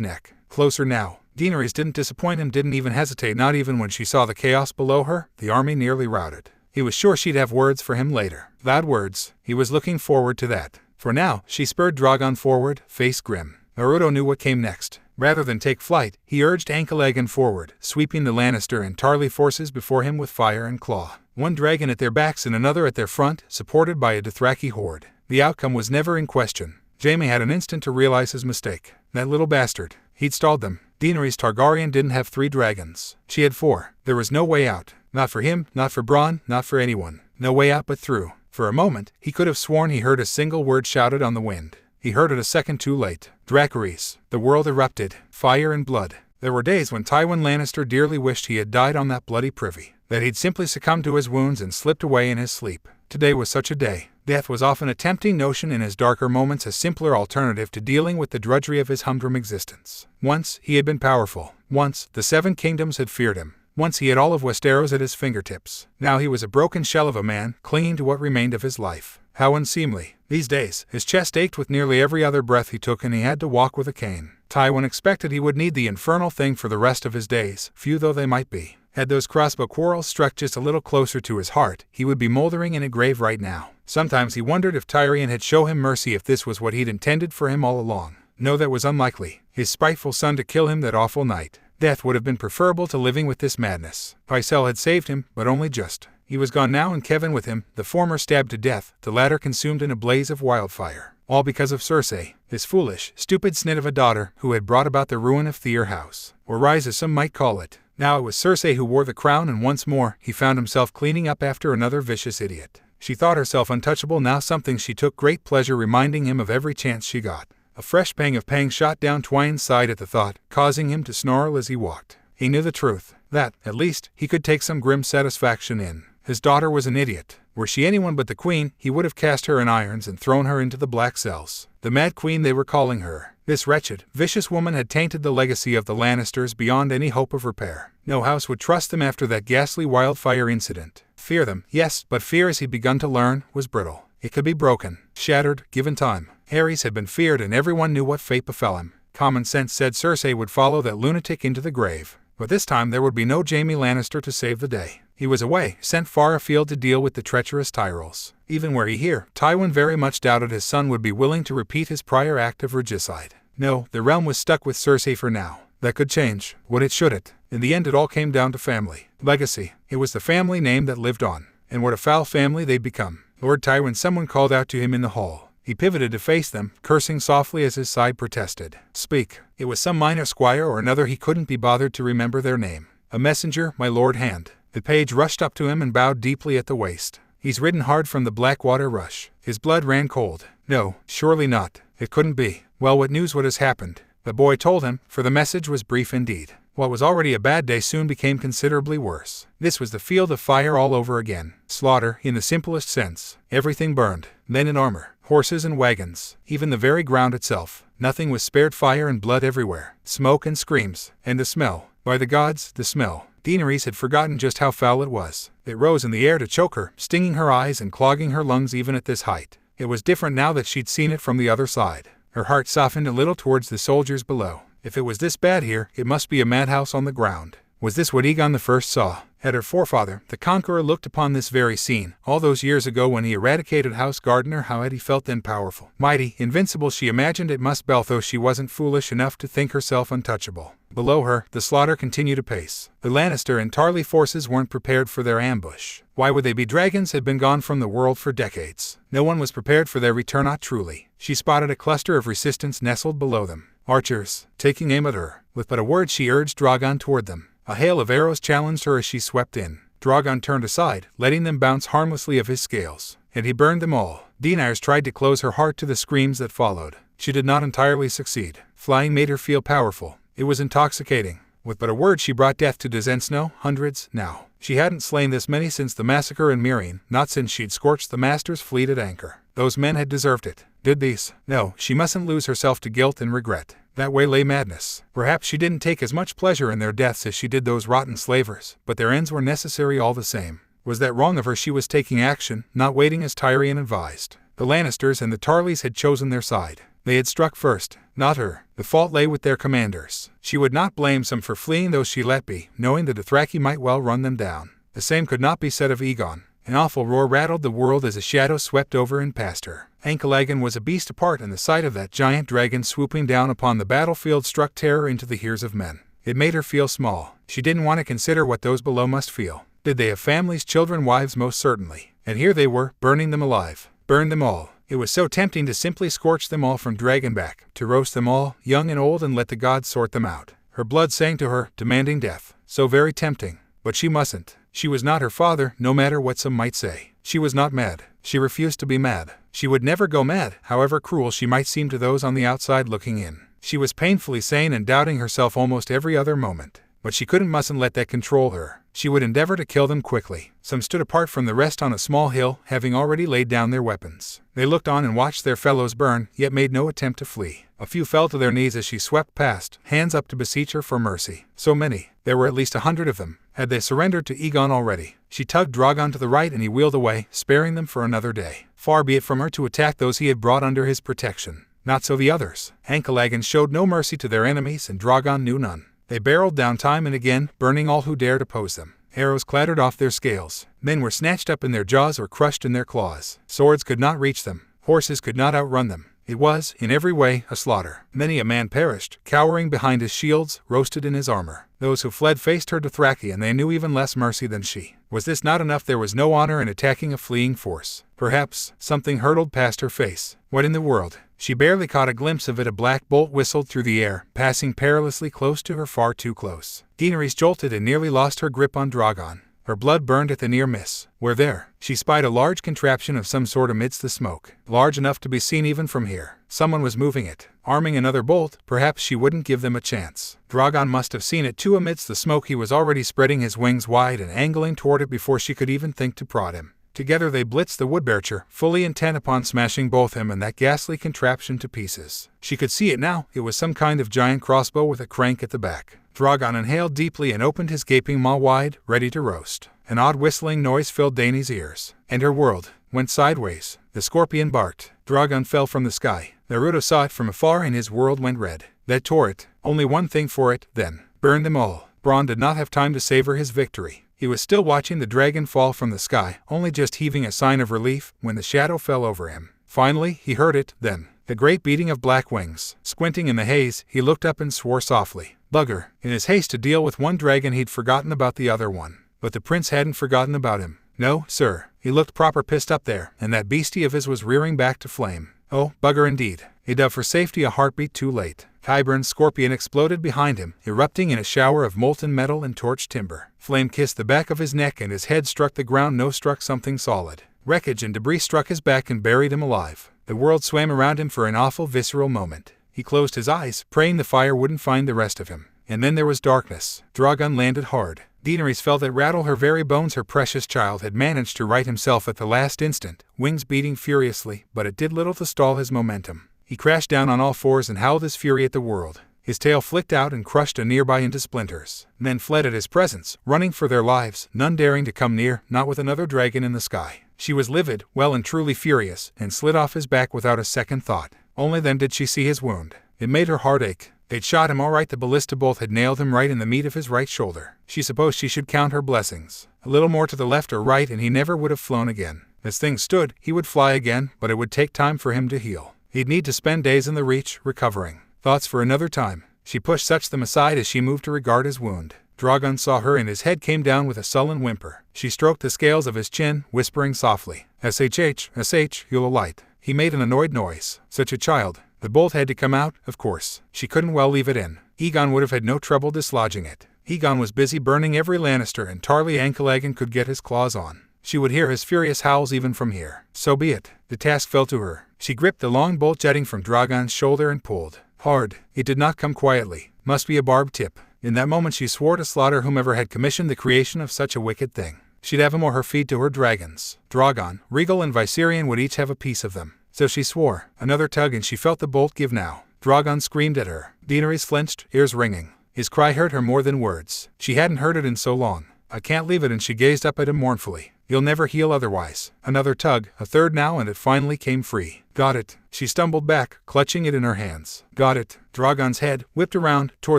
Speaker 1: neck. Closer now. Daenerys didn't disappoint him, didn't even hesitate, not even when she saw the chaos below her, the army nearly routed. He was sure she'd have words for him later. Loud words. He was looking forward to that. For now, she spurred Dragon forward, face grim. Naruto knew what came next. Rather than take flight, he urged Anklegan forward, sweeping the Lannister and Tarly forces before him with fire and claw. One dragon at their backs and another at their front, supported by a Dothraki horde. The outcome was never in question. Jaime had an instant to realize his mistake. That little bastard. He'd stalled them. Daenerys Targaryen didn't have 3 dragons. She had 4. There was no way out. Not for him, not for Bronn, not for anyone. No way out but through. For a moment, he could have sworn he heard a single word shouted on the wind. He heard it a second too late. Dracarys. The world erupted. Fire and blood. There were days when Tywin Lannister dearly wished he had died on that bloody privy. That he'd simply succumbed to his wounds and slipped away in his sleep. Today was such a day. Death was often a tempting notion in his darker moments, a simpler alternative to dealing with the drudgery of his humdrum existence. Once he had been powerful. Once the Seven Kingdoms had feared him. Once he had all of Westeros at his fingertips. Now he was a broken shell of a man, clinging to what remained of his life. How unseemly. These days, his chest ached with nearly every other breath he took, and he had to walk with a cane. Tywin expected he would need the infernal thing for the rest of his days, few though they might be. Had those crossbow quarrels struck just a little closer to his heart, he would be moldering in a grave right now. Sometimes he wondered if Tyrion had shown him mercy, if this was what he'd intended for him all along. No, that was unlikely. His spiteful son to kill him that awful night. Death would have been preferable to living with this madness. Pycelle had saved him, but only just. He was gone now, and Kevin with him, the former stabbed to death, the latter consumed in a blaze of wildfire. All because of Cersei, his foolish, stupid snit of a daughter who had brought about the ruin of Their House, or Rise as some might call it. Now it was Cersei who wore the crown, and once more he found himself cleaning up after another vicious idiot. She thought herself untouchable now, something she took great pleasure reminding him of every chance she got. A fresh pang of pain shot down Tywin's side at the thought, causing him to snarl as he walked. He knew the truth, that, at least, he could take some grim satisfaction in. His daughter was an idiot. Were she anyone but the queen, he would have cast her in irons and thrown her into the black cells. The Mad Queen they were calling her. This wretched, vicious woman had tainted the legacy of the Lannisters beyond any hope of repair. No house would trust them after that ghastly wildfire incident. Fear them, yes, but fear, as he'd begun to learn, was brittle. It could be broken, shattered, given time. Aerys had been feared, and everyone knew what fate befell him. Common sense said Cersei would follow that lunatic into the grave. But this time there would be no Jaime Lannister to save the day. He was away, sent far afield to deal with the treacherous Tyrells. Even were he here, Tywin very much doubted his son would be willing to repeat his prior act of regicide. No, the realm was stuck with Cersei for now. That could change. Would it, should it? In the end it all came down to family. Legacy. It was the family name that lived on. And what a foul family they'd become. Lord Tywin, someone called out to him in the hall. He pivoted to face them, cursing softly as his side protested. Speak. It was some minor squire or another, he couldn't be bothered to remember their name. A messenger, my lord hand. The page rushed up to him and bowed deeply at the waist. He's ridden hard from the Blackwater rush. His blood ran cold. No, surely not. It couldn't be. Well, what news? What has happened? The boy told him, for the message was brief indeed. What was already a bad day soon became considerably worse. This was the field of fire all over again. Slaughter, in the simplest sense. Everything burned. Men in armor, horses and wagons, even the very ground itself. Nothing was spared, fire and blood everywhere. Smoke and screams. And the smell. By the gods, the smell. Daenerys had forgotten just how foul it was. It rose in the air to choke her, stinging her eyes and clogging her lungs even at this height. It was different now that she'd seen it from the other side. Her heart softened a little towards the soldiers below. If it was this bad here, it must be a madhouse on the ground. Was this what Aegon I saw? Had her forefather, the Conqueror, looked upon this very scene, all those years ago when he eradicated House Gardner? How had he felt then? Powerful, mighty, invincible, she imagined it must be, though she wasn't foolish enough to think herself untouchable. Below her, the slaughter continued apace. The Lannister and Tarly forces weren't prepared for their ambush. Why would they be? Dragons had been gone from the world for decades. No one was prepared for their return. Not truly. She spotted a cluster of resistance nestled below them. Archers, taking aim at her. With but a word she urged Drogon toward them. A hail of arrows challenged her as she swept in. Drogon turned aside, letting them bounce harmlessly off his scales. And he burned them all. Daenerys tried to close her heart to the screams that followed. She did not entirely succeed. Flying made her feel powerful. It was intoxicating. With but a word she brought death to Desen Snow, hundreds, now. She hadn't slain this many since the massacre in Meereen, not since she'd scorched the Master's fleet at anchor. Those men had deserved it. Did these? No, she mustn't lose herself to guilt and regret. That way lay madness. Perhaps she didn't take as much pleasure in their deaths as she did those rotten slavers, but their ends were necessary all the same. Was that wrong of her? She was taking action, not waiting as Tyrion advised. The Lannisters and the Tarlys had chosen their side. They had struck first, not her. The fault lay with their commanders. She would not blame some for fleeing, those she let be, knowing the Dothraki might well run them down. The same could not be said of Aegon. An awful roar rattled the world as a shadow swept over and past her. Ankalagan was a beast apart, and the sight of that giant dragon swooping down upon the battlefield struck terror into the ears of men. It made her feel small. She didn't want to consider what those below must feel. Did they have families, children, wives? Most certainly. And here they were, burning them alive. Burn them all. It was so tempting to simply scorch them all from Dragonback, to roast them all, young and old, and let the gods sort them out. Her blood sang to her, demanding death. So very tempting. But she mustn't. She was not her father, no matter what some might say. She was not mad. She refused to be mad. She would never go mad, however cruel she might seem to those on the outside looking in. She was painfully sane and doubting herself almost every other moment. but she mustn't let that control her. She would endeavor to kill them quickly. Some stood apart from the rest on a small hill, having already laid down their weapons. They looked on and watched their fellows burn, yet made no attempt to flee. A few fell to their knees as she swept past, hands up to beseech her for mercy. So many. There were at least 100 of them. Had they surrendered to Aegon already? She tugged Drogon to the right and he wheeled away, sparing them for another day. Far be it from her to attack those he had brought under his protection. Not so the others. Ankalagan showed no mercy to their enemies and Drogon knew none. They barreled down time and again, burning all who dared oppose them. Arrows clattered off their scales. Men were snatched up in their jaws or crushed in their claws. Swords could not reach them. Horses could not outrun them. It was, in every way, a slaughter. Many a man perished, cowering behind his shields, roasted in his armor. Those who fled faced her Dothraki and they knew even less mercy than she. Was this not enough? There was no honor in attacking a fleeing force. Perhaps, something hurtled past her face. What in the world? She barely caught a glimpse of it. A black bolt whistled through the air, passing perilously close to her, far too close. Daenerys jolted and nearly lost her grip on Drogon. Her blood burned at the near miss. Where there, she spied a large contraption of some sort amidst the smoke, large enough to be seen even from here. Someone was moving it, arming another bolt. Perhaps she wouldn't give them a chance. Drogon must have seen it too. Amidst the smoke he was already spreading his wings wide and angling toward it before she could even think to prod him. Together they blitzed the woodbircher, fully intent upon smashing both him and that ghastly contraption to pieces. She could see it now. It was some kind of giant crossbow with a crank at the back. Drogon inhaled deeply and opened his gaping maw wide, ready to roast. An odd whistling noise filled Dany's ears, and her world went sideways. The scorpion barked. Drogon fell from the sky. Naruto saw it from afar and his world went red. That tore it. Only one thing for it, then. Burn them all. Bronn did not have time to savor his victory. He was still watching the dragon fall from the sky, only just heaving a sign of relief, when the shadow fell over him. Finally, he heard it, then. The great beating of black wings. Squinting in the haze, he looked up and swore softly. Bugger. In his haste to deal with one dragon he'd forgotten about the other one. But the prince hadn't forgotten about him. No, sir. He looked proper pissed up there, and that beastie of his was rearing back to flame. Oh, bugger indeed. He dove for safety a heartbeat too late. Qyburn's scorpion exploded behind him, erupting in a shower of molten metal and torched timber. Flame kissed the back of his neck and his head struck the ground. No, struck something solid. Wreckage and debris struck his back and buried him alive. The world swam around him for an awful visceral moment. He closed his eyes, praying the fire wouldn't find the rest of him. And then there was darkness. Drogon landed hard. Daenerys felt it rattle her very bones. Her precious child had managed to right himself at the last instant, wings beating furiously, but it did little to stall his momentum. He crashed down on all fours and howled his fury at the world. His tail flicked out and crushed a nearby into splinters. Men fled at his presence, running for their lives, none daring to come near, not with another dragon in the sky. She was livid, well and truly furious, and slid off his back without a second thought. Only then did she see his wound. It made her heart ache. They'd shot him all right. The ballista bolt had nailed him right in the meat of his right shoulder. She supposed she should count her blessings. A little more to the left or right and he never would have flown again. As things stood, he would fly again, but it would take time for him to heal. He'd need to spend days in the Reach, recovering. Thoughts for another time. She pushed them aside as she moved to regard his wound. Drogon saw her and his head came down with a sullen whimper. She stroked the scales of his chin, whispering softly, "SH, you'll alight." He made an annoyed noise. Such a child. The bolt had to come out, of course. She couldn't well leave it in. Aegon would have had no trouble dislodging it. Aegon was busy burning every Lannister and Tarly Ankalagan could get his claws on. She would hear his furious howls even from here. So be it. The task fell to her. She gripped the long bolt jutting from Drogon's shoulder and pulled. Hard. It did not come quietly. Must be a barbed tip. In that moment she swore to slaughter whomever had commissioned the creation of such a wicked thing. She'd have him or her feed to her dragons. Drogon, Rhaegal and Viserion would each have a piece of them. So she swore. Another tug and she felt the bolt give now. Drogon screamed at her. Daenerys flinched, ears ringing. His cry hurt her more than words. She hadn't heard it in so long. I can't leave it, and she gazed up at him mournfully. You'll never heal otherwise. Another tug, a third now, and it finally came free. Got it. She stumbled back, clutching it in her hands. Got it. Drogon's head, whipped around, tore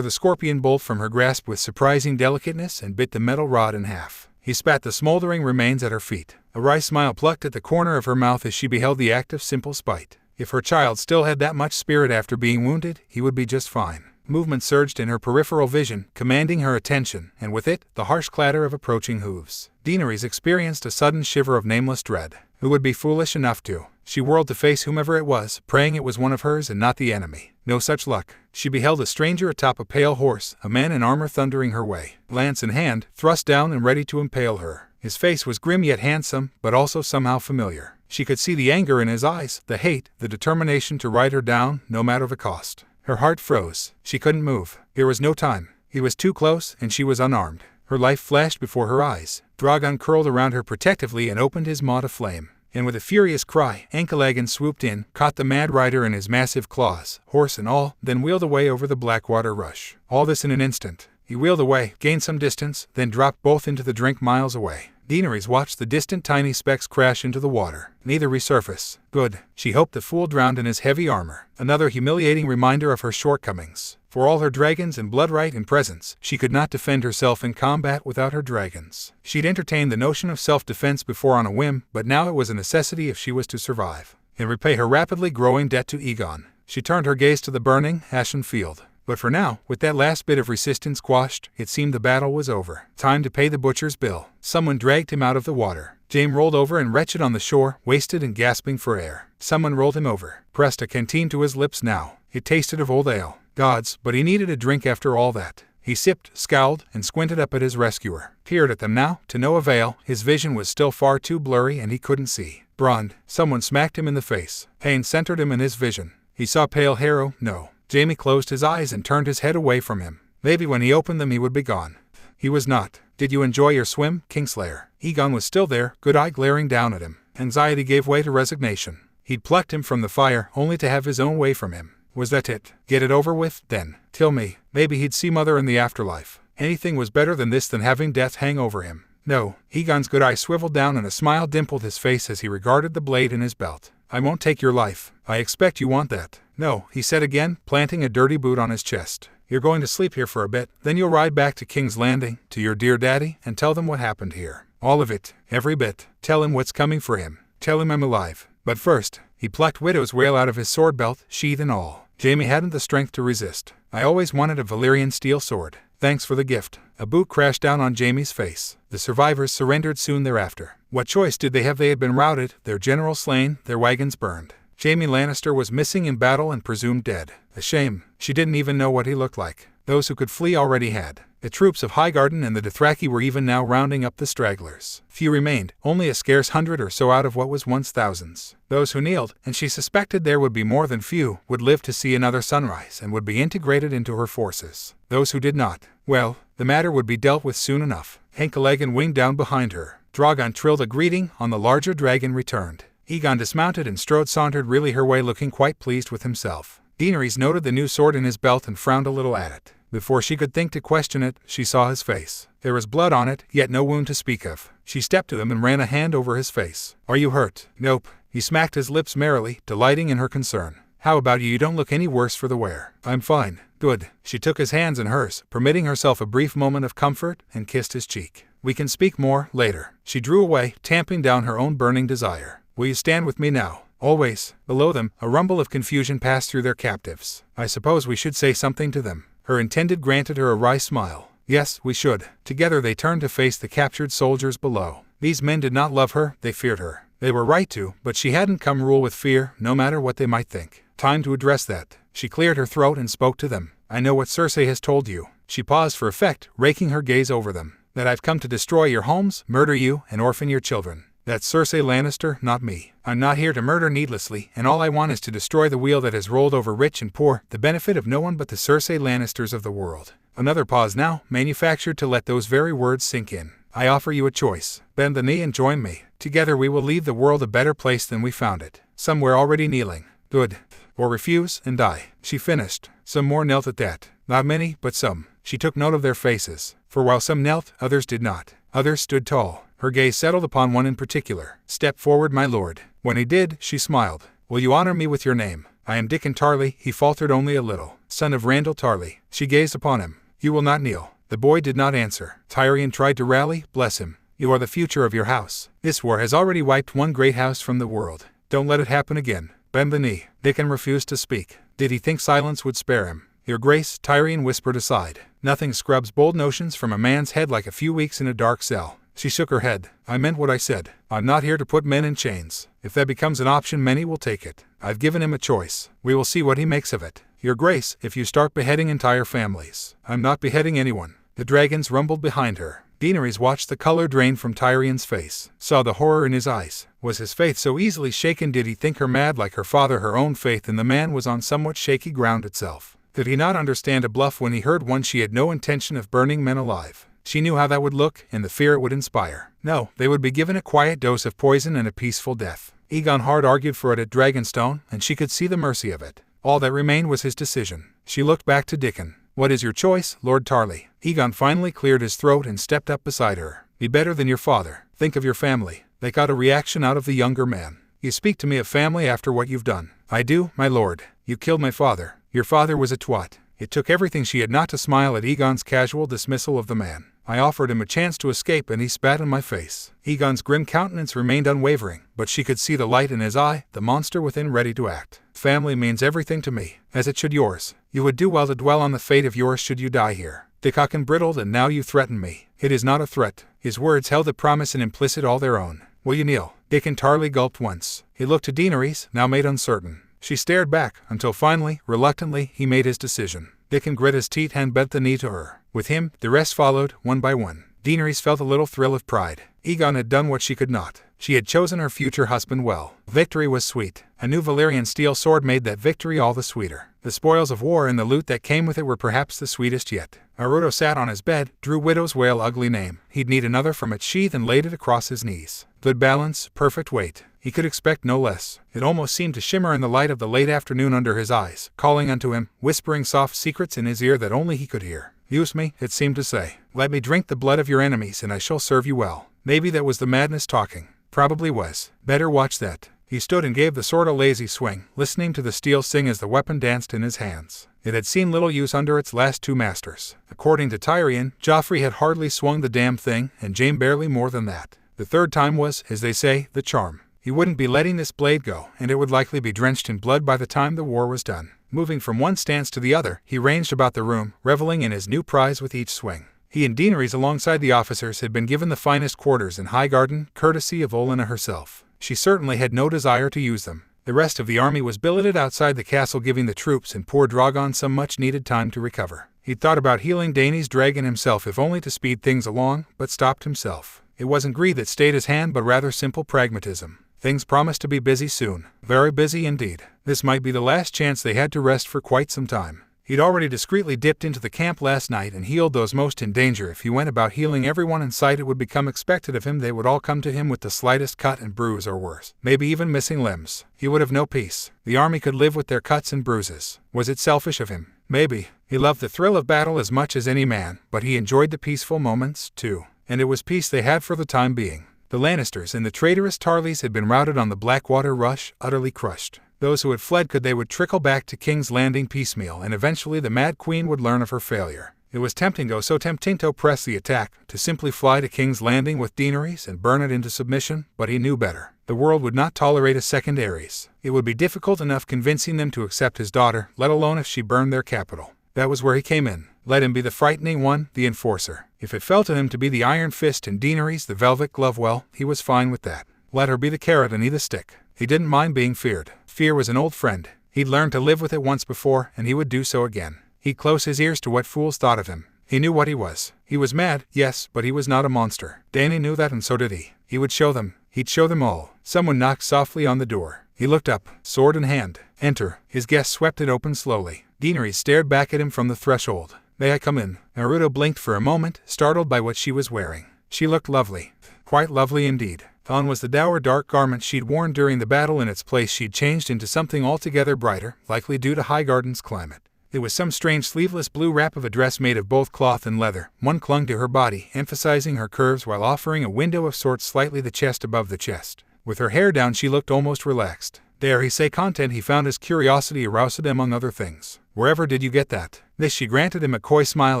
Speaker 1: the scorpion bolt from her grasp with surprising delicateness and bit the metal rod in half. He spat the smoldering remains at her feet. A wry smile plucked at the corner of her mouth as she beheld the act of simple spite. If her child still had that much spirit after being wounded, he would be just fine. Movement surged in her peripheral vision, commanding her attention, and with it, the harsh clatter of approaching hooves. Daenerys experienced a sudden shiver of nameless dread. Who would be foolish enough to? She whirled to face whomever it was, praying it was one of hers and not the enemy. No such luck. She beheld a stranger atop a pale horse, a man in armor thundering her way. Lance in hand, thrust down and ready to impale her. His face was grim yet handsome, but also somehow familiar. She could see the anger in his eyes, the hate, the determination to ride her down, no matter the cost. Her heart froze. She couldn't move. There was no time. He was too close, and she was unarmed. Her life flashed before her eyes. Drogon curled around her protectively and opened his maw to flame. And with a furious cry, Ankalagan swooped in, caught the Mad Rider in his massive claws, horse and all, then wheeled away over the Blackwater rush. All this in an instant. He wheeled away, gained some distance, then dropped both into the drink miles away. Daenerys watched the distant tiny specks crash into the water. Neither resurface. Good. She hoped the fool drowned in his heavy armor. Another humiliating reminder of her shortcomings. For all her dragons and bloodright and presence, she could not defend herself in combat without her dragons. She'd entertained the notion of self-defense before on a whim, but now it was a necessity if she was to survive and repay her rapidly growing debt to Aegon. She turned her gaze to the burning, ashen field. But for now, with that last bit of resistance quashed, it seemed the battle was over. Time to pay the butcher's bill. Someone dragged him out of the water. Jaime rolled over and wretched on the shore, wasted and gasping for air. Someone rolled him over, pressed a canteen to his lips now. It tasted of old ale. Gods, but he needed a drink after all that. He sipped, scowled, and squinted up at his rescuer. Peered at them now, to no avail. His vision was still far too blurry and he couldn't see. Brond. Someone smacked him in the face. Pain centered him in his vision. He saw pale Harrow. No. Jaime closed his eyes and turned his head away from him. Maybe when he opened them he would be gone. He was not. Did you enjoy your swim, Kingslayer? Aegon was still there, good eye glaring down at him. Anxiety gave way to resignation. He'd plucked him from the fire, only to have his own way from him. Was that it? Get it over with, then. Kill me. Maybe he'd see Mother in the afterlife. Anything was better than this than having death hang over him. No. Aegon's good eye swiveled down and a smile dimpled his face as he regarded the blade in his belt. I won't take your life. I expect you want that. No, he said again, planting a dirty boot on his chest. You're going to sleep here for a bit, then you'll ride back to King's Landing, to your dear daddy, and tell them what happened here. All of it. Every bit. Tell him what's coming for him. Tell him I'm alive. But first, he plucked Widow's Wail out of his sword belt, sheath and all. Jaime hadn't the strength to resist. I always wanted a Valyrian steel sword. Thanks for the gift. A boot crashed down on Jaime's face. The survivors surrendered soon thereafter. What choice did they have? They had been routed, their general slain, their wagons burned. Jaime Lannister was missing in battle and presumed dead. A shame. She didn't even know what he looked like. Those who could flee already had. The troops of Highgarden and the Dothraki were even now rounding up the stragglers. Few remained, only a scarce 100 or so out of what was once thousands. Those who kneeled, and she suspected there would be more than few, would live to see another sunrise and would be integrated into her forces. Those who did not, well, the matter would be dealt with soon enough. Ankalagan winged down behind her. Drogon trilled a greeting, on the larger dragon returned. Aegon dismounted and Strode sauntered really her way looking quite pleased with himself. Daenerys noted the new sword in his belt and frowned a little at it. Before she could think to question it, she saw his face. There was blood on it, yet no wound to speak of. She stepped to him and ran a hand over his face. Are you hurt? Nope. He smacked his lips merrily, delighting in her concern. How about you? You don't look any worse for the wear. I'm fine. Good. She took his hands in hers, permitting herself a brief moment of comfort, and kissed his cheek. We can speak more later. She drew away, tamping down her own burning desire. Will you stand with me now? Always. Below them, a rumble of confusion passed through their captives. I suppose we should say something to them. Her intended granted her a wry smile. Yes, we should. Together they turned to face the captured soldiers below. These men did not love her, they feared her. They were right to, but she hadn't come rule with fear, no matter what they might think. Time to address that. She cleared her throat and spoke to them. I know what Cersei has told you. She paused for effect, raking her gaze over them. That I've come to destroy your homes, murder you, and orphan your children. That's Cersei Lannister, not me. I'm not here to murder needlessly, and all I want is to destroy the wheel that has rolled over rich and poor, the benefit of no one but the Cersei Lannisters of the world. Another pause now, manufactured to let those very words sink in. I offer you a choice. Bend the knee and join me. Together we will leave the world a better place than we found it. Some were already kneeling. Good. Or refuse and die. She finished. Some more knelt at that. Not many, but some. She took note of their faces. For while some knelt, others did not. Others stood tall. Her gaze settled upon one in particular. Step forward, my lord. When he did, she smiled. Will you honor me with your name? I am Dickon Tarly, he faltered only a little. Son of Randall Tarly. She gazed upon him. You will not kneel. The boy did not answer. Tyrion tried to rally, bless him. You are the future of your house. This war has already wiped one great house from the world. Don't let it happen again. Bend the knee. Dickon refused to speak. Did he think silence would spare him? Your Grace, Tyrion whispered aside. Nothing scrubs bold notions from a man's head like a few weeks in a dark cell. She shook her head. I meant what I said. I'm not here to put men in chains. If that becomes an option, many will take it. I've given him a choice. We will see what he makes of it. Your Grace, if you start beheading entire families. I'm not beheading anyone. The dragons rumbled behind her. Daenerys watched the color drain from Tyrion's face, saw the horror in his eyes. Was his faith so easily shaken? Did he think her mad like her father? Her own faith in the man was on somewhat shaky ground itself. Did he not understand a bluff when he heard one? She had no intention of burning men alive. She knew how that would look and the fear it would inspire. No, they would be given a quiet dose of poison and a peaceful death. Egon hard argued for it at Dragonstone, and she could see the mercy of it. All that remained was his decision. She looked back to Dickon. What is your choice, Lord Tarley? Egon finally cleared his throat and stepped up beside her. Be better than your father. Think of your family. They got a reaction out of the younger man. You speak to me of family after what you've done. I do, my lord. You killed my father. Your father was a twat. It took everything she had not to smile at Egon's casual dismissal of the man. I offered him a chance to escape and he spat in my face. Egon's grim countenance remained unwavering, but she could see the light in his eye, the monster within ready to act. Family means everything to me, as it should yours. You would do well to dwell on the fate of yours should you die here. Dickon brittled, and now you threaten me. It is not a threat. His words held a promise and implicit all their own. Will you kneel? Dickon Tarley gulped once. He looked to Daenerys, now made uncertain. She stared back, until finally, reluctantly, he made his decision. Dickon grit his teeth and bent the knee to her. With him, the rest followed, one by one. Daenerys felt a little thrill of pride. Egon had done what she could not. She had chosen her future husband well. Victory was sweet. A new Valyrian steel sword made that victory all the sweeter. The spoils of war and the loot that came with it were perhaps the sweetest yet. Naruto sat on his bed, drew Widow's Wail ugly name. He'd need another from its sheath and laid it across his knees. Good balance, perfect weight. He could expect no less. It almost seemed to shimmer in the light of the late afternoon under his eyes, calling unto him, whispering soft secrets in his ear that only he could hear. Use me, it seemed to say. Let me drink the blood of your enemies and I shall serve you well. Maybe that was the madness talking. Probably was. Better watch that. He stood and gave the sword a lazy swing, listening to the steel sing as the weapon danced in his hands. It had seen little use under its last two masters. According to Tyranny, Joffrey had hardly swung the damn thing, and Jaime barely more than that. The third time was, as they say, the charm. He wouldn't be letting this blade go, and it would likely be drenched in blood by the time the war was done. Moving from one stance to the other, he ranged about the room, reveling in his new prize with each swing. He and Daenerys alongside the officers had been given the finest quarters in Highgarden, courtesy of Olenna herself. She certainly had no desire to use them. The rest of the army was billeted outside the castle, giving the troops and poor Drogon some much-needed time to recover. He'd thought about healing Dany's dragon himself if only to speed things along, but stopped himself. It wasn't greed that stayed his hand but rather simple pragmatism. Things promised to be busy soon. Very busy indeed. This might be the last chance they had to rest for quite some time. He'd already discreetly dipped into the camp last night and healed those most in danger. If he went about healing everyone in sight, it would become expected of him. They would all come to him with the slightest cut and bruise or worse, maybe even missing limbs. He would have no peace. The army could live with their cuts and bruises. Was it selfish of him? Maybe. He loved the thrill of battle as much as any man, but he enjoyed the peaceful moments, too. And it was peace they had for the time being. The Lannisters and the traitorous Tarleys had been routed on the Blackwater Rush, utterly crushed. Those who had fled would trickle back to King's Landing piecemeal, and eventually the Mad Queen would learn of her failure. It was so tempting to press the attack, to simply fly to King's Landing with Daenerys and burn it into submission, but he knew better. The world would not tolerate a second Aerys. It would be difficult enough convincing them to accept his daughter, let alone if she burned their capital. That was where he came in. Let him be the frightening one, the enforcer. If it fell to him to be the Iron Fist and Daenerys the Velvet Glove, well, he was fine with that. Let her be the carrot and he the stick. He didn't mind being feared. Fear was an old friend. He'd learned to live with it once before, and he would do so again. He'd close his ears to what fools thought of him. He knew what he was. He was mad, yes, but he was not a monster. Dany knew that, and so did he. He would show them. He'd show them all. Someone knocked softly on the door. He looked up, sword in hand. Enter. His guest swept it open slowly. Daenerys stared back at him from the threshold. May I come in? Naruto blinked for a moment, startled by what she was wearing. She looked lovely. Quite lovely indeed. Gone was the dour dark garment she'd worn during the battle. In its place she'd changed into something altogether brighter, likely due to Highgarden's climate. It was some strange sleeveless blue wrap of a dress made of both cloth and leather. One clung to her body, emphasizing her curves while offering a window of sorts slightly the chest above the chest. With her hair down she looked almost relaxed. Dare he say content he found his curiosity aroused among other things. Wherever did you get that? This she granted him a coy smile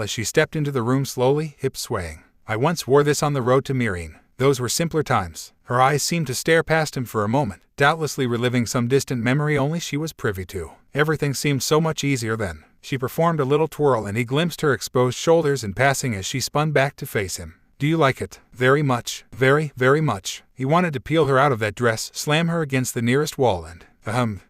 Speaker 1: as she stepped into the room slowly, hips swaying. I once wore this on the road to Meereen. Those were simpler times. Her eyes seemed to stare past him for a moment, doubtlessly reliving some distant memory only she was privy to. Everything seemed so much easier then. She performed a little twirl and he glimpsed her exposed shoulders in passing as she spun back to face him. Do you like it? Very much. Very, very much. He wanted to peel her out of that dress, slam her against the nearest wall and,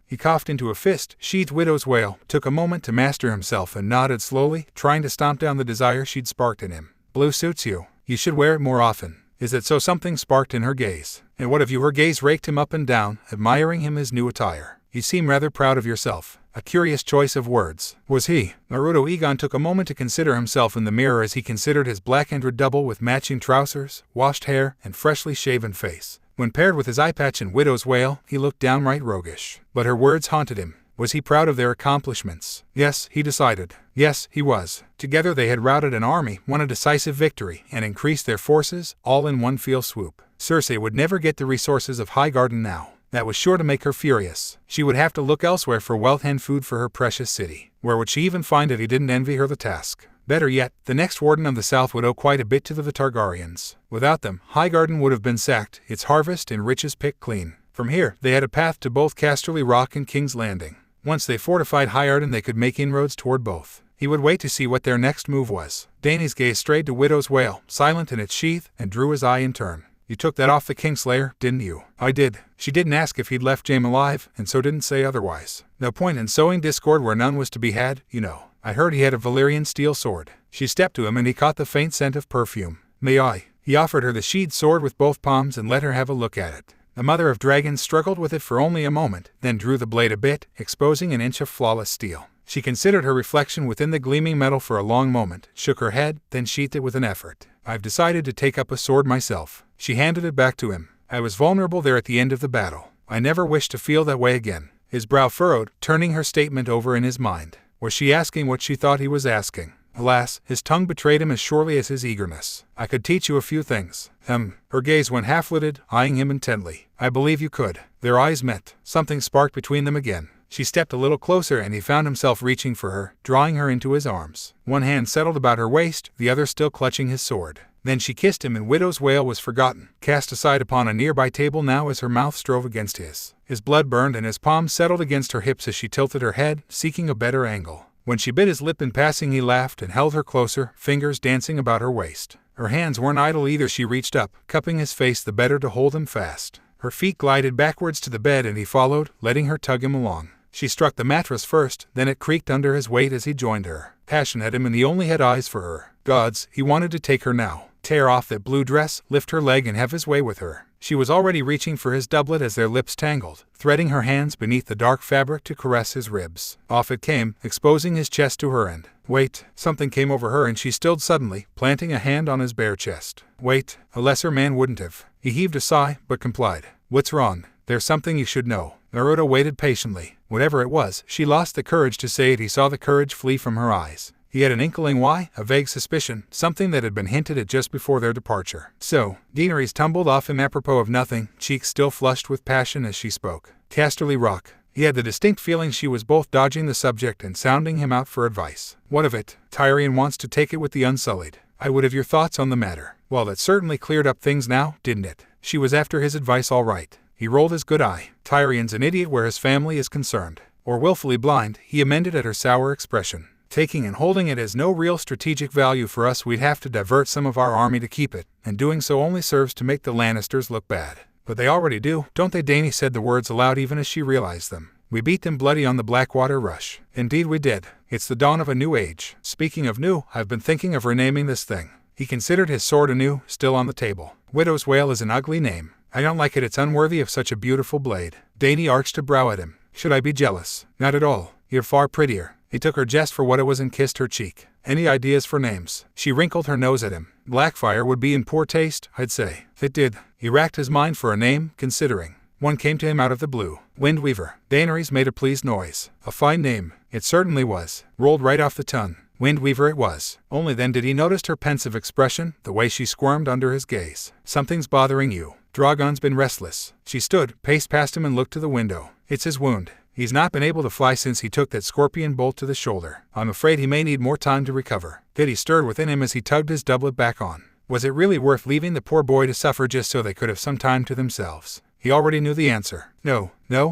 Speaker 1: he coughed into a fist, sheathed Widow's Wail, took a moment to master himself and nodded slowly, trying to stomp down the desire she'd sparked in him. Blue suits you. You should wear it more often. Is it so? Something sparked in her gaze. And what of you? Her gaze raked him up and down, admiring him his new attire. You seem rather proud of yourself. A curious choice of words. Was he? Naruto Egon took a moment to consider himself in the mirror as he considered his black-and-red double with matching trousers, washed hair, and freshly shaven face. When paired with his eye patch and widow's wail, he looked downright roguish. But her words haunted him. Was he proud of their accomplishments? Yes, he decided. Yes, he was. Together they had routed an army, won a decisive victory, and increased their forces, all in one fell swoop. Cersei would never get the resources of Highgarden now. That was sure to make her furious. She would have to look elsewhere for wealth and food for her precious city. Where would she even find it? He didn't envy her the task. Better yet, the next warden of the south would owe quite a bit to the Targaryens. Without them, Highgarden would have been sacked, its harvest and riches picked clean. From here, they had a path to both Casterly Rock and King's Landing. Once they fortified Highgarden, they could make inroads toward both. He would wait to see what their next move was. Dany's gaze strayed to Widow's wail, silent in its sheath, and drew his eye in turn. You took that off the Kingslayer, didn't you? I did. She didn't ask if he'd left Jaime alive, and so didn't say otherwise. No point in sowing discord where none was to be had, you know. I heard he had a Valyrian steel sword. She stepped to him and he caught the faint scent of perfume. May I? He offered her the sheathed sword with both palms and let her have a look at it. The mother of dragons struggled with it for only a moment, then drew the blade a bit, exposing an inch of flawless steel. She considered her reflection within the gleaming metal for a long moment, shook her head, then sheathed it with an effort. I've decided to take up a sword myself. She handed it back to him. I was vulnerable there at the end of the battle. I never wish to feel that way again. His brow furrowed, turning her statement over in his mind. Was she asking what she thought he was asking? Alas, his tongue betrayed him as surely as his eagerness. I could teach you a few things. Her gaze went half-lidded, eyeing him intently. I believe you could. Their eyes met. Something sparked between them again. She stepped a little closer and he found himself reaching for her, drawing her into his arms. One hand settled about her waist, the other still clutching his sword. Then she kissed him and Widow's wail was forgotten, cast aside upon a nearby table now as her mouth strove against his. His blood burned and his palms settled against her hips as she tilted her head, seeking a better angle. When she bit his lip in passing he laughed and held her closer, fingers dancing about her waist. Her hands weren't idle either. She reached up, cupping his face the better to hold him fast. Her feet glided backwards to the bed and he followed, letting her tug him along. She struck the mattress first, then it creaked under his weight as he joined her. Passion had him and he only had eyes for her. Gods, he wanted to take her now. Tear off that blue dress, lift her leg and have his way with her. She was already reaching for his doublet as their lips tangled, threading her hands beneath the dark fabric to caress his ribs. Off it came, exposing his chest to her end. Wait, something came over her and she stilled suddenly, planting a hand on his bare chest. Wait, a lesser man wouldn't have. He heaved a sigh, but complied. What's wrong? There's something you should know. Naruto waited patiently. Whatever it was, she lost the courage to say it. He saw the courage flee from her eyes. He had an inkling why, a vague suspicion, something that had been hinted at just before their departure. So, Daenerys tumbled off him apropos of nothing, cheeks still flushed with passion as she spoke. Casterly Rock. He had the distinct feeling she was both dodging the subject and sounding him out for advice. What of it? Tyrion wants to take it with the Unsullied. I would have your thoughts on the matter. Well, that certainly cleared up things now, didn't it? She was after his advice all right. He rolled his good eye. Tyrion's an idiot where his family is concerned. Or willfully blind, he amended at her sour expression. Taking and holding it has no real strategic value for us. We'd have to divert some of our army to keep it, and doing so only serves to make the Lannisters look bad. But they already do, don't they? Dany said the words aloud even as she realized them. We beat them bloody on the Blackwater Rush. Indeed we did. It's the dawn of a new age. Speaking of new, I've been thinking of renaming this thing. He considered his sword anew, still on the table. Widow's Wail is an ugly name. I don't like it. It's unworthy of such a beautiful blade. Dany arched a brow at him. Should I be jealous? Not at all. You're far prettier. He took her jest for what it was and kissed her cheek. Any ideas for names? She wrinkled her nose at him. Blackfire would be in poor taste, I'd say. It did. He racked his mind for a name, considering. One came to him out of the blue. Windweaver. Daenerys made a pleased noise. A fine name. It certainly was. Rolled right off the tongue. Windweaver it was. Only then did he notice her pensive expression, the way she squirmed under his gaze. Something's bothering you. Drogon's been restless. She stood, paced past him and looked to the window. It's his wound. He's not been able to fly since he took that scorpion bolt to the shoulder. I'm afraid he may need more time to recover. Pity stirred within him as he tugged his doublet back on. Was it really worth leaving the poor boy to suffer just so they could have some time to themselves? He already knew the answer. No,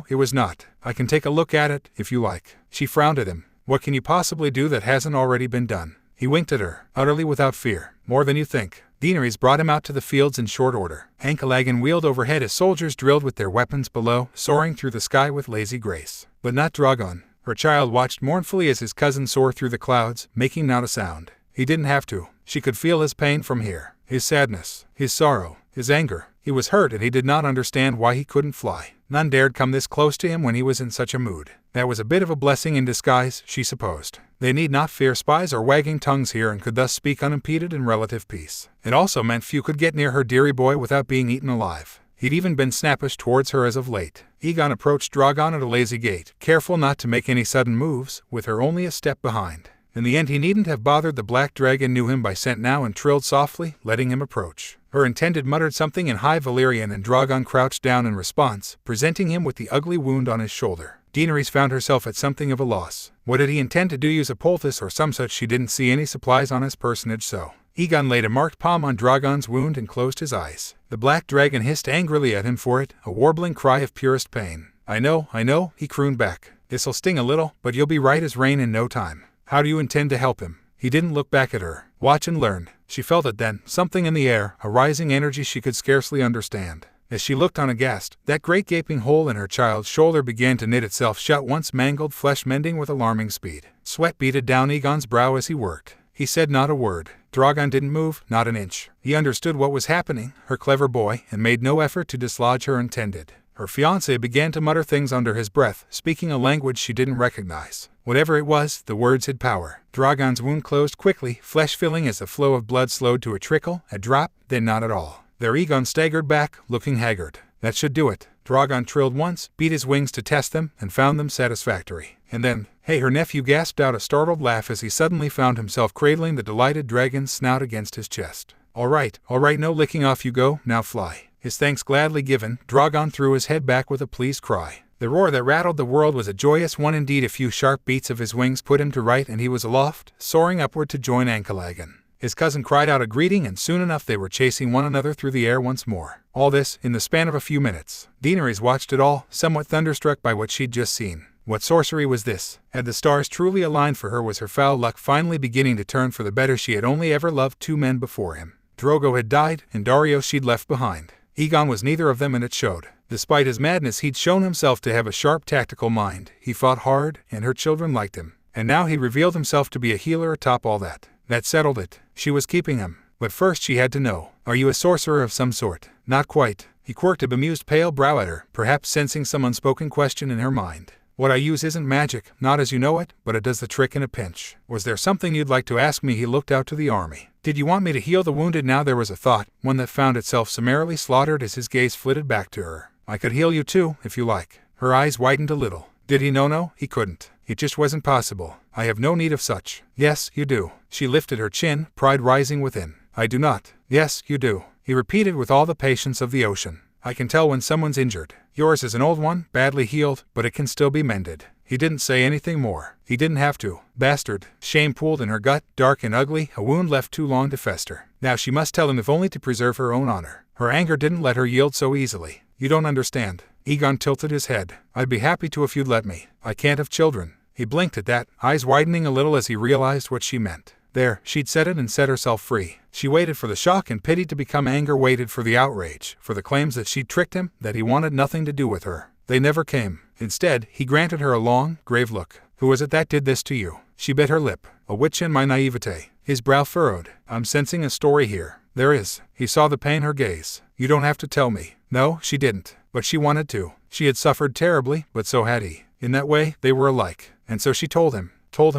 Speaker 1: it was not. I can take a look at it, if you like. She frowned at him. What can you possibly do that hasn't already been done? He winked at her, utterly without fear. More than you think. Daenerys brought him out to the fields in short order. Ankalagan wheeled overhead as soldiers drilled with their weapons below, soaring through the sky with lazy grace. But not Drogon. Her child watched mournfully as his cousin soared through the clouds, making not a sound. He didn't have to. She could feel his pain from here. His sadness. His sorrow. His anger. He was hurt and he did not understand why he couldn't fly. None dared come this close to him when he was in such a mood. That was a bit of a blessing in disguise, she supposed. They need not fear spies or wagging tongues here and could thus speak unimpeded in relative peace. It also meant few could get near her dearie boy without being eaten alive. He'd even been snappish towards her as of late. Aegon approached Drogon at a lazy gait, careful not to make any sudden moves, with her only a step behind. In the end he needn't have bothered. The black dragon knew him by scent now and trilled softly, letting him approach. Her intended muttered something in High Valyrian and Drogon crouched down in response, presenting him with the ugly wound on his shoulder. Daenerys found herself at something of a loss. What did he intend to do? Use a poultice or some such? She didn't see any supplies on his personage, so Aegon laid a marked palm on Drogon's wound and closed his eyes. The black dragon hissed angrily at him for it, a warbling cry of purest pain. I know, he crooned back. This'll sting a little, but you'll be right as rain in no time. How do you intend to help him? He didn't look back at her. Watch and learn. She felt it then, something in the air, a rising energy she could scarcely understand. As she looked on aghast, that great gaping hole in her child's shoulder began to knit itself shut, once mangled flesh mending with alarming speed. Sweat beaded down Aegon's brow as he worked. He said not a word. Drogon didn't move, not an inch. He understood what was happening, her clever boy, and made no effort to dislodge her intended. Her fiancé began to mutter things under his breath, speaking a language she didn't recognize. Whatever it was, the words had power. Drogon's wound closed quickly, flesh filling as the flow of blood slowed to a trickle, a drop, then not at all. Their Aegon staggered back, looking haggard. That should do it. Drogon trilled once, beat his wings to test them, and found them satisfactory. And then, hey, her nephew gasped out a startled laugh as he suddenly found himself cradling the delighted dragon's snout against his chest. All right, no licking, off you go, now fly. His thanks gladly given, Drogon threw his head back with a pleased cry. The roar that rattled the world was a joyous one indeed. A few sharp beats of his wings put him to right and he was aloft, soaring upward to join Ankalagan. His cousin cried out a greeting and soon enough they were chasing one another through the air once more. All this, in the span of a few minutes. Daenerys watched it all, somewhat thunderstruck by what she'd just seen. What sorcery was this? Had the stars truly aligned for her? Was her foul luck finally beginning to turn for the better? She had only ever loved two men before him. Drogo had died, and Dario she'd left behind. Aegon was neither of them, and it showed. Despite his madness, he'd shown himself to have a sharp tactical mind. He fought hard, and her children liked him. And now he revealed himself to be a healer atop all that. That settled it. She was keeping him. But first she had to know. Are you a sorcerer of some sort? Not quite. He quirked a bemused pale brow at her, perhaps sensing some unspoken question in her mind. What I use isn't magic, not as you know it, but it does the trick in a pinch. Was there something you'd like to ask me? He looked out to the army. Did you want me to heal the wounded? Now there was a thought, one that found itself summarily slaughtered as his gaze flitted back to her. I could heal you too, if you like. Her eyes widened a little. Did he know? No, he couldn't. It just wasn't possible. I have no need of such. Yes, you do. She lifted her chin, pride rising within. I do not. Yes, you do. He repeated with all the patience of the ocean. I can tell when someone's injured. Yours is an old one, badly healed, but it can still be mended. He didn't say anything more. He didn't have to. Bastard. Shame pooled in her gut, dark and ugly, a wound left too long to fester. Now she must tell him, if only to preserve her own honor. Her anger didn't let her yield so easily. You don't understand. Aegon tilted his head. I'd be happy to if you'd let me. I can't have children. He blinked at that, eyes widening a little as he realized what she meant. There, she'd said it and set herself free. She waited for the shock and pity to become anger, waited for the outrage, for the claims that she'd tricked him, that he wanted nothing to do with her. They never came. Instead, he granted her a long, grave look. Who was it that did this to you? She bit her lip. A witch in my naivete. His brow furrowed. I'm sensing a story here. There is. He saw the pain in her gaze. You don't have to tell me. No, she didn't. But she wanted to. She had suffered terribly, but so had he. In that way, they were alike. And so she told him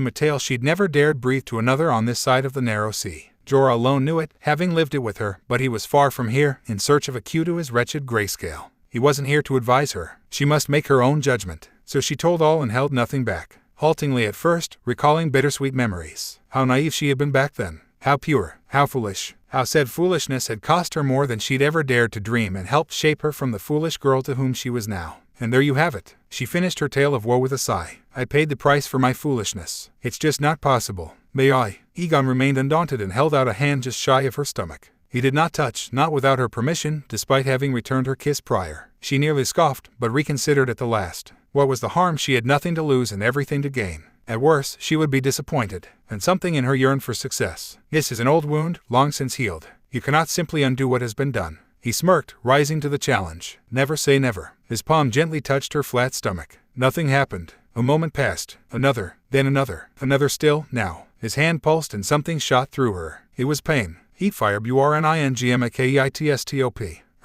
Speaker 1: a tale she'd never dared breathe to another on this side of the narrow sea. Jorah alone knew it, having lived it with her, but he was far from here, in search of a cue to his wretched grayscale. He wasn't here to advise her. She must make her own judgment. So she told all and held nothing back. Haltingly at first, recalling bittersweet memories. How naive she had been back then. How pure, how foolish. How said foolishness had cost her more than she'd ever dared to dream and helped shape her from the foolish girl to whom she was now. And there you have it. She finished her tale of woe with a sigh. I paid the price for my foolishness. It's just not possible. May I? Aegon remained undaunted and held out a hand just shy of her stomach. He did not touch, not without her permission, despite having returned her kiss prior. She nearly scoffed, but reconsidered at the last. What was the harm? She had nothing to lose and everything to gain. At worst, she would be disappointed, and something in her yearned for success. This is an old wound, long since healed. You cannot simply undo what has been done. He smirked, rising to the challenge. Never say never. His palm gently touched her flat stomach. Nothing happened. A moment passed. Another. Then another. Another still. Now. His hand pulsed and something shot through her. It was pain. Heat fire. Burning stop.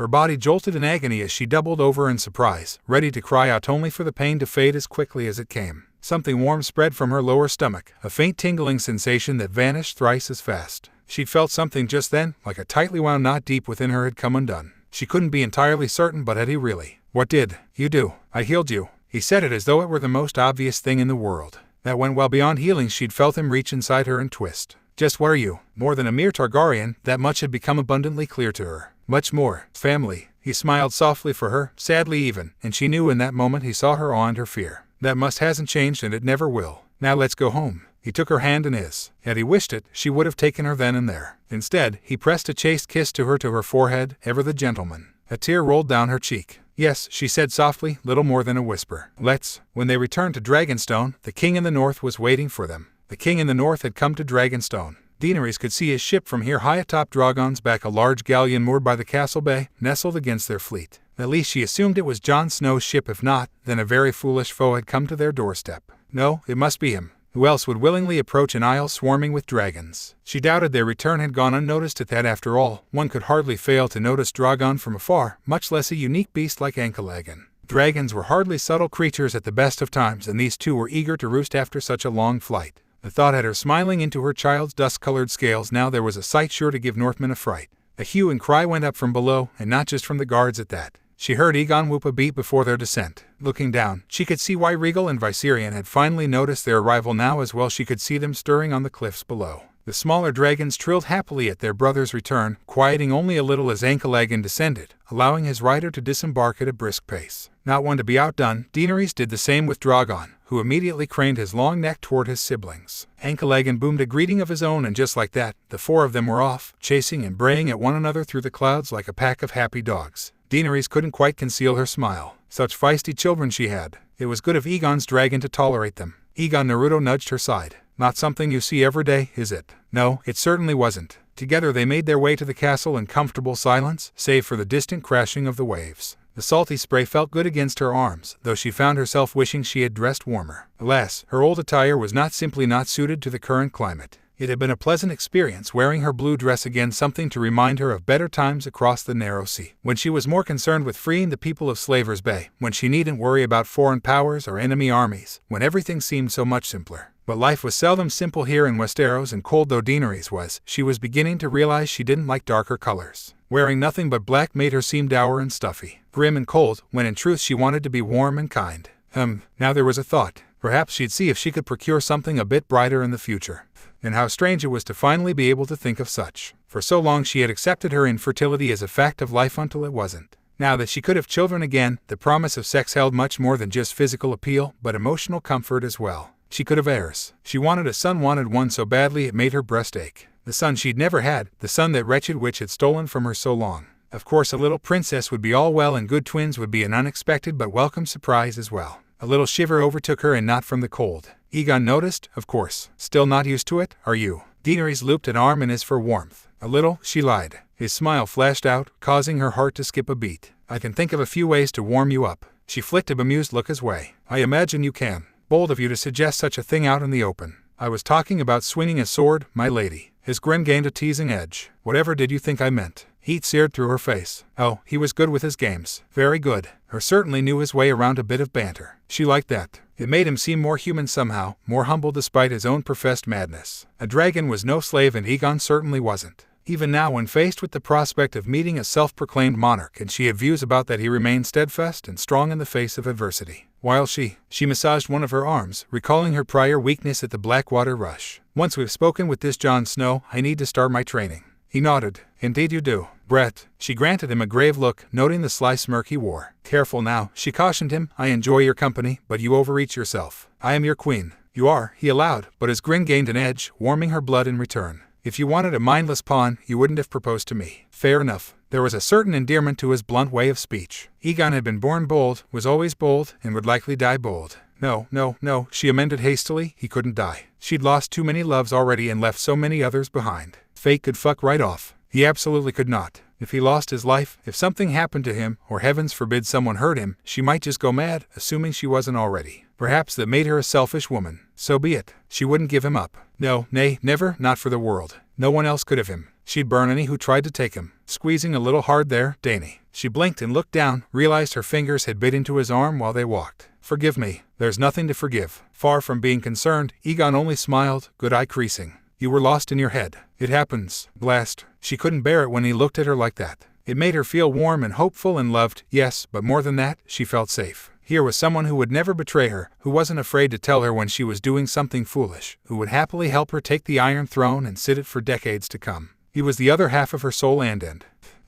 Speaker 1: Her body jolted in agony as she doubled over in surprise, ready to cry out only for the pain to fade as quickly as it came. Something warm spread from her lower stomach, a faint tingling sensation that vanished thrice as fast. She'd felt something just then, like a tightly wound knot deep within her had come undone. She couldn't be entirely certain, but had he really? What did you do? I healed you. He said it as though it were the most obvious thing in the world. That went well beyond healing. She'd felt him reach inside her and twist. Just what are you? More than a mere Targaryen, that much had become abundantly clear to her. Much more. Family. He smiled softly for her, sadly even, and she knew in that moment he saw her awe and her fear. That must hasn't changed and it never will. Now let's go home. He took her hand in his. Had he wished it, she would have taken her then and there. Instead, he pressed a chaste kiss to her forehead, ever the gentleman. A tear rolled down her cheek. Yes, she said softly, little more than a whisper. Let's. When they returned to Dragonstone, the king in the north was waiting for them. The king in the north had come to Dragonstone. Daenerys could see his ship from here high atop Drogon's back, a large galleon moored by the castle bay, nestled against their fleet. At least she assumed it was Jon Snow's ship. If not, then a very foolish foe had come to their doorstep. No, it must be him. Who else would willingly approach an isle swarming with dragons? She doubted their return had gone unnoticed. At that, after all, one could hardly fail to notice Drogon from afar, much less a unique beast like Ankalagan. Dragons were hardly subtle creatures at the best of times, and these two were eager to roost after such a long flight. The thought had her smiling into her child's dust-colored scales. Now there was a sight sure to give Northmen a fright. A hue and cry went up from below, and not just from the guards at that. She heard Aegon whoop a beat before their descent. Looking down, she could see why Rhaegal and Viserion had finally noticed their arrival. Now as well she could see them stirring on the cliffs below. The smaller dragons trilled happily at their brother's return, quieting only a little as Ankalagan descended, allowing his rider to disembark at a brisk pace. Not one to be outdone, Daenerys did the same with Drogon, who immediately craned his long neck toward his siblings. Ankalagan boomed a greeting of his own, and just like that, the four of them were off, chasing and braying at one another through the clouds like a pack of happy dogs. Daenerys couldn't quite conceal her smile. Such feisty children she had. It was good of Aegon's dragon to tolerate them. Aegon. Naruto nudged her side. Not something you see every day, is it? No, it certainly wasn't. Together they made their way to the castle in comfortable silence, save for the distant crashing of the waves. The salty spray felt good against her arms, though she found herself wishing she had dressed warmer. Alas, her old attire was not simply not suited to the current climate. It had been a pleasant experience wearing her blue dress again, something to remind her of better times across the narrow sea, when she was more concerned with freeing the people of Slaver's Bay, when she needn't worry about foreign powers or enemy armies, when everything seemed so much simpler. But life was seldom simple here in Westeros, and cold though Daenerys was, she was beginning to realize she didn't like darker colors. Wearing nothing but black made her seem dour and stuffy, grim and cold, when in truth she wanted to be warm and kind. Now there was a thought. Perhaps she'd see if she could procure something a bit brighter in the future. And how strange it was to finally be able to think of such. For so long she had accepted her infertility as a fact of life until it wasn't. Now that she could have children again, the promise of sex held much more than just physical appeal, but emotional comfort as well. She could have heirs. She wanted a son, wanted one so badly it made her breast ache. The son she'd never had, the son that wretched witch had stolen from her so long. Of course a little princess would be all well, and good twins would be an unexpected but welcome surprise as well. A little shiver overtook her, and not from the cold. Aegon noticed, of course. Still not used to it, are you? Daenerys looped an arm in his for warmth. A little, she lied. His smile flashed out, causing her heart to skip a beat. I can think of a few ways to warm you up. She flicked a bemused look his way. I imagine you can. Bold of you to suggest such a thing out in the open. I was talking about swinging a sword, my lady. His grin gained a teasing edge. Whatever did you think I meant? Heat seared through her face. Oh, he was good with his games. Very good. Her certainly knew his way around a bit of banter. She liked that. It made him seem more human somehow, more humble despite his own professed madness. A dragon was no slave, and Aegon certainly wasn't. Even now, when faced with the prospect of meeting a self-proclaimed monarch, and she had views about that, he remained steadfast and strong in the face of adversity. While she massaged one of her arms, recalling her prior weakness at the Blackwater rush. Once we've spoken with this Jon Snow, I need to start my training. He nodded. Indeed you do, Brett. She granted him a grave look, noting the sly smirk he wore. Careful now, she cautioned him. I enjoy your company, but you overreach yourself. I am your queen. You are, he allowed, but his grin gained an edge, warming her blood in return. If you wanted a mindless pawn, you wouldn't have proposed to me. Fair enough. There was a certain endearment to his blunt way of speech. Aegon had been born bold, was always bold, and would likely die bold. No, she amended hastily, he couldn't die. She'd lost too many loves already and left so many others behind. Fate could fuck right off. He absolutely could not. If he lost his life, if something happened to him, or heavens forbid someone hurt him, she might just go mad, assuming she wasn't already. Perhaps that made her a selfish woman. So be it. She wouldn't give him up. No, nay, never, not for the world. No one else could have him. She'd burn any who tried to take him. Squeezing a little hard there, Dany. She blinked and looked down, realized her fingers had bit into his arm while they walked. Forgive me, there's nothing to forgive. Far from being concerned, Egon only smiled, good eye creasing. You were lost in your head. It happens. Blast. She couldn't bear it when he looked at her like that. It made her feel warm and hopeful and loved, yes, but more than that, she felt safe. Here was someone who would never betray her, who wasn't afraid to tell her when she was doing something foolish, who would happily help her take the Iron Throne and sit it for decades to come. He was the other half of her soul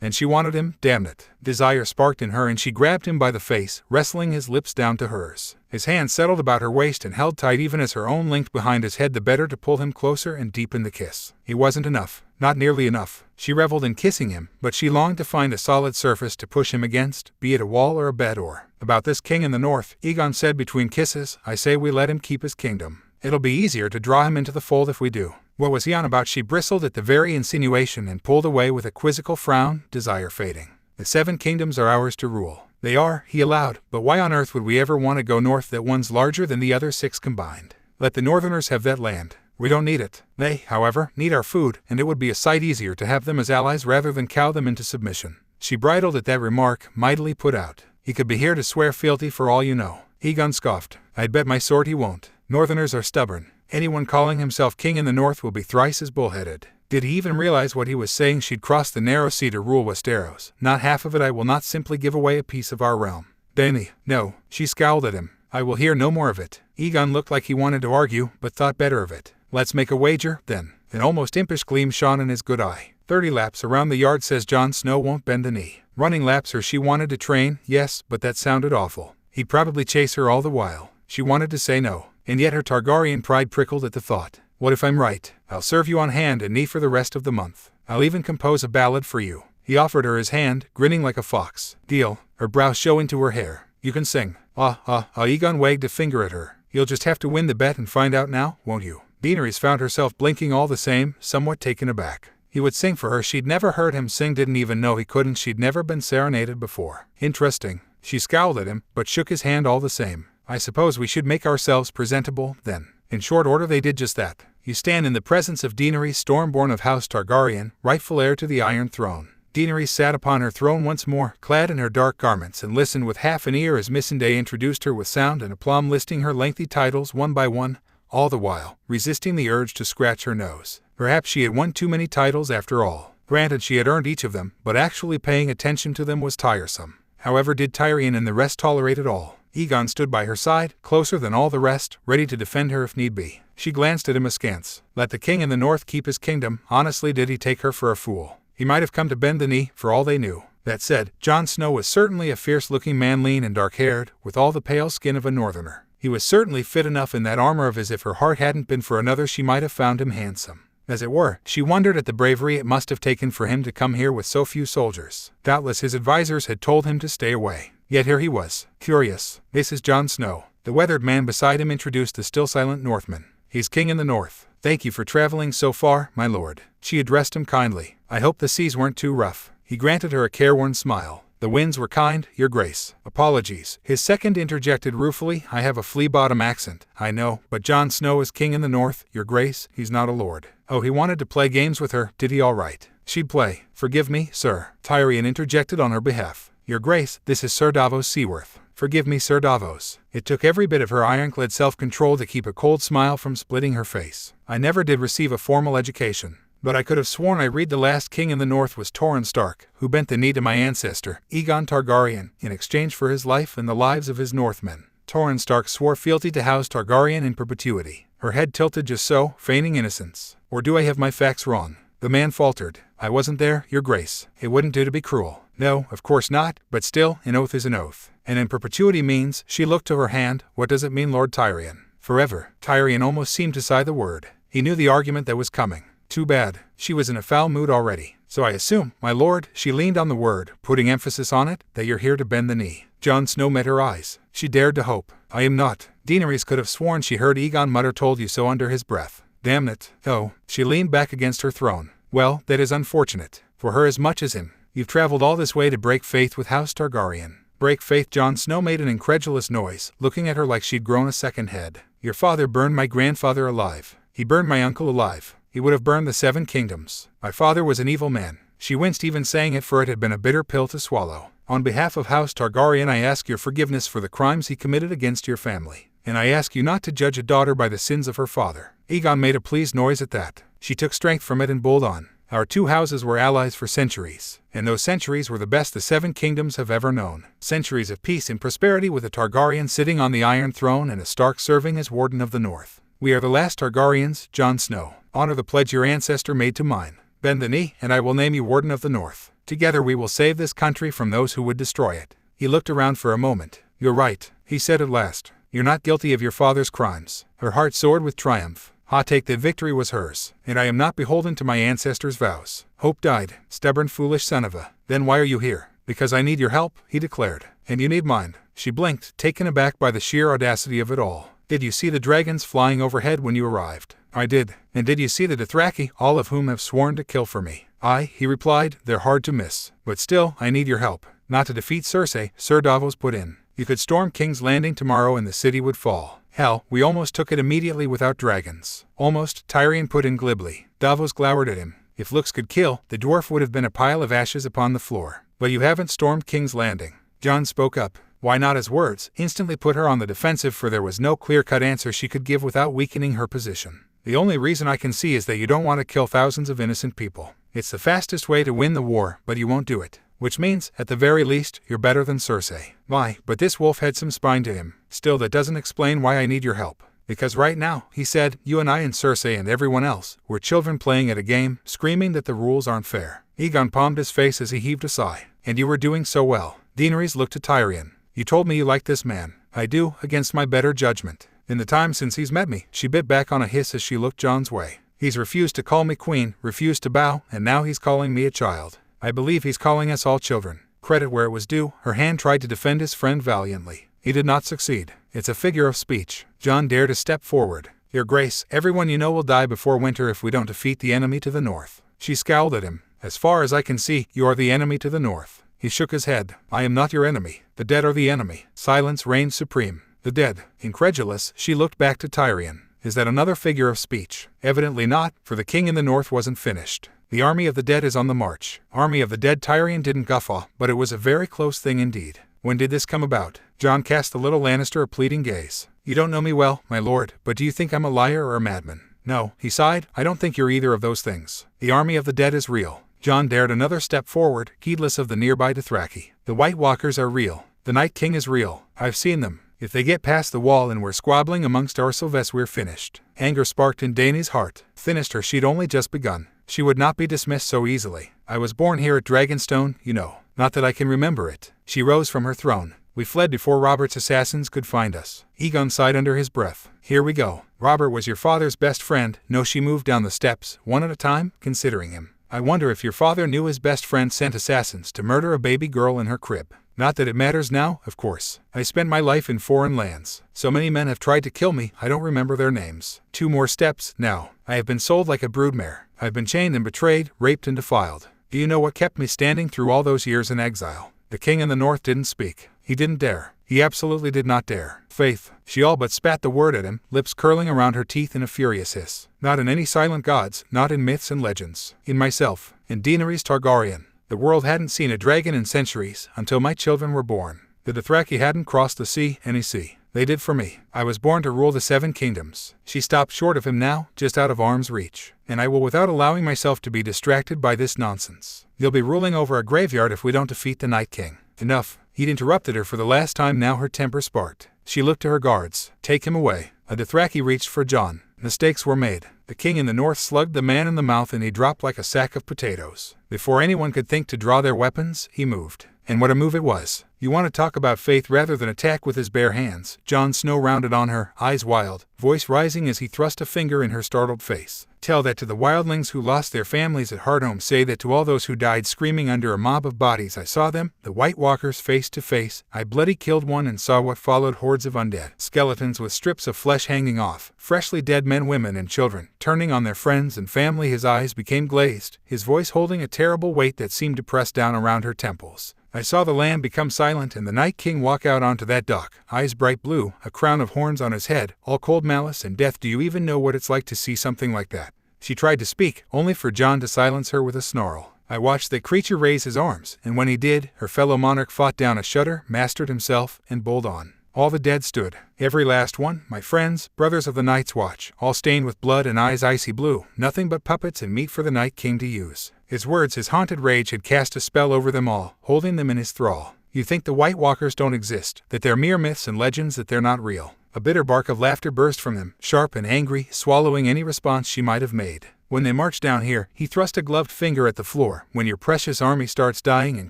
Speaker 1: and she wanted him, damn it. Desire sparked in her and she grabbed him by the face, wrestling his lips down to hers. His hand settled about her waist and held tight even as her own linked behind his head the better to pull him closer and deepen the kiss. He wasn't enough. Not nearly enough. She reveled in kissing him, but she longed to find a solid surface to push him against, be it a wall or a bed or. About this king in the north, Egon said between kisses, I say we let him keep his kingdom. It'll be easier to draw him into the fold if we do. What was he on about? She bristled at the very insinuation and pulled away with a quizzical frown, desire fading. The 7 kingdoms are ours to rule. They are, he allowed, but why on earth would we ever want to go north that one's larger than the other 6 combined? Let the northerners have that land. We don't need it. They, however, need our food, and it would be a sight easier to have them as allies rather than cow them into submission. She bridled at that remark, mightily put out. He could be here to swear fealty for all you know. Egon scoffed. I'd bet my sword he won't. Northerners are stubborn. Anyone calling himself king in the north will be thrice as bullheaded. Did he even realize what he was saying? She'd crossed the narrow sea to rule Westeros. Not half of it. I will not simply give away a piece of our realm. Dany, no. She scowled at him. I will hear no more of it. Egon looked like he wanted to argue, but thought better of it. Let's make a wager, then. An almost impish gleam shone in his good eye. 30 laps around the yard says Jon Snow won't bend a knee. Running laps her she wanted to train, yes, but that sounded awful. He'd probably chase her all the while. She wanted to say no. And yet her Targaryen pride prickled at the thought. What if I'm right? I'll serve you on hand and knee for the rest of the month. I'll even compose a ballad for you. He offered her his hand, grinning like a fox. Deal. Her brow showing to her hair. You can sing. Egon wagged a finger at her. You'll just have to win the bet and find out now, won't you? Daenerys found herself blinking all the same, somewhat taken aback. He would sing for her. She'd never heard him sing, didn't even know he couldn't. She'd never been serenaded before. Interesting. She scowled at him, but shook his hand all the same. I suppose we should make ourselves presentable, then. In short order they did just that. You stand in the presence of Daenerys, Stormborn of House Targaryen, rightful heir to the Iron Throne. Daenerys sat upon her throne once more, clad in her dark garments, and listened with half an ear as Missandei introduced her with sound and aplomb, listing her lengthy titles one by one, all the while resisting the urge to scratch her nose. Perhaps she had won too many titles after all. Granted, she had earned each of them, but actually paying attention to them was tiresome. However, did Tyrion and the rest tolerate it all? Egon stood by her side, closer than all the rest, ready to defend her if need be. She glanced at him askance. Let the king in the north keep his kingdom. Honestly, did he take her for a fool? He might have come to bend the knee, for all they knew. That said, Jon Snow was certainly a fierce-looking man, lean and dark-haired, with all the pale skin of a northerner. He was certainly fit enough in that armor of his. If her heart hadn't been for another, she might have found him handsome. As it were, she wondered at the bravery it must have taken for him to come here with so few soldiers. Doubtless his advisors had told him to stay away. Yet here he was. Curious. This is Jon Snow. The weathered man beside him introduced the still silent Northman. He's king in the north. Thank you for traveling so far, my lord. She addressed him kindly. I hope the seas weren't too rough. He granted her a careworn smile. The winds were kind, your grace. Apologies. His second interjected ruefully, I have a flea-bottom accent. I know, but Jon Snow is king in the north, your grace. He's not a lord. Oh, he wanted to play games with her, did he? All right. She'd play. Forgive me, sir. Tyrion interjected on her behalf. Your grace, this is Sir Davos Seaworth. Forgive me, Sir Davos. It took every bit of her ironclad self-control to keep a cold smile from splitting her face. I never did receive a formal education. But I could have sworn I read the last king in the north was Torrhen Stark, who bent the knee to my ancestor, Aegon Targaryen, in exchange for his life and the lives of his Northmen. Torrhen Stark swore fealty to House Targaryen in perpetuity. Her head tilted just so, feigning innocence. Or do I have my facts wrong? The man faltered. I wasn't there, your grace. It wouldn't do to be cruel. No, of course not, but still, an oath is an oath. And in perpetuity means, she looked to her hand, what does it mean, Lord Tyrion? Forever. Tyrion almost seemed to sigh the word. He knew the argument that was coming. Too bad. She was in a foul mood already. So I assume, my lord, she leaned on the word, putting emphasis on it, that you're here to bend the knee. Jon Snow met her eyes. She dared to hope. I am not. Daenerys could have sworn she heard Aegon mutter told you so under his breath. Damn it. Oh. She leaned back against her throne. Well, that is unfortunate. For her as much as him. You've traveled all this way to break faith with House Targaryen. Break faith? Jon Snow made an incredulous noise, looking at her like she'd grown a second head. Your father burned my grandfather alive. He burned my uncle alive. He would have burned the 7 kingdoms. My father was an evil man. She winced even saying it, for it had been a bitter pill to swallow. On behalf of House Targaryen, I ask your forgiveness for the crimes he committed against your family. And I ask you not to judge a daughter by the sins of her father." Aegon made a pleased noise at that. She took strength from it and bowled on. "Our two houses were allies for centuries, and those centuries were the best the Seven Kingdoms have ever known. Centuries of peace and prosperity with a Targaryen sitting on the Iron Throne and a Stark serving as Warden of the North. We are the last Targaryens, Jon Snow. Honor the pledge your ancestor made to mine. Bend the knee, and I will name you Warden of the North. Together we will save this country from those who would destroy it." He looked around for a moment. "You're right," he said at last. "You're not guilty of your father's crimes." Her heart soared with triumph. Take that victory was hers, and I am not beholden to my ancestors' vows. Hope died, stubborn foolish son of a. Then why are you here? Because I need your help, he declared. And you need mine. She blinked, taken aback by the sheer audacity of it all. Did you see the dragons flying overhead when you arrived? I did. And did you see the Dothraki, all of whom have sworn to kill for me? Aye, he replied, they're hard to miss. But still, I need your help. Not to defeat Cersei, Sir Davos put in. You could storm King's Landing tomorrow and the city would fall. Hell, we almost took it immediately without dragons. Almost, Tyrion put in glibly. Davos glowered at him. If looks could kill, the dwarf would have been a pile of ashes upon the floor. But you haven't stormed King's Landing. Jon spoke up. Why not? His words instantly put her on the defensive, for there was no clear-cut answer she could give without weakening her position. The only reason I can see is that you don't want to kill thousands of innocent people. It's the fastest way to win the war, but you won't do it. Which means, at the very least, you're better than Cersei. Why, but this wolf had some spine to him. Still, that doesn't explain why I need your help. Because right now, he said, you and I and Cersei and everyone else, we're children playing at a game, screaming that the rules aren't fair. Aegon palmed his face as he heaved a sigh. And you were doing so well. Daenerys looked at Tyrion. You told me you liked this man. I do, against my better judgment. In the time since he's met me, she bit back on a hiss as she looked Jon's way. He's refused to call me queen, refused to bow, and now he's calling me a child. I believe he's calling us all children. Credit where it was due, her hand tried to defend his friend valiantly. He did not succeed. It's a figure of speech. Jon dared to step forward. Your Grace, everyone you know will die before winter if we don't defeat the enemy to the north. She scowled at him. As far as I can see, you are the enemy to the north. He shook his head. I am not your enemy. The dead are the enemy. Silence reigned supreme. The dead. Incredulous, she looked back to Tyrion. Is that another figure of speech? Evidently not, for the king in the north wasn't finished. The army of the dead is on the march. Army of the dead. Tyrion didn't guffaw, but it was a very close thing indeed. When did this come about? Jon cast the little Lannister a pleading gaze. You don't know me well, my lord, but do you think I'm a liar or a madman? No, he sighed, I don't think you're either of those things. The army of the dead is real. Jon dared another step forward, heedless of the nearby Dothraki. The White Walkers are real. The Night King is real. I've seen them. If they get past the wall and we're squabbling amongst ourselves, we're finished. Anger sparked in Dany's heart. Finished her, she'd only just begun. She would not be dismissed so easily. I was born here at Dragonstone, you know. Not that I can remember it. She rose from her throne. We fled before Robert's assassins could find us. Aegon sighed under his breath. Here we go. Robert was your father's best friend. No, she moved down the steps, one at a time, considering him. I wonder if your father knew his best friend sent assassins to murder a baby girl in her crib. Not that it matters now, of course. I spent my life in foreign lands. So many men have tried to kill me, I don't remember their names. 2 more steps, now. I have been sold like a broodmare. I've been chained and betrayed, raped and defiled. Do you know what kept me standing through all those years in exile? The king in the north didn't speak. He didn't dare. He absolutely did not dare. Faith. She all but spat the word at him, lips curling around her teeth in a furious hiss. Not in any silent gods, not in myths and legends. In myself. In Daenerys Targaryen. The world hadn't seen a dragon in centuries, until my children were born. The Dothraki hadn't crossed the sea, any sea. They did for me. I was born to rule the 7 kingdoms. She stopped short of him now, just out of arm's reach. And I will without allowing myself to be distracted by this nonsense. You'll be ruling over a graveyard if we don't defeat the Night King. Enough. He'd interrupted her for the last time. Now her temper sparked. She looked to her guards. Take him away. A Dothraki reached for Jon. Mistakes were made. The king in the north slugged the man in the mouth and he dropped like a sack of potatoes. Before anyone could think to draw their weapons, he moved. And what a move it was. You want to talk about faith rather than attack with his bare hands. Jon Snow rounded on her, eyes wild, voice rising as he thrust a finger in her startled face. Tell that to the wildlings who lost their families at Hardhome. Say that to all those who died screaming under a mob of bodies. I saw them, the White Walkers, face to face. I bloody killed one and saw what followed. Hordes of undead skeletons with strips of flesh hanging off. Freshly dead men, women and children, turning on their friends and family. His eyes became glazed, his voice holding a terrible weight that seemed to press down around her temples. I saw the land become silent and the Night King walk out onto that dock, eyes bright blue, a crown of horns on his head, all cold malice and death. Do you even know what it's like to see something like that? She tried to speak, only for Jon to silence her with a snarl. I watched the creature raise his arms, and when he did, her fellow monarch fought down a shudder, mastered himself, and bowled on. All the dead stood, every last one, my friends, brothers of the Night's Watch, all stained with blood and eyes icy blue, nothing but puppets and meat for the Night King to use. His words, his haunted rage had cast a spell over them all, holding them in his thrall. You think the White Walkers don't exist, that they're mere myths and legends, that they're not real. A bitter bark of laughter burst from them, sharp and angry, swallowing any response she might have made. When they march down here, he thrust a gloved finger at the floor. When your precious army starts dying and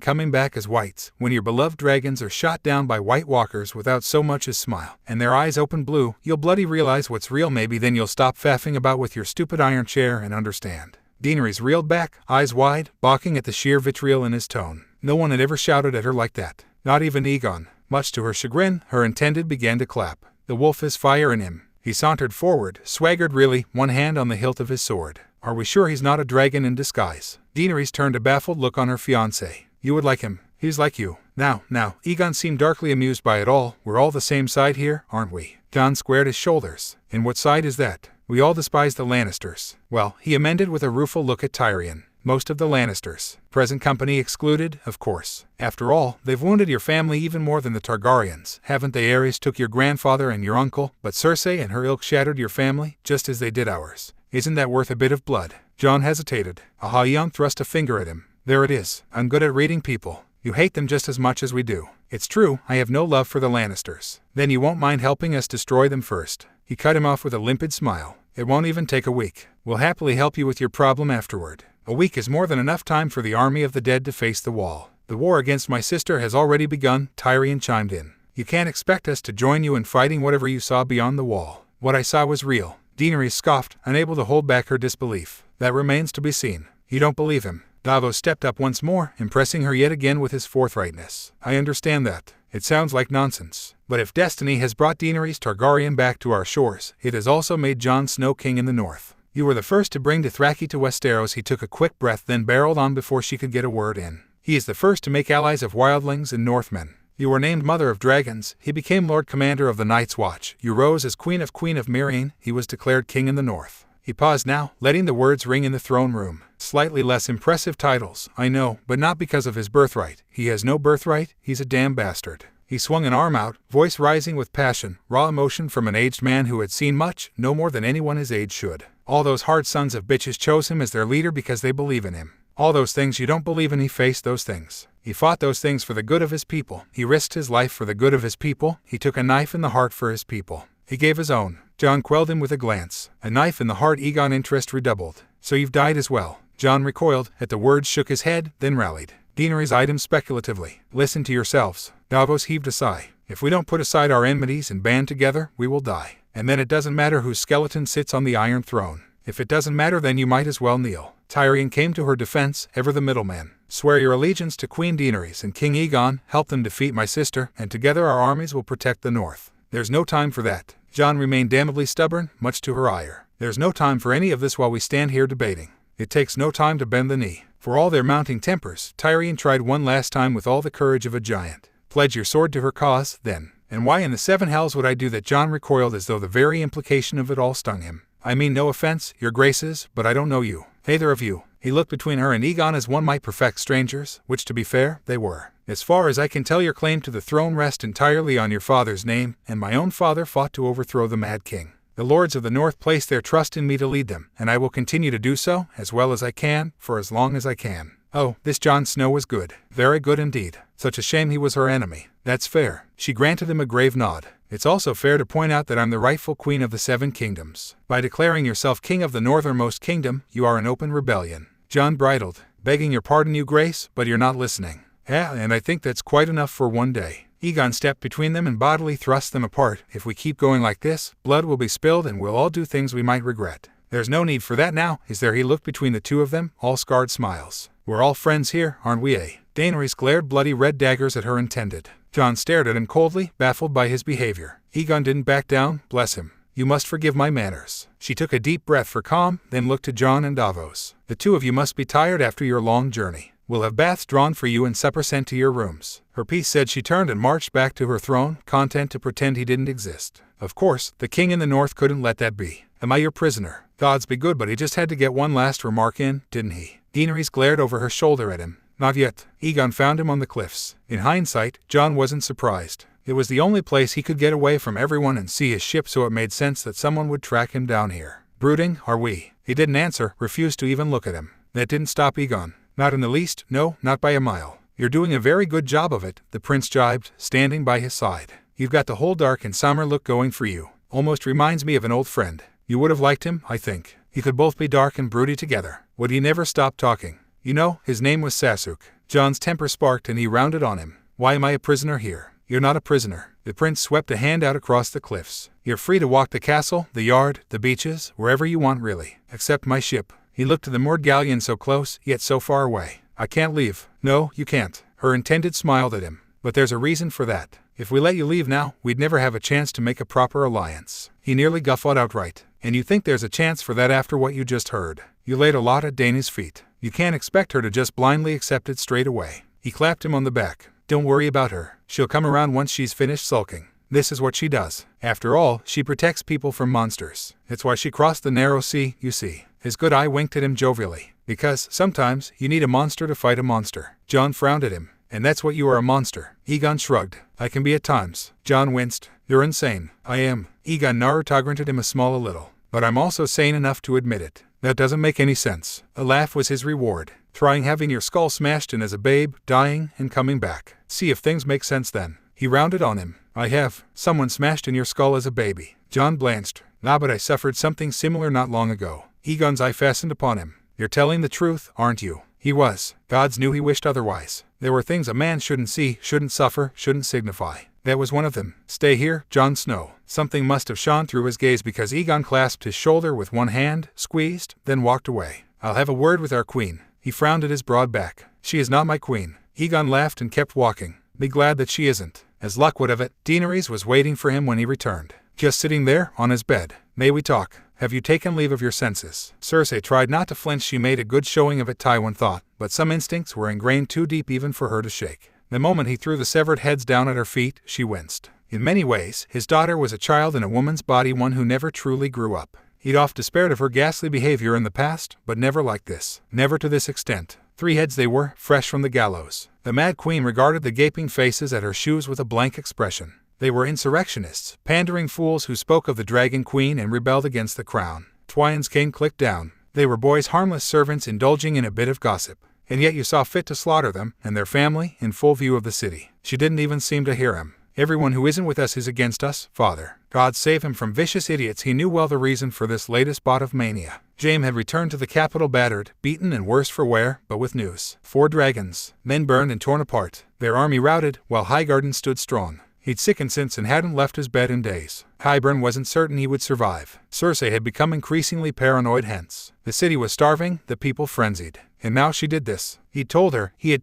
Speaker 1: coming back as whites, when your beloved dragons are shot down by White Walkers without so much as smile, and their eyes open blue, you'll bloody realize what's real. Maybe then you'll stop faffing about with your stupid iron chair and understand. Daenerys reeled back, eyes wide, balking at the sheer vitriol in his tone. No one had ever shouted at her like that. Not even Aegon. Much to her chagrin, her intended began to clap. The wolf has fire in him. He sauntered forward, swaggered really, one hand on the hilt of his sword. Are we sure he's not a dragon in disguise? Daenerys turned a baffled look on her fiancé. You would like him. He's like you. Now, Aegon seemed darkly amused by it all. We're all the same side here, aren't we? Jon squared his shoulders. And what side is that? We all despise the Lannisters. Well, he amended with a rueful look at Tyrion. Most of the Lannisters. Present company excluded, of course. After all, they've wounded your family even more than the Targaryens, haven't they? Aerys took your grandfather and your uncle, but Cersei and her ilk shattered your family, just as they did ours. Isn't that worth a bit of blood? Jon hesitated. Jon thrust a finger at him. There it is. I'm good at reading people. You hate them just as much as we do. It's true, I have no love for the Lannisters. Then you won't mind helping us destroy them first. He cut him off with a limpid smile. It won't even take a week. We'll happily help you with your problem afterward. A week is more than enough time for the army of the dead to face the wall. The war against my sister has already begun, Tyrion chimed in. You can't expect us to join you in fighting whatever you saw beyond the wall. What I saw was real. Daenerys scoffed, unable to hold back her disbelief. That remains to be seen. You don't believe him. Davos stepped up once more, impressing her yet again with his forthrightness. I understand that. It sounds like nonsense. But if destiny has brought Daenerys Targaryen back to our shores, it has also made Jon Snow king in the north. You were the first to bring Dothraki to Westeros. He took a quick breath, then barreled on before she could get a word in. He is the first to make allies of wildlings and Northmen. You were named Mother of Dragons. He became Lord Commander of the Night's Watch. You rose as Queen of Meereen. He was declared king in the north. He paused now, letting the words ring in the throne room. Slightly less impressive titles, I know, but not because of his birthright. He has no birthright, he's a damn bastard. He swung an arm out, voice rising with passion, raw emotion from an aged man who had seen much, no more than anyone his age should. All those hard sons of bitches chose him as their leader because they believe in him. All those things you don't believe in, he faced those things. He fought those things for the good of his people. He risked his life for the good of his people. He took a knife in the heart for his people. He gave his own. Jon quelled him with a glance. A knife in the heart. Aegon interest redoubled. So you've died as well. Jon recoiled, at the words shook his head, then rallied. Daenerys eyed him speculatively. Listen to yourselves. Davos heaved a sigh. If we don't put aside our enmities and band together, we will die. And then it doesn't matter whose skeleton sits on the Iron Throne. If it doesn't matter, then you might as well kneel. Tyrion came to her defense, ever the middleman. Swear your allegiance to Queen Daenerys and King Aegon, help them defeat my sister, and together our armies will protect the north. There's no time for that. Jon remained damnably stubborn, much to her ire. There's no time for any of this while we stand here debating. It takes no time to bend the knee. For all their mounting tempers, Tyrion tried one last time with all the courage of a giant. Pledge your sword to her cause, then. And why in the seven hells would I do that? Jon recoiled as though the very implication of it all stung him. I mean no offense, your graces, but I don't know you. Either of you. He looked between her and Aegon as one might perfect strangers, which to be fair, they were. As far as I can tell, your claim to the throne rests entirely on your father's name, and my own father fought to overthrow the Mad King. The lords of the North place their trust in me to lead them, and I will continue to do so, as well as I can, for as long as I can. Oh, this Jon Snow was good. Very good indeed. Such a shame he was her enemy. That's fair. She granted him a grave nod. It's also fair to point out that I'm the rightful queen of the Seven Kingdoms. By declaring yourself king of the northernmost kingdom, you are in open rebellion. Jon bridled. Begging your pardon, your grace, but you're not listening. Yeah, and I think that's quite enough for one day. Aegon stepped between them and bodily thrust them apart. If we keep going like this, blood will be spilled and we'll all do things we might regret. There's no need for that now, is there? He looked between the two of them, all scarred smiles. We're all friends here, aren't we, eh? Daenerys glared bloody red daggers at her intended. Jon stared at him coldly, baffled by his behavior. Aegon didn't back down, bless him. You must forgive my manners. She took a deep breath for calm, then looked to Jon and Davos. The two of you must be tired after your long journey. We'll have baths drawn for you and supper sent to your rooms. Her piece said, she turned and marched back to her throne, content to pretend he didn't exist. Of course, the king in the north couldn't let that be. Am I your prisoner? Gods be good, but he just had to get one last remark in, didn't he? Daenerys glared over her shoulder at him. Not yet. Aegon found him on the cliffs. In hindsight, Jon wasn't surprised. It was the only place he could get away from everyone and see his ship, so it made sense that someone would track him down here. Brooding, are we? He didn't answer, refused to even look at him. That didn't stop Aegon. Not in the least, no, not by a mile. You're doing a very good job of it, the prince jibed, standing by his side. You've got the whole dark and summer look going for you. Almost reminds me of an old friend. You would have liked him, I think. You could both be dark and broody together. Would he never stop talking? You know, his name was Sasuke. Jon's temper sparked and he rounded on him. Why am I a prisoner here? You're not a prisoner. The prince swept a hand out across the cliffs. You're free to walk the castle, the yard, the beaches, wherever you want really. Except my ship. He looked to the moored galleon so close, yet so far away. I can't leave. No, you can't. Her intended smiled at him. But there's a reason for that. If we let you leave now, we'd never have a chance to make a proper alliance. He nearly guffawed outright. And you think there's a chance for that after what you just heard? You laid a lot at Dany's feet. You can't expect her to just blindly accept it straight away. He clapped him on the back. Don't worry about her. She'll come around once she's finished sulking. This is what she does. After all, she protects people from monsters. It's why she crossed the narrow sea, you see. His good eye winked at him jovially. Because, sometimes, you need a monster to fight a monster. Jon frowned at him. And that's what you are, a monster. Aegon shrugged. I can be at times. Jon winced. You're insane. I am. Aegon Naruto him a little. But I'm also sane enough to admit it. That doesn't make any sense. A laugh was his reward. Trying having your skull smashed in as a babe, dying, and coming back. See if things make sense then. He rounded on him. I have. Someone smashed in your skull as a baby. Jon blanched. Nah, but I suffered something similar not long ago. Aegon's eye fastened upon him. You're telling the truth, aren't you? He was. Gods knew he wished otherwise. There were things a man shouldn't see, shouldn't suffer, shouldn't signify. That was one of them. Stay here, Jon Snow. Something must have shone through his gaze because Aegon clasped his shoulder with one hand, squeezed, then walked away. I'll have a word with our queen. He frowned at his broad back. She is not my queen. Aegon laughed and kept walking. Be glad that she isn't. As luck would have it, Daenerys was waiting for him when he returned. Just sitting there, on his bed. May we talk? Have you taken leave of your senses? Cersei tried not to flinch. She made a good showing of it, Tywin thought, but some instincts were ingrained too deep even for her to shake. The moment he threw the severed heads down at her feet, she winced. In many ways, his daughter was a child in a woman's body, one who never truly grew up. He'd oft despaired of her ghastly behavior in the past, but never like this. Never to this extent. 3 heads they were, fresh from the gallows. The Mad Queen regarded the gaping faces at her shoes with a blank expression. They were insurrectionists, pandering fools who spoke of the Dragon Queen and rebelled against the crown. Tywin's cane clicked down. They were boys, harmless servants indulging in a bit of gossip. And yet you saw fit to slaughter them, and their family, in full view of the city. She didn't even seem to hear him. Everyone who isn't with us is against us, Father. God save him from vicious idiots. He knew well the reason for this latest bout of mania. Jaime had returned to the capital battered, beaten and worse for wear, but with news. 4 dragons, men burned and torn apart. Their army routed, while Highgarden stood strong. He'd sickened since and hadn't left his bed in days. Hybern wasn't certain he would survive. Cersei had become increasingly paranoid hence. The city was starving, the people frenzied. And now she did this. He had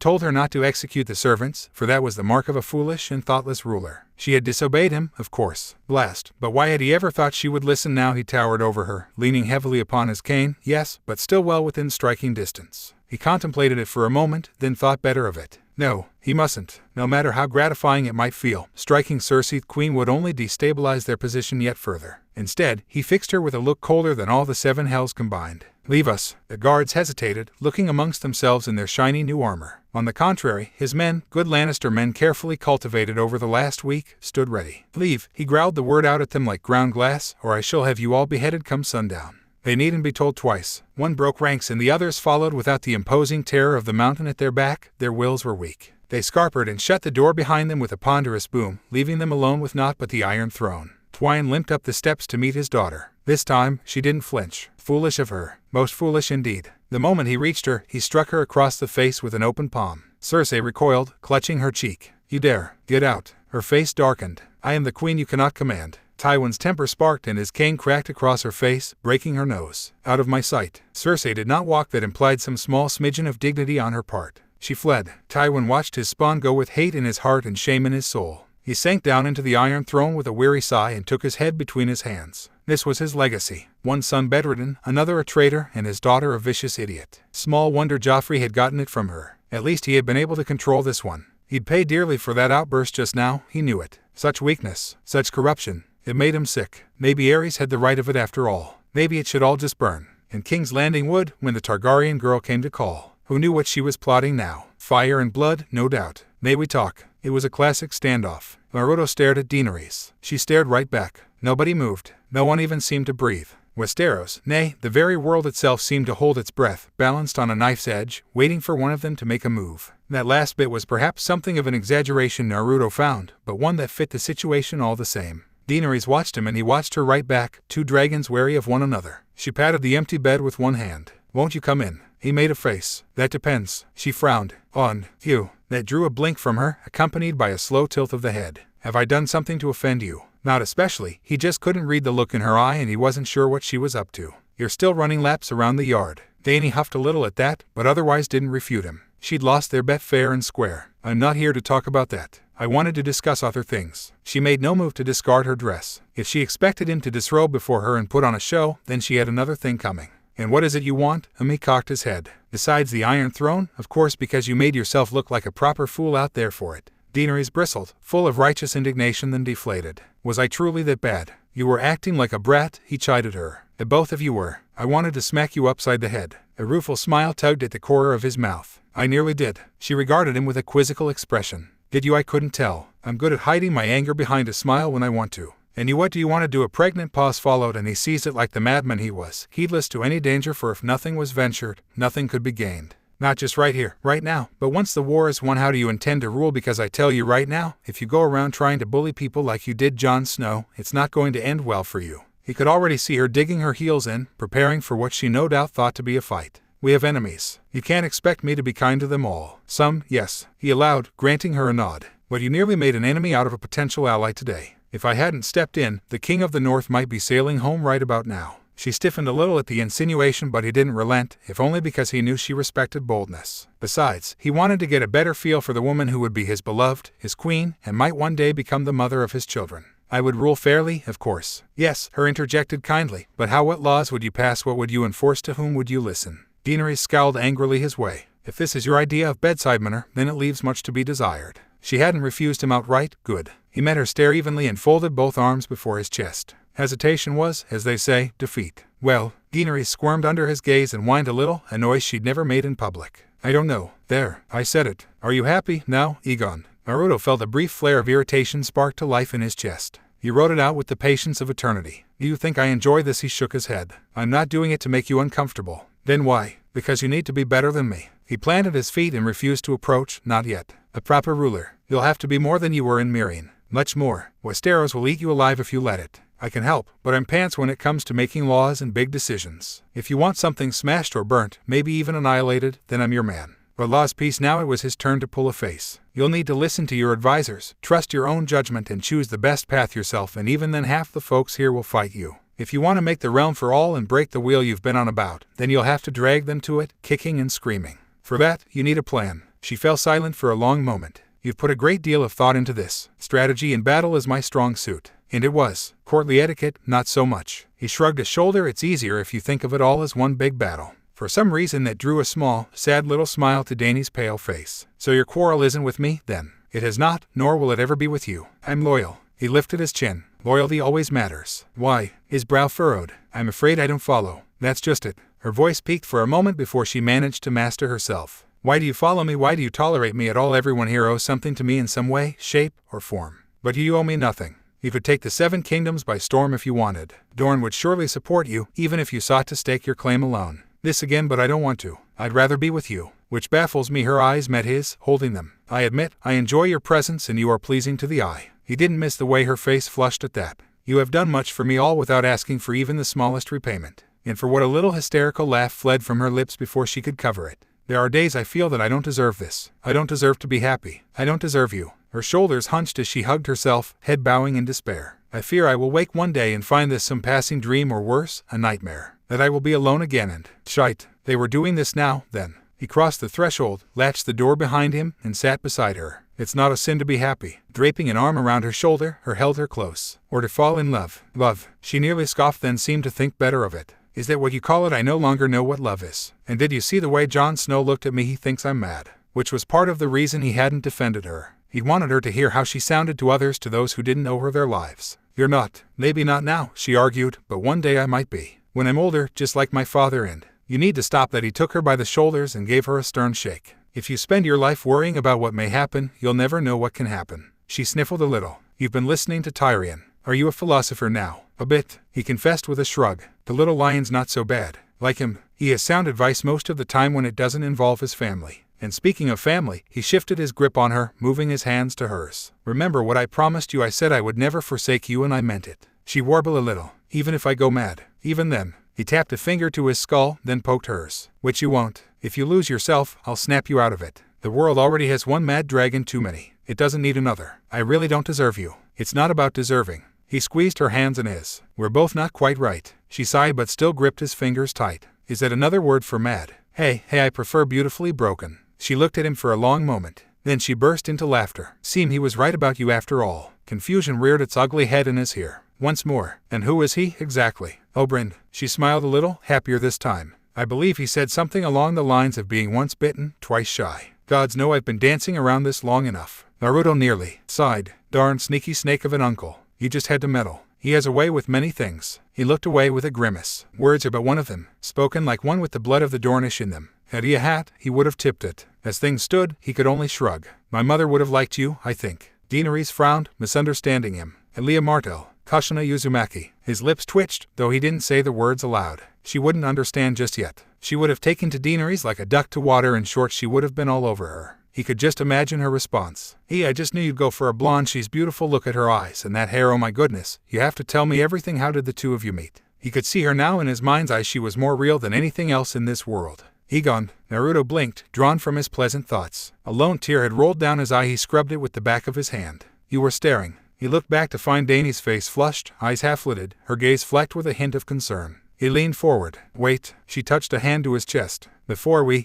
Speaker 1: told her not to execute the servants, for that was the mark of a foolish and thoughtless ruler. She had disobeyed him, of course. Blast. But why had he ever thought she would listen now? He towered over her, leaning heavily upon his cane, yes, but still well within striking distance. He contemplated it for a moment, then thought better of it. No, he mustn't. No matter how gratifying it might feel, striking Cersei Queen would only destabilize their position yet further. Instead, he fixed her with a look colder than all the 7 hells combined. Leave us. The guards hesitated, looking amongst themselves in their shiny new armor. On the contrary, his men, good Lannister men carefully cultivated over the last week, stood ready. Leave, he growled the word out at them like ground glass, or I shall have you all beheaded come sundown. They needn't be told twice. One broke ranks and the others followed without the imposing terror of the mountain at their back. Their wills were weak. They scarpered and shut the door behind them with a ponderous boom, leaving them alone with naught but the Iron Throne. Tywin limped up the steps to meet his daughter. This time, she didn't flinch. Foolish of her. Most foolish indeed. The moment he reached her, he struck her across the face with an open palm. Cersei recoiled, clutching her cheek. You dare. Get out. Her face darkened. I am the queen you cannot command. Tywin's temper sparked and his cane cracked across her face, breaking her nose. Out of my sight. Cersei did not walk. That implied some small smidgen of dignity on her part. She fled. Tywin watched his spawn go with hate in his heart and shame in his soul. He sank down into the Iron Throne with a weary sigh and took his head between his hands. This was his legacy. One son bedridden, another a traitor, and his daughter a vicious idiot. Small wonder Joffrey had gotten it from her. At least he had been able to control this one. He'd pay dearly for that outburst just now, he knew it. Such weakness, such corruption. It made him sick. Maybe Aerys had the right of it after all. Maybe it should all just burn. In King's Landing Wood, when the Targaryen girl came to call. Who knew what she was plotting now? Fire and blood, no doubt. May we talk? It was a classic standoff. Naruto stared at Daenerys. She stared right back. Nobody moved. No one even seemed to breathe. Westeros, nay, the very world itself seemed to hold its breath, balanced on a knife's edge, waiting for one of them to make a move. That last bit was perhaps something of an exaggeration Naruto found, but one that fit the situation all the same. Daenerys watched him and he watched her right back, two dragons wary of one another. She patted the empty bed with one hand. Won't you come in? He made a face. That depends. She frowned. On you. That drew a blink from her, accompanied by a slow tilt of the head. Have I done something to offend you? Not especially. He just couldn't read the look in her eye and he wasn't sure what she was up to. You're still running laps around the yard. Dany huffed a little at that, but otherwise didn't refute him. She'd lost their bet fair and square. I'm not here to talk about that. I wanted to discuss other things. She made no move to discard her dress. If she expected him to disrobe before her and put on a show, then she had another thing coming. And what is it you want? He cocked his head. Besides the Iron Throne, of course, because you made yourself look like a proper fool out there for it. Daenerys bristled, full of righteous indignation then deflated. Was I truly that bad? You were acting like a brat, he chided her. The both of you were. I wanted to smack you upside the head. A rueful smile tugged at the corner of his mouth. I nearly did. She regarded him with a quizzical expression. Did you? I couldn't tell. I'm good at hiding my anger behind a smile when I want to. And you, what do you want to do? A pregnant pause followed and he seized it like the madman he was, heedless to any danger, for if nothing was ventured, nothing could be gained. Not just right here, right now, but once the war is won, how do you intend to rule? Because I tell you right now, if you go around trying to bully people like you did Jon Snow, it's not going to end well for you. He could already see her digging her heels in, preparing for what she no doubt thought to be a fight. We have enemies. You can't expect me to be kind to them all. Some, yes, he allowed, granting her a nod. But you nearly made an enemy out of a potential ally today. If I hadn't stepped in, the King of the North might be sailing home right about now. She stiffened a little at the insinuation, but he didn't relent, if only because he knew she respected boldness. Besides, he wanted to get a better feel for the woman who would be his beloved, his queen, and might one day become the mother of his children. I would rule fairly, of course. Yes, her interjected kindly, but how? What laws would you pass? What would you enforce? To whom would you listen? Daenerys scowled angrily his way. If this is your idea of bedside manner, then it leaves much to be desired. She hadn't refused him outright. Good. He met her stare evenly and folded both arms before his chest. Hesitation was, as they say, defeat. Well, Daenerys squirmed under his gaze and whined a little, a noise she'd never made in public. I don't know. There, I said it. Are you happy now, Egon? Naruto felt a brief flare of irritation spark to life in his chest. He wrote it out with the patience of eternity. Do you think I enjoy this? He shook his head. I'm not doing it to make you uncomfortable. Then why? Because you need to be better than me. He planted his feet and refused to approach. Not yet. A proper ruler. You'll have to be more than you were in Meereen. Much more. Westeros will eat you alive if you let it. I can help, but I'm pants when it comes to making laws and big decisions. If you want something smashed or burnt, maybe even annihilated, then I'm your man. But law's peace. Now it was his turn to pull a face. You'll need to listen to your advisors, trust your own judgment and choose the best path yourself, and even then half the folks here will fight you. If you want to make the realm for all and break the wheel you've been on about, then you'll have to drag them to it, kicking and screaming. For that, you need a plan. She fell silent for a long moment. You've put a great deal of thought into this. Strategy in battle is my strong suit. And it was. Courtly etiquette, not so much. He shrugged a shoulder. It's easier if you think of it all as one big battle. For some reason that drew a small, sad little smile to Dany's pale face. So your quarrel isn't with me, then? It has not, nor will it ever be with you. I'm loyal. He lifted his chin. Loyalty always matters. Why? His brow furrowed. I'm afraid I don't follow. That's just it. Her voice peaked for a moment before she managed to master herself. Why do you follow me? Why do you tolerate me at all? Everyone here owes something to me in some way, shape, or form. But you owe me nothing. You could take the 7 kingdoms by storm if you wanted. Dorne would surely support you, even if you sought to stake your claim alone. This again, but I don't want to. I'd rather be with you. Which baffles me. Her eyes met his, holding them. I admit, I enjoy your presence and you are pleasing to the eye. He didn't miss the way her face flushed at that. You have done much for me, all without asking for even the smallest repayment. And for what? A little hysterical laugh fled from her lips before she could cover it. There are days I feel that I don't deserve this. I don't deserve to be happy. I don't deserve you. Her shoulders hunched as she hugged herself, head bowing in despair. I fear I will wake one day and find this some passing dream, or worse, a nightmare. That I will be alone again and, shite, they were doing this now, then. He crossed the threshold, latched the door behind him, and sat beside her. It's not a sin to be happy. Draping an arm around her shoulder, her held her close. Or to fall in love. Love. She nearly scoffed, then seemed to think better of it. Is that what you call it? I no longer know what love is. And did you see the way Jon Snow looked at me? He thinks I'm mad. Which was part of the reason he hadn't defended her. He wanted her to hear how she sounded to others, to those who didn't owe her their lives. You're not. Maybe not now, she argued, but one day I might be. When I'm older, just like my father and you need to stop that. He took her by the shoulders and gave her a stern shake. If you spend your life worrying about what may happen, you'll never know what can happen. She sniffled a little. You've been listening to Tyranny. Are you a philosopher now? A bit, he confessed with a shrug. The little lion's not so bad. Like him, he has sound advice most of the time when it doesn't involve his family. And speaking of family, he shifted his grip on her, moving his hands to hers. Remember what I promised you? I said I would never forsake you, and I meant it. She warbled a little. Even if I go mad. Even then. He tapped a finger to his skull, then poked hers. Which you won't. If you lose yourself, I'll snap you out of it. The world already has one mad dragon too many. It doesn't need another. I really don't deserve you. It's not about deserving. He squeezed her hands in his. We're both not quite right. She sighed but still gripped his fingers tight. Is that another word for mad? Hey, I prefer beautifully broken. She looked at him for a long moment. Then she burst into laughter. Seem he was right about you after all. Confusion reared its ugly head in his ear. Once more. And who is he, exactly? Oberyn. She smiled a little, happier this time. I believe he said something along the lines of being once bitten, twice shy. Gods know I've been dancing around this long enough. Naruto nearly sighed. Darn sneaky snake of an uncle. You just had to meddle. He has a way with many things. He looked away with a grimace. Words are but one of them, spoken like one with the blood of the Dornish in them. Had he a hat, he would have tipped it. As things stood, he could only shrug. My mother would have liked you, I think. Daenerys frowned, misunderstanding him. Elia Martell. Kushina Uzumaki. His lips twitched, though he didn't say the words aloud. She wouldn't understand just yet. She would have taken to Daenerys like a duck to water. In short, she would have been all over her. He could just imagine her response. I just knew you'd go for a blonde. She's beautiful. Look at her eyes and that hair. Oh my goodness. You have to tell me everything. How did the two of you meet? He could see her now in his mind's eye. She was more real than anything else in this world. Egon. Naruto blinked, drawn from his pleasant thoughts. A lone tear had rolled down his eye. He scrubbed it with the back of his hand. You were staring. He looked back to find Dany's face flushed, eyes half-lidded, her gaze flecked with a hint of concern. He leaned forward. Wait. She touched a hand to his chest.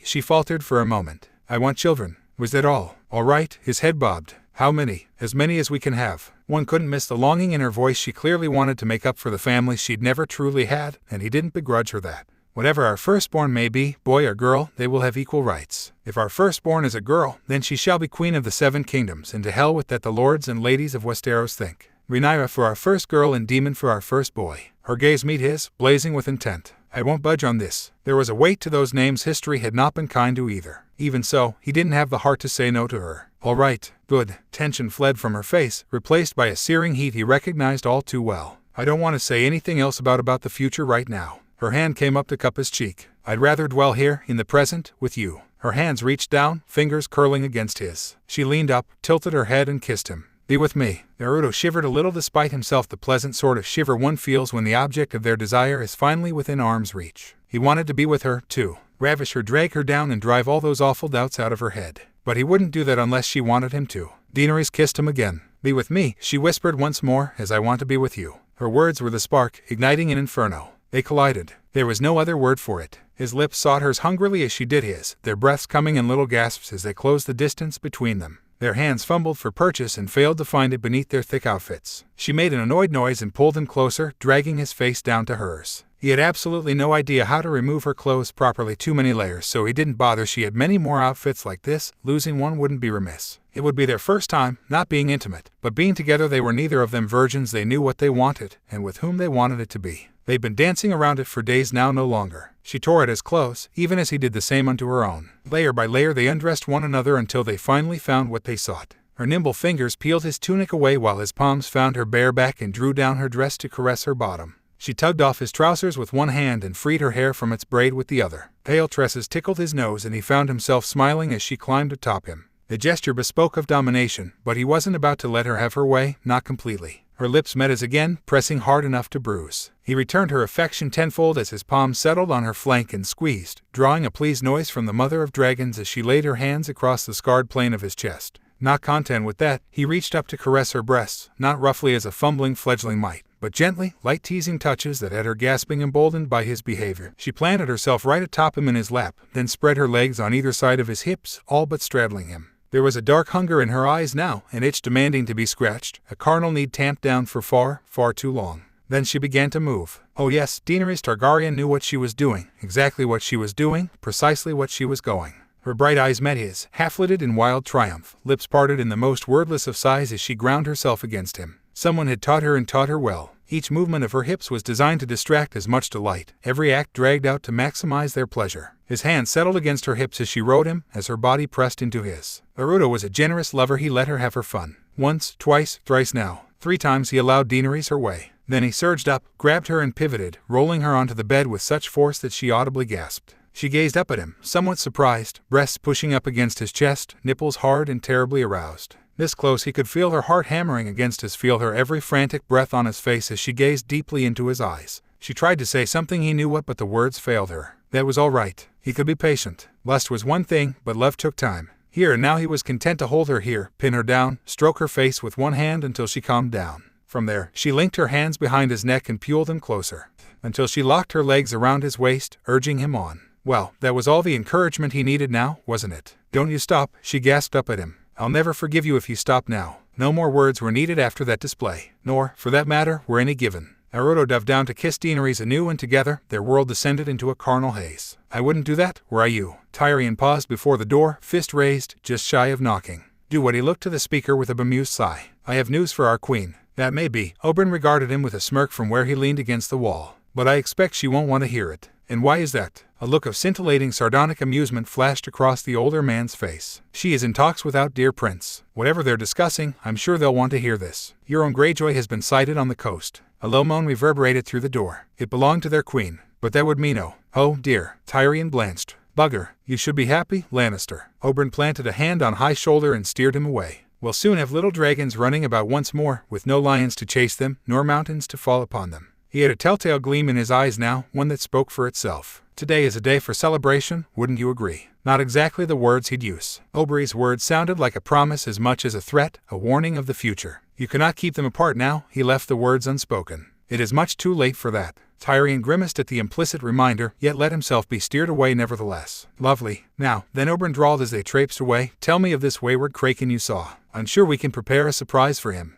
Speaker 1: She faltered for a moment. I want children. Was that all? All right. His head bobbed. How many? As many as we can have. One couldn't miss the longing in her voice. She clearly wanted to make up for the family she'd never truly had, and he didn't begrudge her that. Whatever our firstborn may be, boy or girl, they will have equal rights. If our firstborn is a girl, then she shall be queen of the 7 kingdoms, and to hell with that the lords and ladies of Westeros think. Rhaenyra for our first girl and Daemon for our first boy. Her gaze met his, blazing with intent. I won't budge on this. There was a weight to those names. History had not been kind to either. Even so, he didn't have the heart to say no to her. All right, good. Tension fled from her face, replaced by a searing heat he recognized all too well. I don't want to say anything else about the future right now. Her hand came up to cup his cheek. I'd rather dwell here, in the present, with you. Her hands reached down, fingers curling against his. She leaned up, tilted her head and kissed him. Be with me. Naruto shivered a little despite himself, the pleasant sort of shiver one feels when the object of their desire is finally within arm's reach. He wanted to be with her, too. Ravish her, drag her down and drive all those awful doubts out of her head. But he wouldn't do that unless she wanted him to. Daenerys kissed him again. Be with me, she whispered once more, as I want to be with you. Her words were the spark, igniting an inferno. They collided. There was no other word for it. His lips sought hers hungrily as she did his, their breaths coming in little gasps as they closed the distance between them. Their hands fumbled for purchase and failed to find it beneath their thick outfits. She made an annoyed noise and pulled him closer, dragging his face down to hers. He had absolutely no idea how to remove her clothes properly, too many layers, so he didn't bother. She had many more outfits like this, losing one wouldn't be remiss. It would be their first time, not being intimate, but being together. They were neither of them virgins. They knew what they wanted, and with whom they wanted it to be. They'd been dancing around it for days now, no longer. She tore at his clothes, even as he did the same unto her own. Layer by layer they undressed one another until they finally found what they sought. Her nimble fingers peeled his tunic away while his palms found her bare back and drew down her dress to caress her bottom. She tugged off his trousers with one hand and freed her hair from its braid with the other. Pale tresses tickled his nose and he found himself smiling as she climbed atop him. The gesture bespoke of domination, but he wasn't about to let her have her way, not completely. Her lips met his again, pressing hard enough to bruise. He returned her affection tenfold as his palms settled on her flank and squeezed, drawing a pleased noise from the mother of dragons as she laid her hands across the scarred plane of his chest. Not content with that, he reached up to caress her breasts, not roughly as a fumbling fledgling might, but gently, light teasing touches that had her gasping, emboldened by his behavior. She planted herself right atop him in his lap, then spread her legs on either side of his hips, all but straddling him. There was a dark hunger in her eyes now, an itch demanding to be scratched, a carnal need tamped down for far, far too long. Then she began to move. Oh yes, Daenerys Targaryen knew what she was doing, exactly what she was doing, precisely what she was going. Her bright eyes met his, half-lidded in wild triumph, lips parted in the most wordless of sighs as she ground herself against him. Someone had taught her and taught her well. Each movement of her hips was designed to distract as much delight, every act dragged out to maximize their pleasure. His hand settled against her hips as she rode him, as her body pressed into his. Naruto was a generous lover. He let her have her fun. Once, twice, thrice now. 3 times he allowed Daenerys her way. Then he surged up, grabbed her and pivoted, rolling her onto the bed with such force that she audibly gasped. She gazed up at him, somewhat surprised, breasts pushing up against his chest, nipples hard and terribly aroused. This close he could feel her heart hammering against his, feel her every frantic breath on his face as she gazed deeply into his eyes. She tried to say something, he knew what, but the words failed her. That was all right. He could be patient. Lust was one thing, but love took time. Here and now he was content to hold her here, pin her down, stroke her face with one hand until she calmed down. From there, she linked her hands behind his neck and pulled him closer, until she locked her legs around his waist, urging him on. Well, that was all the encouragement he needed now, wasn't it? Don't you stop, she gasped up at him. I'll never forgive you if you stop now. No more words were needed after that display, nor, for that matter, were any given. Naruto dove down to kiss Daenerys anew, and together, their world descended into a carnal haze. I wouldn't do that, were I you. Tyranny paused before the door, fist raised, just shy of knocking. Do what? He looked to the speaker with a bemused sigh. I have news for our queen. That may be. Oberyn regarded him with a smirk from where he leaned against the wall. But I expect she won't want to hear it. And why is that? A look of scintillating sardonic amusement flashed across the older man's face. She is in talks with our dear prince. Whatever they're discussing, I'm sure they'll want to hear this. Your own Greyjoy has been sighted on the coast. A low moan reverberated through the door. It belonged to their queen. But that would mean oh dear. Tyrion blanched. Bugger, you should be happy, Lannister. Oberyn planted a hand on high shoulder and steered him away. We'll soon have little dragons running about once more, with no lions to chase them, nor mountains to fall upon them. He had a telltale gleam in his eyes now, one that spoke for itself. Today is a day for celebration, wouldn't you agree? Not exactly the words he'd use. Oberyn's words sounded like a promise as much as a threat, a warning of the future. You cannot keep them apart now, he left the words unspoken. It is much too late for that. Tyrion grimaced at the implicit reminder, yet let himself be steered away nevertheless. Lovely. Now, then, Oberyn drawled as they traipsed away, tell me of this wayward Kraken you saw. I'm sure we can prepare a surprise for him.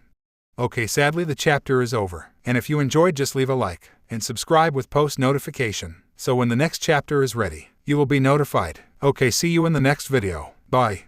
Speaker 1: Okay, sadly the chapter is over. And if you enjoyed, just leave a like, and subscribe with post notification, so when the next chapter is ready, you will be notified. Okay, see you in the next video. Bye.